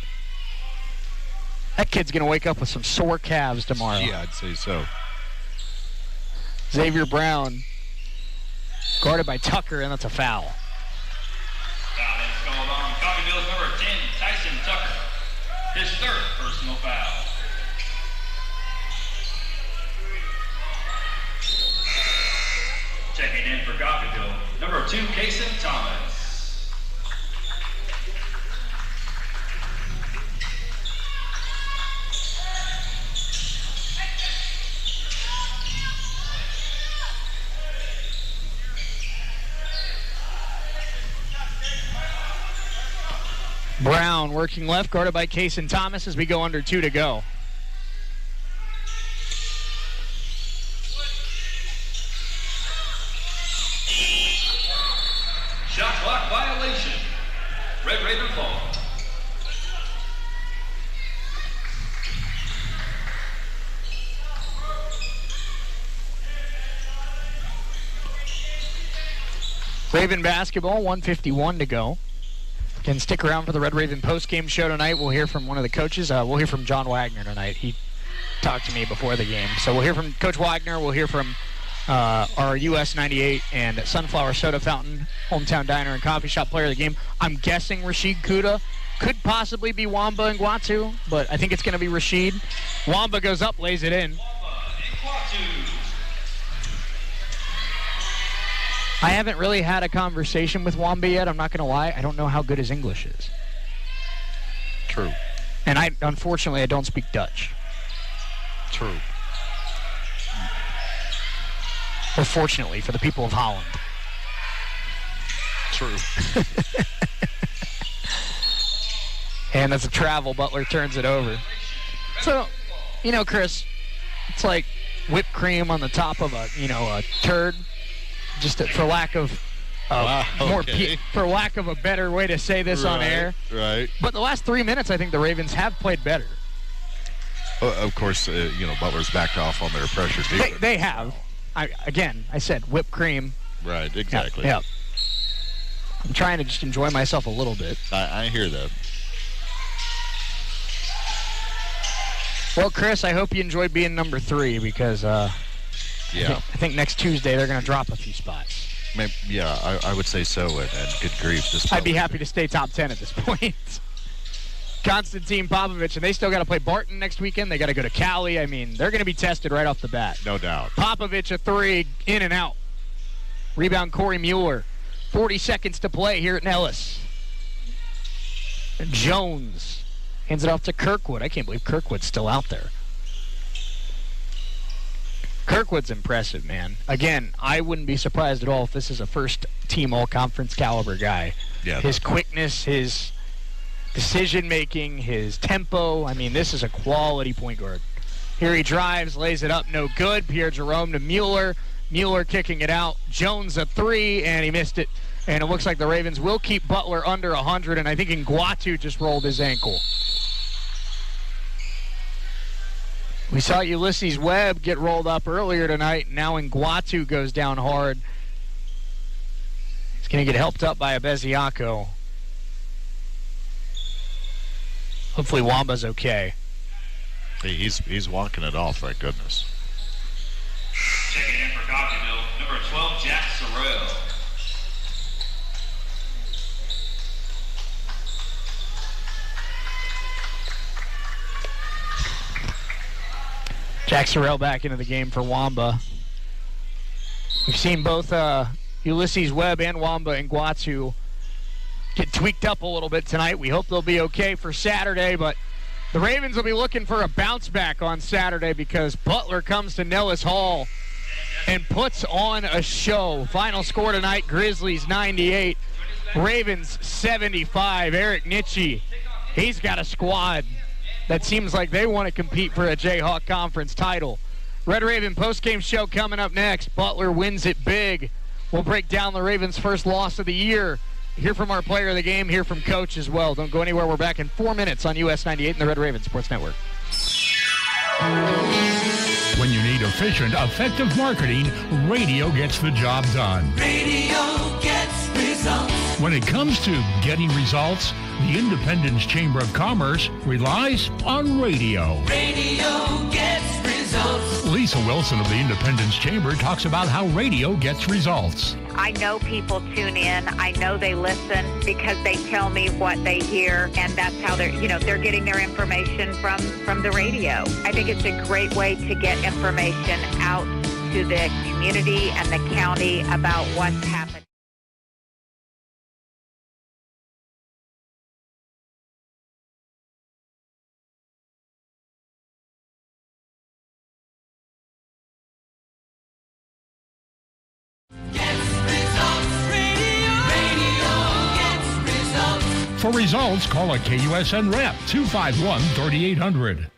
That kid's going to wake up with some sore calves tomorrow. Yeah, I'd say so. Xavier Brown guarded by Tucker, and that's a foul. Foul is called on Coffeyville's number 10, Tyson Tucker. His third personal foul. Checking in for Coffeyville, number 2, Kason Thomas. Brown working left, guarded by Kason Thomas as we go under 2 to go. Shot clock violation. Red Raven ball. Raven basketball, 1:51 to go. Can stick around for the Red Raven postgame show tonight. We'll hear from one of the coaches. We'll hear from John Wagner tonight. He talked to me before the game. So we'll hear from Coach Wagner. We'll hear from our US 98 and Sunflower Soda Fountain, Hometown Diner and Coffee Shop player of the game. I'm guessing Rashid Kuda. Could possibly be Wamba and Guatu, but I think it's going to be Rashid. Wamba goes up, lays it in. I haven't really had a conversation with Wamba yet. I'm not going to lie. I don't know how good his English is. True. And unfortunately, I don't speak Dutch. True. Or fortunately for the people of Holland. True. And that's a travel. Butler turns it over. So, Chris, it's like whipped cream on the top of a turd. Just for lack of for lack of a better way to say this on air. Right. But the last 3 minutes, I think the Ravens have played better. Of course, Butler's backed off on their pressure defense. They have. I said whipped cream. Right, exactly. Yeah. I'm trying to just enjoy myself a little bit. I hear that. Well, Chris, I hope you enjoyed being number 3 because I think next Tuesday they're going to drop a few spots. Maybe, I would say so, and good grief. I'd be happy to stay top 10 at this point. Konstantin Popovich, and they still got to play Barton next weekend. They got to go to Cali. I mean, they're going to be tested right off the bat. No doubt. Popovich, a 3, in and out. Rebound, Corey Mueller. 40 seconds to play here at Nellis. Jones hands it off to Kirkwood. I can't believe Kirkwood's still out there. Kirkwood's impressive, man. Again, I wouldn't be surprised at all if this is a first-team all-conference caliber guy. Yeah, his quickness, his decision-making, his tempo. I mean, this is a quality point guard. Here he drives, lays it up, no good. Pierre Jerome to Mueller. Mueller kicking it out. Jones a 3, and he missed it. And it looks like the Ravens will keep Butler under 100, and I think Nguatu just rolled his ankle. We saw Ulysses Webb get rolled up earlier tonight. Now Nguatu goes down hard. He's going to get helped up by Abeziako. Hopefully Wamba's okay. Hey, he's walking it off, thank goodness. Checking in Coffeyville, number 12, Jack Sorrell. Jack Sorrell back into the game for Wamba. We've seen both Ulysses Webb and Wamba Nguatu get tweaked up a little bit tonight. We hope they'll be okay for Saturday, but the Ravens will be looking for a bounce back on Saturday because Butler comes to Nellis Hall and puts on a show. Final score tonight, Grizzlies 98, Ravens 75. Eric Nitschke, he's got a squad that seems like they want to compete for a Jayhawk Conference title. Red Raven postgame show coming up next. Butler wins it big. We'll break down the Ravens' first loss of the year. Hear from our player of the game, hear from Coach as well. Don't go anywhere. We're back in 4 minutes on US 98 and the Red Raven Sports Network. When you need efficient, effective marketing, radio gets the job done. Radio gets results. When it comes to getting results, the Independence Chamber of Commerce relies on radio. Radio gets results. Lisa Wilson of the Independence Chamber talks about how radio gets results. I know people tune in. I know they listen because they tell me what they hear, and that's how they're getting their information from the radio. I think it's a great way to get information out to the community and the county about what's happening. For results, call a KUSN rep, 251-3800.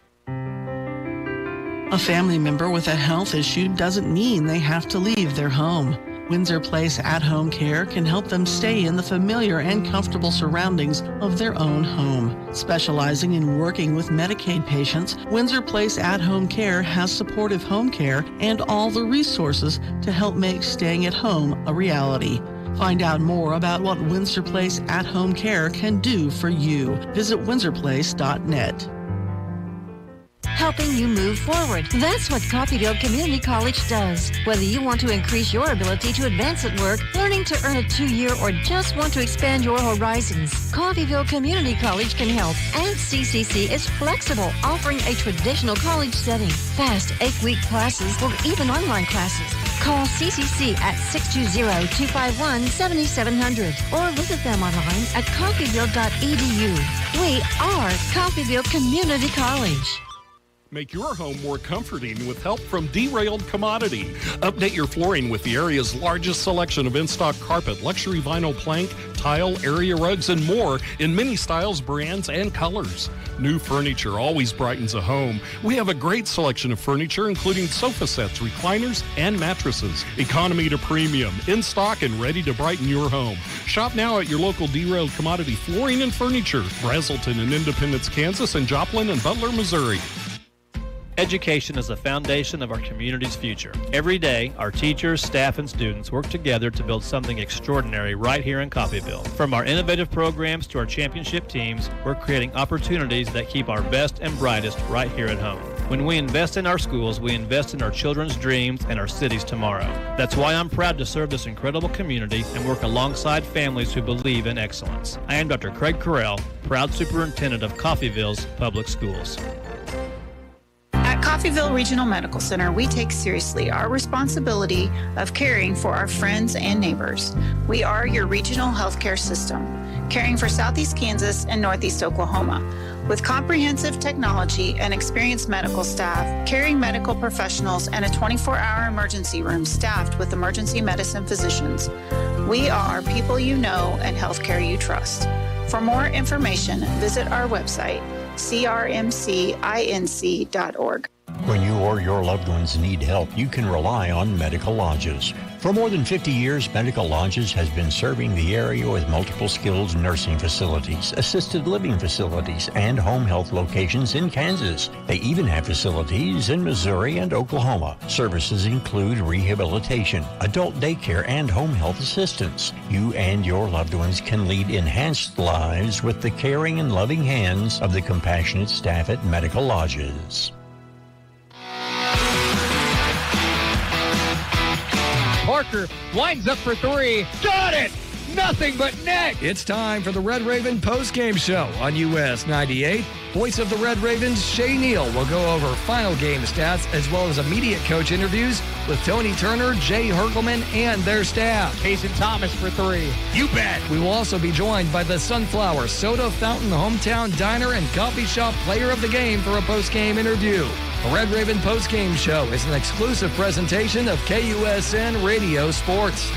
A family member with a health issue doesn't mean they have to leave their home. Windsor Place at-home care can help them stay in the familiar and comfortable surroundings of their own home. Specializing in working with Medicaid patients, Windsor Place at-home care has supportive home care and all the resources to help make staying at home a reality. Find out more about what Windsor Place at-home care can do for you. Visit windsorplace.net. Helping you move forward. That's what Coffeyville Community College does. Whether you want to increase your ability to advance at work, learning to earn a 2-year, or just want to expand your horizons, Coffeyville Community College can help. And CCC is flexible, offering a traditional college setting, fast 8-week classes, or even online classes. Call CCC at 620-251-7700 or visit them online at coffeyville.edu. We are Coffeyville Community College. Make your home more comforting with help from Derailed Commodity. Update your flooring with the area's largest selection of in-stock carpet, luxury vinyl plank, tile, area rugs, and more in many styles, brands, and colors. New furniture always brightens a home. We have a great selection of furniture, including sofa sets, recliners, and mattresses. Economy to premium, in stock and ready to brighten your home. Shop now at your local Derailed Commodity Flooring and Furniture, Brazelton in Independence, Kansas, and Joplin and Butler, Missouri. Education is the foundation of our community's future. Every day, our teachers, staff, and students work together to build something extraordinary right here in Coffeyville. From our innovative programs to our championship teams, we're creating opportunities that keep our best and brightest right here at home. When we invest in our schools, we invest in our children's dreams and our city's tomorrow. That's why I'm proud to serve this incredible community and work alongside families who believe in excellence. I am Dr. Craig Carell, proud superintendent of Coffeyville's Public Schools. At Coffeyville Regional Medical Center, we take seriously our responsibility of caring for our friends and neighbors. We are your regional healthcare system, caring for Southeast Kansas and Northeast Oklahoma. With comprehensive technology and experienced medical staff, caring medical professionals, and a 24-hour emergency room staffed with emergency medicine physicians, we are people you know and healthcare you trust. For more information, visit our website, crmcinc.org. When you or your loved ones need help, you can rely on Medical Lodges. For more than 50 years, Medical Lodges has been serving the area with multiple skilled nursing facilities, assisted living facilities, and home health locations in Kansas. They even have facilities in Missouri and Oklahoma. Services include rehabilitation, adult daycare, and home health assistance. You and your loved ones can lead enhanced lives with the caring and loving hands of the compassionate staff at Medical Lodges. Parker winds up for three. Got it! Nothing but net! It's time for the Red Raven postgame show on US 98. Voice of the Red Ravens, Shay Neal, will go over final game stats as well as immediate coach interviews with Tony Turner, Jay Herkelman, and their staff. Payson Thomas for three. You bet! We will also be joined by the Sunflower Soda Fountain Hometown Diner and Coffee Shop Player of the Game for a postgame interview. The Red Raven postgame show is an exclusive presentation of KUSN Radio Sports.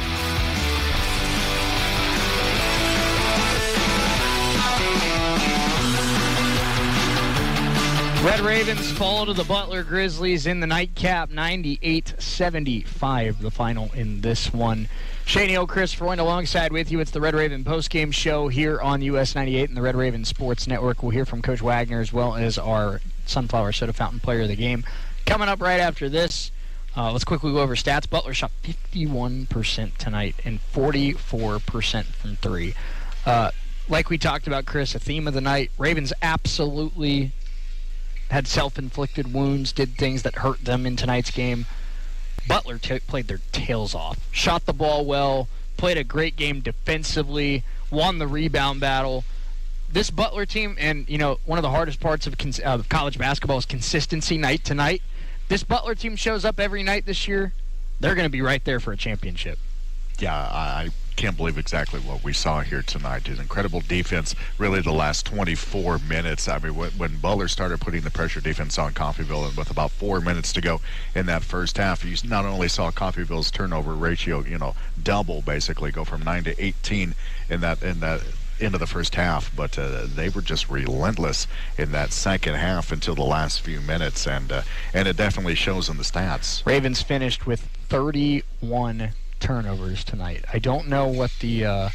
Red Ravens fall to the Butler Grizzlies in the nightcap, 98-75, the final in this one. Shay Neal, Chris Freund alongside with you. It's the Red Raven postgame show here on US 98 and the Red Raven Sports Network. We'll hear from Coach Wagner as well as our Sunflower Soda Fountain Player of the Game. Coming up right after this, let's quickly go over stats. Butler shot 51% tonight and 44% from three. Like we talked about, Chris, a theme of the night, Ravens absolutely had self-inflicted wounds, did things that hurt them in tonight's game. Butler played their tails off, shot the ball well, played a great game defensively, won the rebound battle. This Butler team, and one of the hardest parts of college basketball is consistency night to night. This Butler team shows up every night this year. They're going to be right there for a championship. Yeah, I can't believe exactly what we saw here tonight. An incredible defense, really the last 24 minutes. I mean, when Butler started putting the pressure defense on Coffeyville, and with about 4 minutes to go in that first half, you not only saw Coffeyville's turnover ratio, double basically, go from 9 to 18 in that end of the first half, but they were just relentless in that second half until the last few minutes, and it definitely shows in the stats. Ravens finished with 31 turnovers tonight. I don't know what the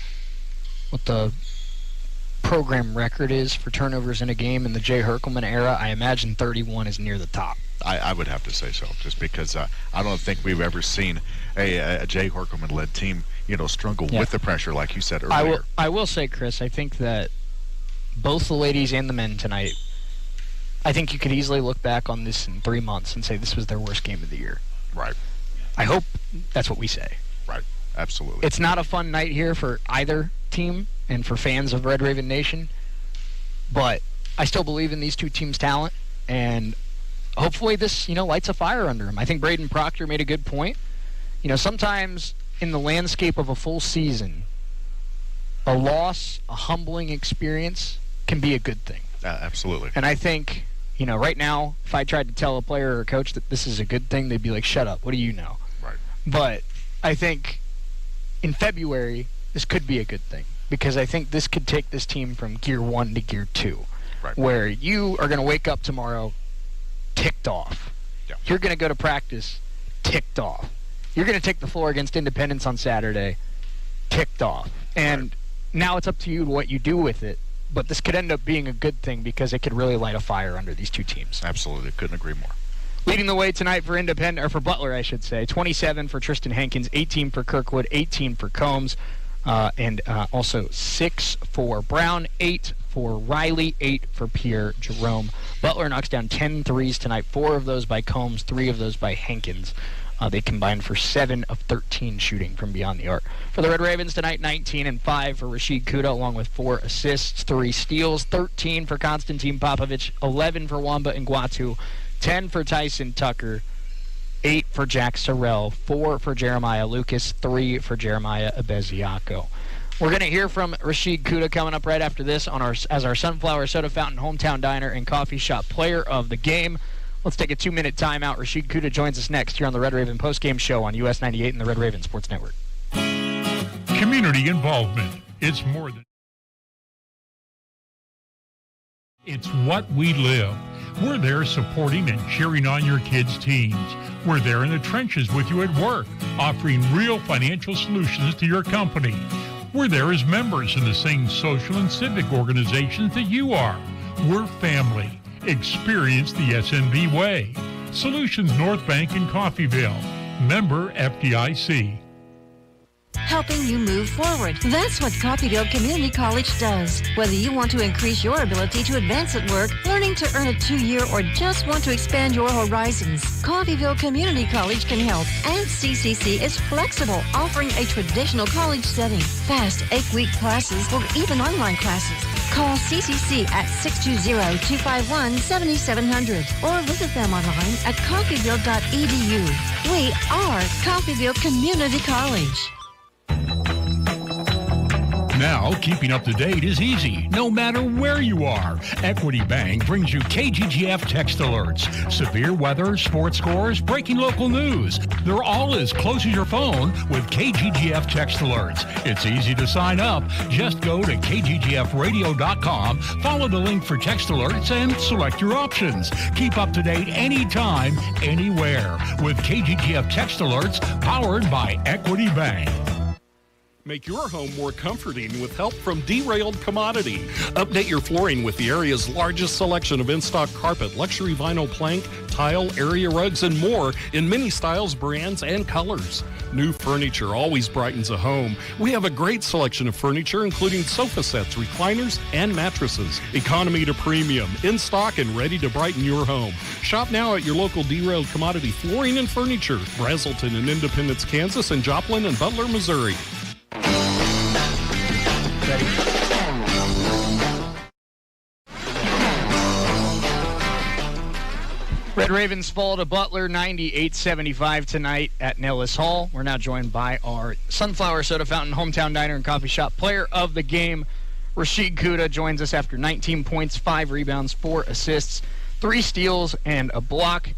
program record is for turnovers in a game in the Jay Herkelman era. I imagine 31 is near the top. I would have to say so, just because I don't think we've ever seen a Jay Herkelman-led team, struggle with the pressure like you said earlier. I will say, Chris, I think that both the ladies and the men tonight, I think you could easily look back on this in 3 months and say this was their worst game of the year. Right. I hope that's what we say. Right, absolutely. It's not a fun night here for either team and for fans of Red Raven Nation, but I still believe in these two teams' talent, and hopefully this, lights a fire under them. I think Braden Proctor made a good point. Sometimes in the landscape of a full season, a loss, a humbling experience can be a good thing. Absolutely. And I think, right now, if I tried to tell a player or a coach that this is a good thing, they'd be like, shut up, what do you know? Right. But I think in February, this could be a good thing, because I think this could take this team from gear 1 to gear 2, where you are going to wake up tomorrow ticked off. Yeah. You're going to go to practice ticked off. You're going to take the floor against Independence on Saturday ticked off. And now it's up to you what you do with it. But this could end up being a good thing because it could really light a fire under these two teams. Absolutely. Couldn't agree more. Leading the way tonight for for Butler, I should say. 27 for Tristan Hankins, 18 for Kirkwood, 18 for Combs, and also 6 for Brown, 8 for Riley, 8 for Pierre Jerome. Butler knocks down 10 threes tonight, 4 of those by Combs, 3 of those by Hankins. They combined for 7 of 13 shooting from beyond the arc. For the Red Ravens tonight, 19 and 5 for Rashid Kuda, along with 4 assists, 3 steals, 13 for Konstantin Popovich, 11 for Wamba Ngwatu, 10 for Tyson Tucker, 8 for Jack Sorrell, 4 for Jeremiah Lucas, 3 for Jeremiah Abeziaco. We're going to hear from Rashid Kuda coming up right after this as our Sunflower Soda Fountain Hometown Diner and Coffee Shop Player of the Game. Let's take a 2-minute timeout. Rashid Kuda joins us next here on the Red Raven postgame show on US 98 and the Red Raven Sports Network. Community involvement. It's more than... It's what we live. We're there supporting and cheering on your kids' teams. We're there in the trenches with you at work, offering real financial solutions to your company. We're there as members in the same social and civic organizations that you are. We're family. Experience the SNB way. Solutions North Bank in Coffeyville. Member FDIC. helping you move forward. That's what Coffeyville Community College does. Whether you want to increase your ability to advance at work, learning to earn a 2-year, or just want to expand your horizons, Coffeyville Community College can help. And CCC is flexible, offering a traditional college setting, fast 8-week classes, or even online classes. Call CCC at 620-251-7700 or visit them online at coffeyville.edu. We are Coffeyville Community College. Now, keeping up to date is easy, no matter where you are. Equity Bank brings you KGGF text alerts, severe weather, sports scores, breaking local news. They're all as close as your phone with KGGF text alerts. It's easy to sign up. Just go to kggfradio.com, follow the link for text alerts, and select your options. Keep up to date anytime, anywhere with KGGF text alerts powered by Equity Bank. Make your home more comforting with help from Derailed Commodity. Update your flooring with the area's largest selection of in-stock carpet, luxury vinyl plank, tile, area rugs, and more in many styles, brands, and colors. New furniture always brightens a home. We have a great selection of furniture, including sofa sets, recliners, and mattresses. Economy to premium, in stock and ready to brighten your home. Shop now at your local Derailed Commodity Flooring and Furniture, Brazelton in Independence, Kansas, and Joplin and Butler, Missouri. Red Ravens fall to Butler 98-75 tonight at Nellis Hall. We're now joined by our Sunflower Soda Fountain Hometown Diner and Coffee Shop player of the game. Rashid Kuda joins us after 19 points, 5 rebounds, 4 assists, 3 steals, and a block.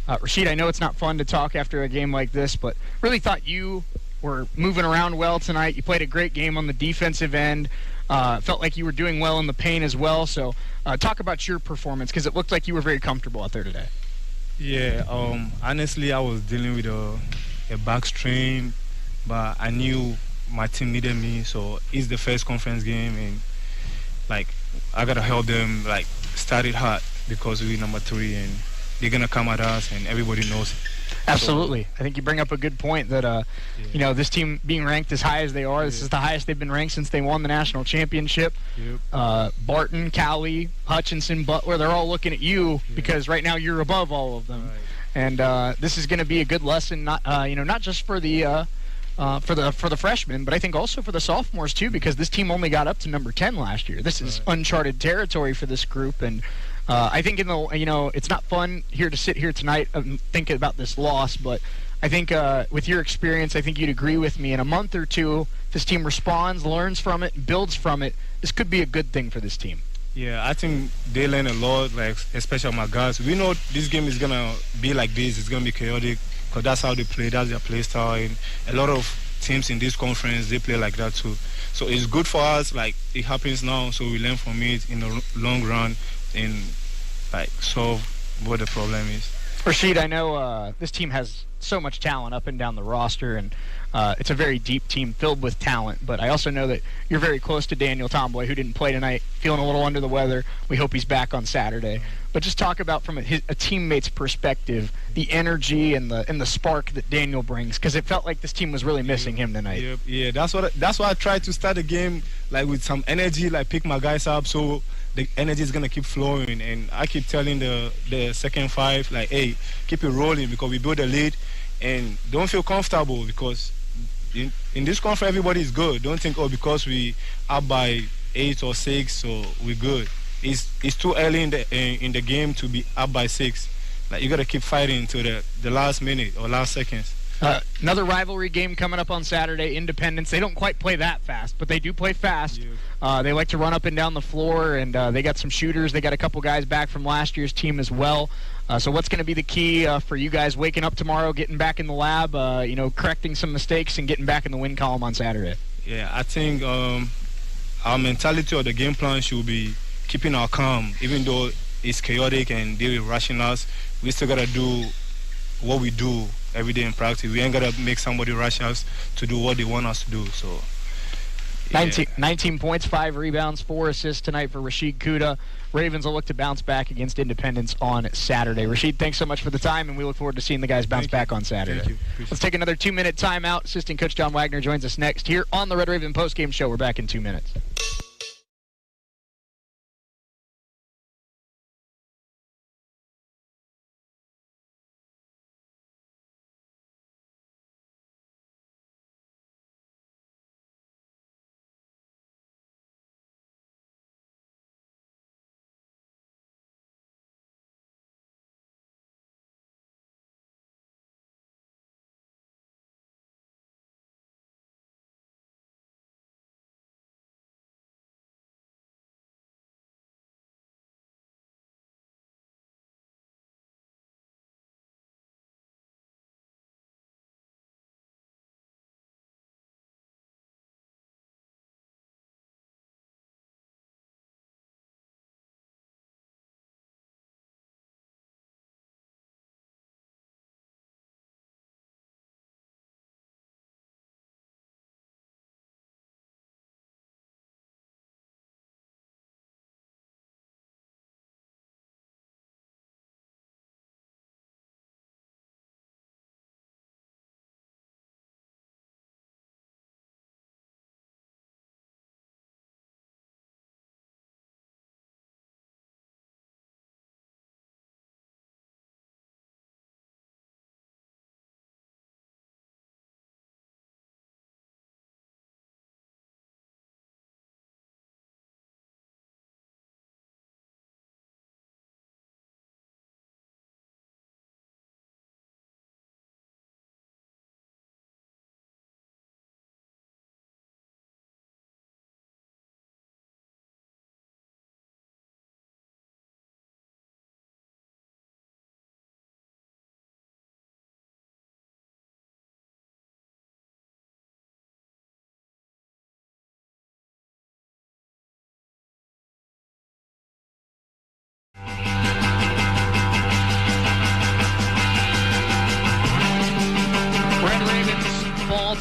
Rashid, I know it's not fun to talk after a game like this, but really thought you were moving around well tonight. You played a great game on the defensive end. Felt like you were doing well in the paint as well. So talk about your performance, because it looked like you were very comfortable out there today. Yeah, honestly, I was dealing with a back strain, but I knew my team needed me. So it's the first conference game, and like I gotta help them like start it hard because we're number 3 and they're gonna come at us, and everybody knows it. Absolutely. I think you bring up a good point that, you know, this team being ranked as high as they are, this is the highest they've been ranked since they won the national championship. Barton, Cowley, Hutchinson, Butler, they're all looking at you because right now you're above all of them. And this is going to be a good lesson, not just for the freshmen, but I think also for the sophomores too, because this team only got up to number 10 last year. This is uncharted territory for this group, and I think it's not fun here to sit here tonight and think about this loss, but I think with your experience, I think you'd agree with me. In a month or two, this team responds, learns from it, builds from it. This could be a good thing for this team. Yeah, I think they learn a lot, like especially my guys. We know this game is gonna be like this. It's gonna be chaotic because that's how they play. That's their play style, and a lot of teams in this conference they play like that too. So it's good for us. Like it happens now, so we learn from it in the long run and like solve what the problem is. Rashid, I know this team has so much talent up and down the roster, and it's a very deep team filled with talent, but I also know that you're very close to Daniel Tomboy, who didn't play tonight, feeling a little under the weather. We hope he's back on Saturday. But just talk about from a teammate's perspective, the energy and the spark that Daniel brings, because it felt like this team was really missing him tonight. Yeah, that's why I tried to start the game like with some energy, like pick my guys up so the energy is gonna keep flowing. And I keep telling the second 5 like, hey, keep it rolling because we build a lead, and don't feel comfortable because in this conference everybody is good. Don't think because we up by 8 or 6 so we're good. It's too early in the game to be up by 6. Like you gotta keep fighting to the last minute or last seconds. Another rivalry game coming up on Saturday, Independence. They don't quite play that fast, but they do play fast. They like to run up and down the floor, and they got some shooters. They got a couple guys back from last year's team as well. So what's going to be the key for you guys waking up tomorrow, getting back in the lab, correcting some mistakes, and getting back in the win column on Saturday? Yeah, I think our mentality or the game plan should be keeping our calm. Even though it's chaotic and they're rushing us, we still got to do what we do every day in practice. We ain't got to make somebody rush us to do what they want us to do. So 19 points, 5 rebounds, 4 assists tonight for Rashid Kuda. Ravens will look to bounce back against Independence on Saturday. Rashid, thanks so much for the time, and we look forward to seeing the guys bounce back on Saturday. Let's take another 2-minute timeout. Assistant Coach John Wagner joins us next here on the Red Raven postgame show. We're back in 2 minutes.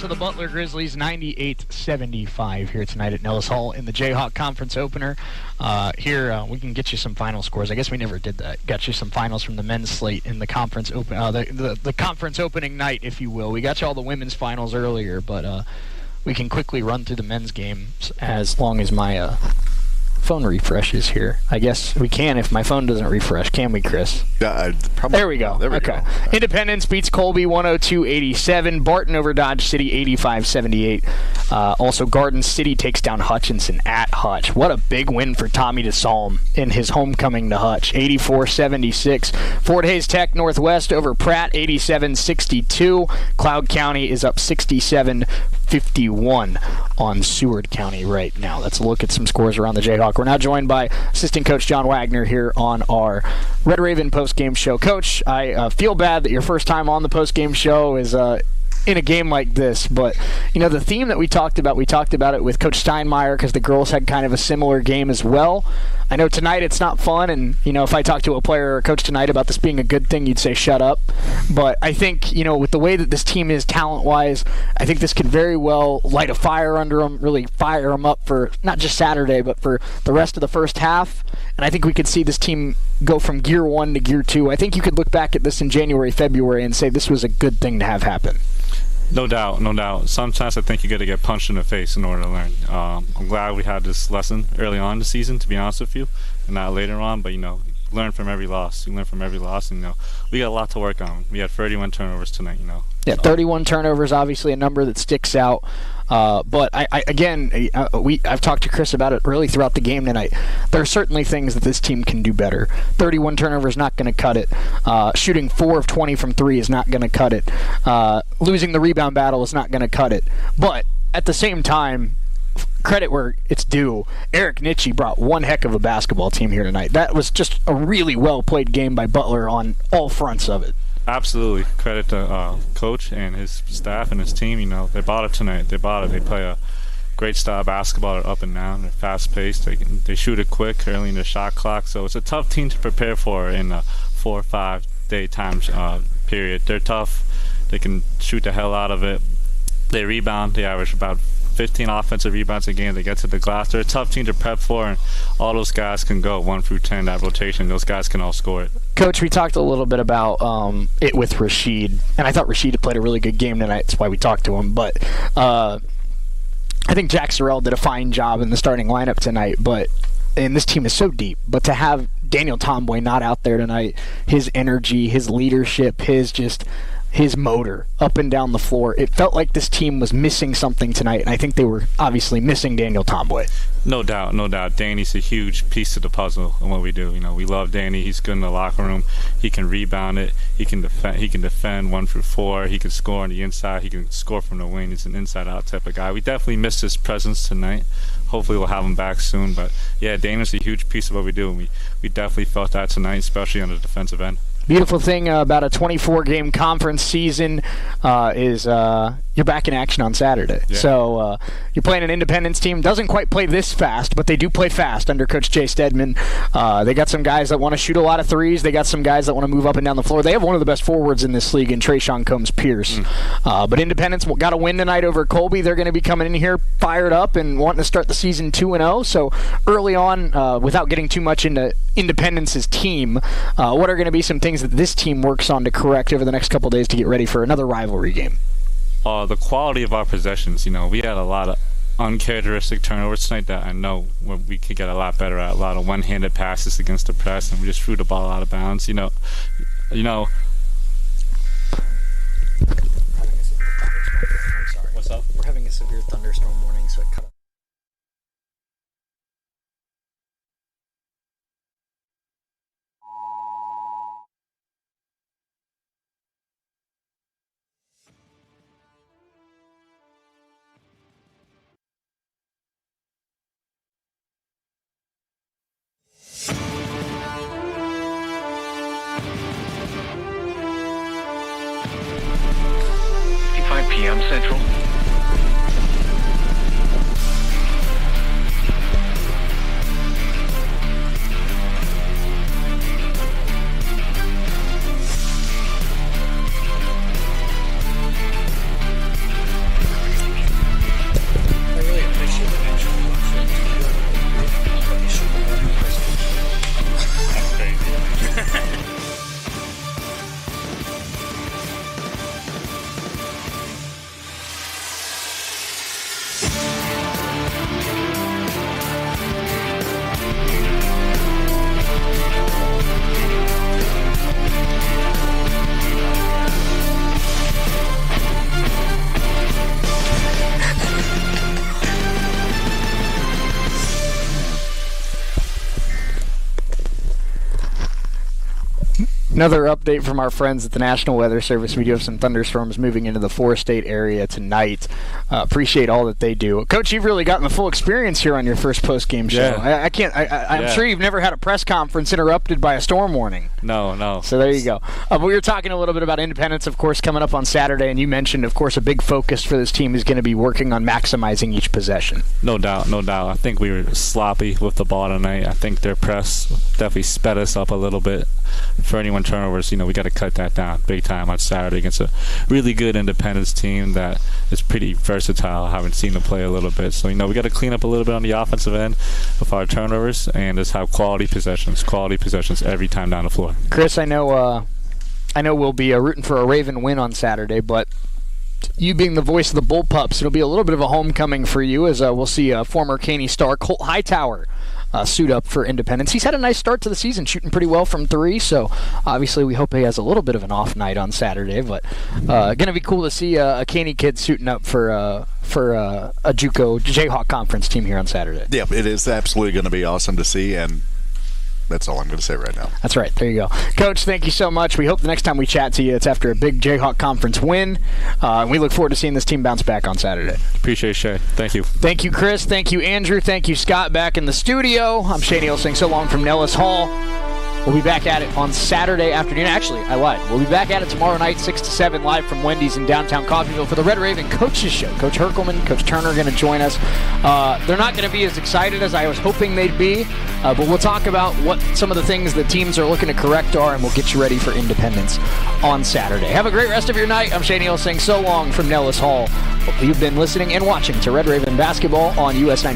To the Butler Grizzlies, 98-75 here tonight at Nellis Hall in the Jayhawk Conference opener. Here we can get you some final scores. I guess we never did that. Got you some finals from the men's slate in the conference open, the conference opening night, if you will. We got you all the women's finals earlier, but we can quickly run through the men's games as long as my phone refreshes here. I guess we can if my phone doesn't refresh. Can we, Chris? Probably. There we go. There we go. Okay. Independence beats Colby 102-87. Barton over Dodge City 85-78. Also, Garden City takes down Hutchinson at Hutch. What a big win for Tommy DeSalm in his homecoming to Hutch. 84-76. Fort Hays Tech Northwest over Pratt 87-62. Cloud County is up 67-51 on Seward County right now. Let's look at some scores around the Jayhawk. We're now joined by Assistant Coach John Wagner here on our Red Raven postgame show. Coach, I feel bad that your first time on the postgame show is in a game like this, but you know the theme that we talked about it with Coach Steinmeier because the girls had kind of a similar game as well. I know tonight it's not fun, and you know if I talk to a player or a coach tonight about this being a good thing, you'd say shut up. But I think with the way that this team is talent-wise, I think this could very well light a fire under them, really fire them up for not just Saturday, but for the rest of the first half. And I think we could see this team go from gear 1 to gear 2. I think you could look back at this in January, February, and say this was a good thing to have happen. No doubt, no doubt. Sometimes I think you got to get punched in the face in order to learn. I'm glad we had this lesson early on in the season, to be honest with you, and not later on. But learn from every loss. You learn from every loss, and we got a lot to work on. We had 31 turnovers tonight. Yeah, 31 turnovers, obviously a number that sticks out. But I've talked to Chris about it really throughout the game tonight. There are certainly things that this team can do better. 31 turnovers is not going to cut it. Shooting 4 of 20 from 3 is not going to cut it. Losing the rebound battle is not going to cut it. But at the same time, credit where it's due. Eric Nitschke brought one heck of a basketball team here tonight. That was just a really well-played game by Butler on all fronts of it. Absolutely. Credit to Coach and his staff and his team. They bought it tonight. They bought it. They play a great style of basketball. They're up and down. They're fast-paced. They shoot it quick early in the shot clock. So it's a tough team to prepare for in a 4 or 5 day time period. They're tough. They can shoot the hell out of it. They rebound. They average about 15 offensive rebounds a game. They get to the glass. They're a tough team to prep for, and all those guys can go 1 through 10. That rotation, those guys can all score it. Coach, we talked a little bit about it with Rashid, and I thought Rashid had played a really good game tonight. That's why we talked to him. But I think Jack Sorrell did a fine job in the starting lineup tonight. And this team is so deep. But to have Daniel Tomboy not out there tonight, his energy, his leadership, his motor up and down the floor, it felt like this team was missing something tonight, and I think they were obviously missing Daniel Tomboy. No doubt. Danny's a huge piece of the puzzle in what we do. We love Danny. He's good in the locker room. He can rebound it. He can defend 1 through 4. He can score on the inside. He can score from the wing. He's an inside-out type of guy. We definitely missed his presence tonight. Hopefully we'll have him back soon. But, yeah, Danny's a huge piece of what we do, and we definitely felt that tonight, especially on the defensive end. Beautiful thing about a 24-game conference season is you're back in action on Saturday. Yeah. So you're playing an Independence team. Doesn't quite play this fast, but they do play fast under Coach Jay Stedman. They got some guys that want to shoot a lot of threes. They got some guys that want to move up and down the floor. They have one of the best forwards in this league in Trayshawn Combs-Pierce. But Independence got a win tonight over Colby. They're going to be coming in here fired up and wanting to start the season 2-0. So early on, without getting too much into Independence's team, what are going to be some things that this team works on to correct over the next couple days to get ready for another rivalry game? The quality of our possessions. We had a lot of uncharacteristic turnovers tonight that I know we could get a lot better at. A lot of one-handed passes against the press, and we just threw the ball out of bounds. What's up? We're having a severe thunderstorm warning, so it cut off. p.m. Central. Another update from our friends at the National Weather Service. We do have some thunderstorms moving into the four-state area tonight. Appreciate all that they do. Coach, you've really gotten the full experience here on your first post-game show. Yeah. I'm sure you've never had a press conference interrupted by a storm warning. No. So there you go. But we were talking a little bit about Independence, of course, coming up on Saturday, and you mentioned, of course, a big focus for this team is going to be working on maximizing each possession. No doubt. I think we were sloppy with the ball tonight. I think their press definitely sped us up a little bit. For anyone turnovers, we got to cut that down big time on Saturday against a really good Independence team that is pretty versatile. I haven't seen them play a little bit. So, we got to clean up a little bit on the offensive end with our turnovers and just have quality possessions every time down the floor. Chris, I know we'll be rooting for a Raven win on Saturday, but you being the voice of the Bullpups, it'll be a little bit of a homecoming for you as we'll see former Caney star Colt Hightower suit up for Independence. He's had a nice start to the season, shooting pretty well from three, so obviously we hope he has a little bit of an off night on Saturday, but going to be cool to see a Caney kid suiting up for a JUCO Jayhawk Conference team here on Saturday. Yeah, it is absolutely going to be awesome to see, and that's all I'm going to say right now. That's right. There you go. Coach, thank you so much. We hope the next time we chat to you, it's after a big Jayhawk Conference win. And we look forward to seeing this team bounce back on Saturday. Appreciate it, Shay. Thank you. Thank you, Chris. Thank you, Andrew. Thank you, Scott, back in the studio. I'm Shane Nielsen. So long from Nellis Hall. We'll be back at it on Saturday afternoon. Actually, I lied. We'll be back at it tomorrow night, 6 to 7, live from Wendy's in downtown Coffeyville for the Red Raven Coaches Show. Coach Herkelman, Coach Turner are going to join us. They're not going to be as excited as I was hoping they'd be, but we'll talk about what some of the things the teams are looking to correct are, and we'll get you ready for Independence on Saturday. Have a great rest of your night. I'm Shane Neal saying so long from Nellis Hall. You've been listening and watching to Red Raven Basketball on US 90.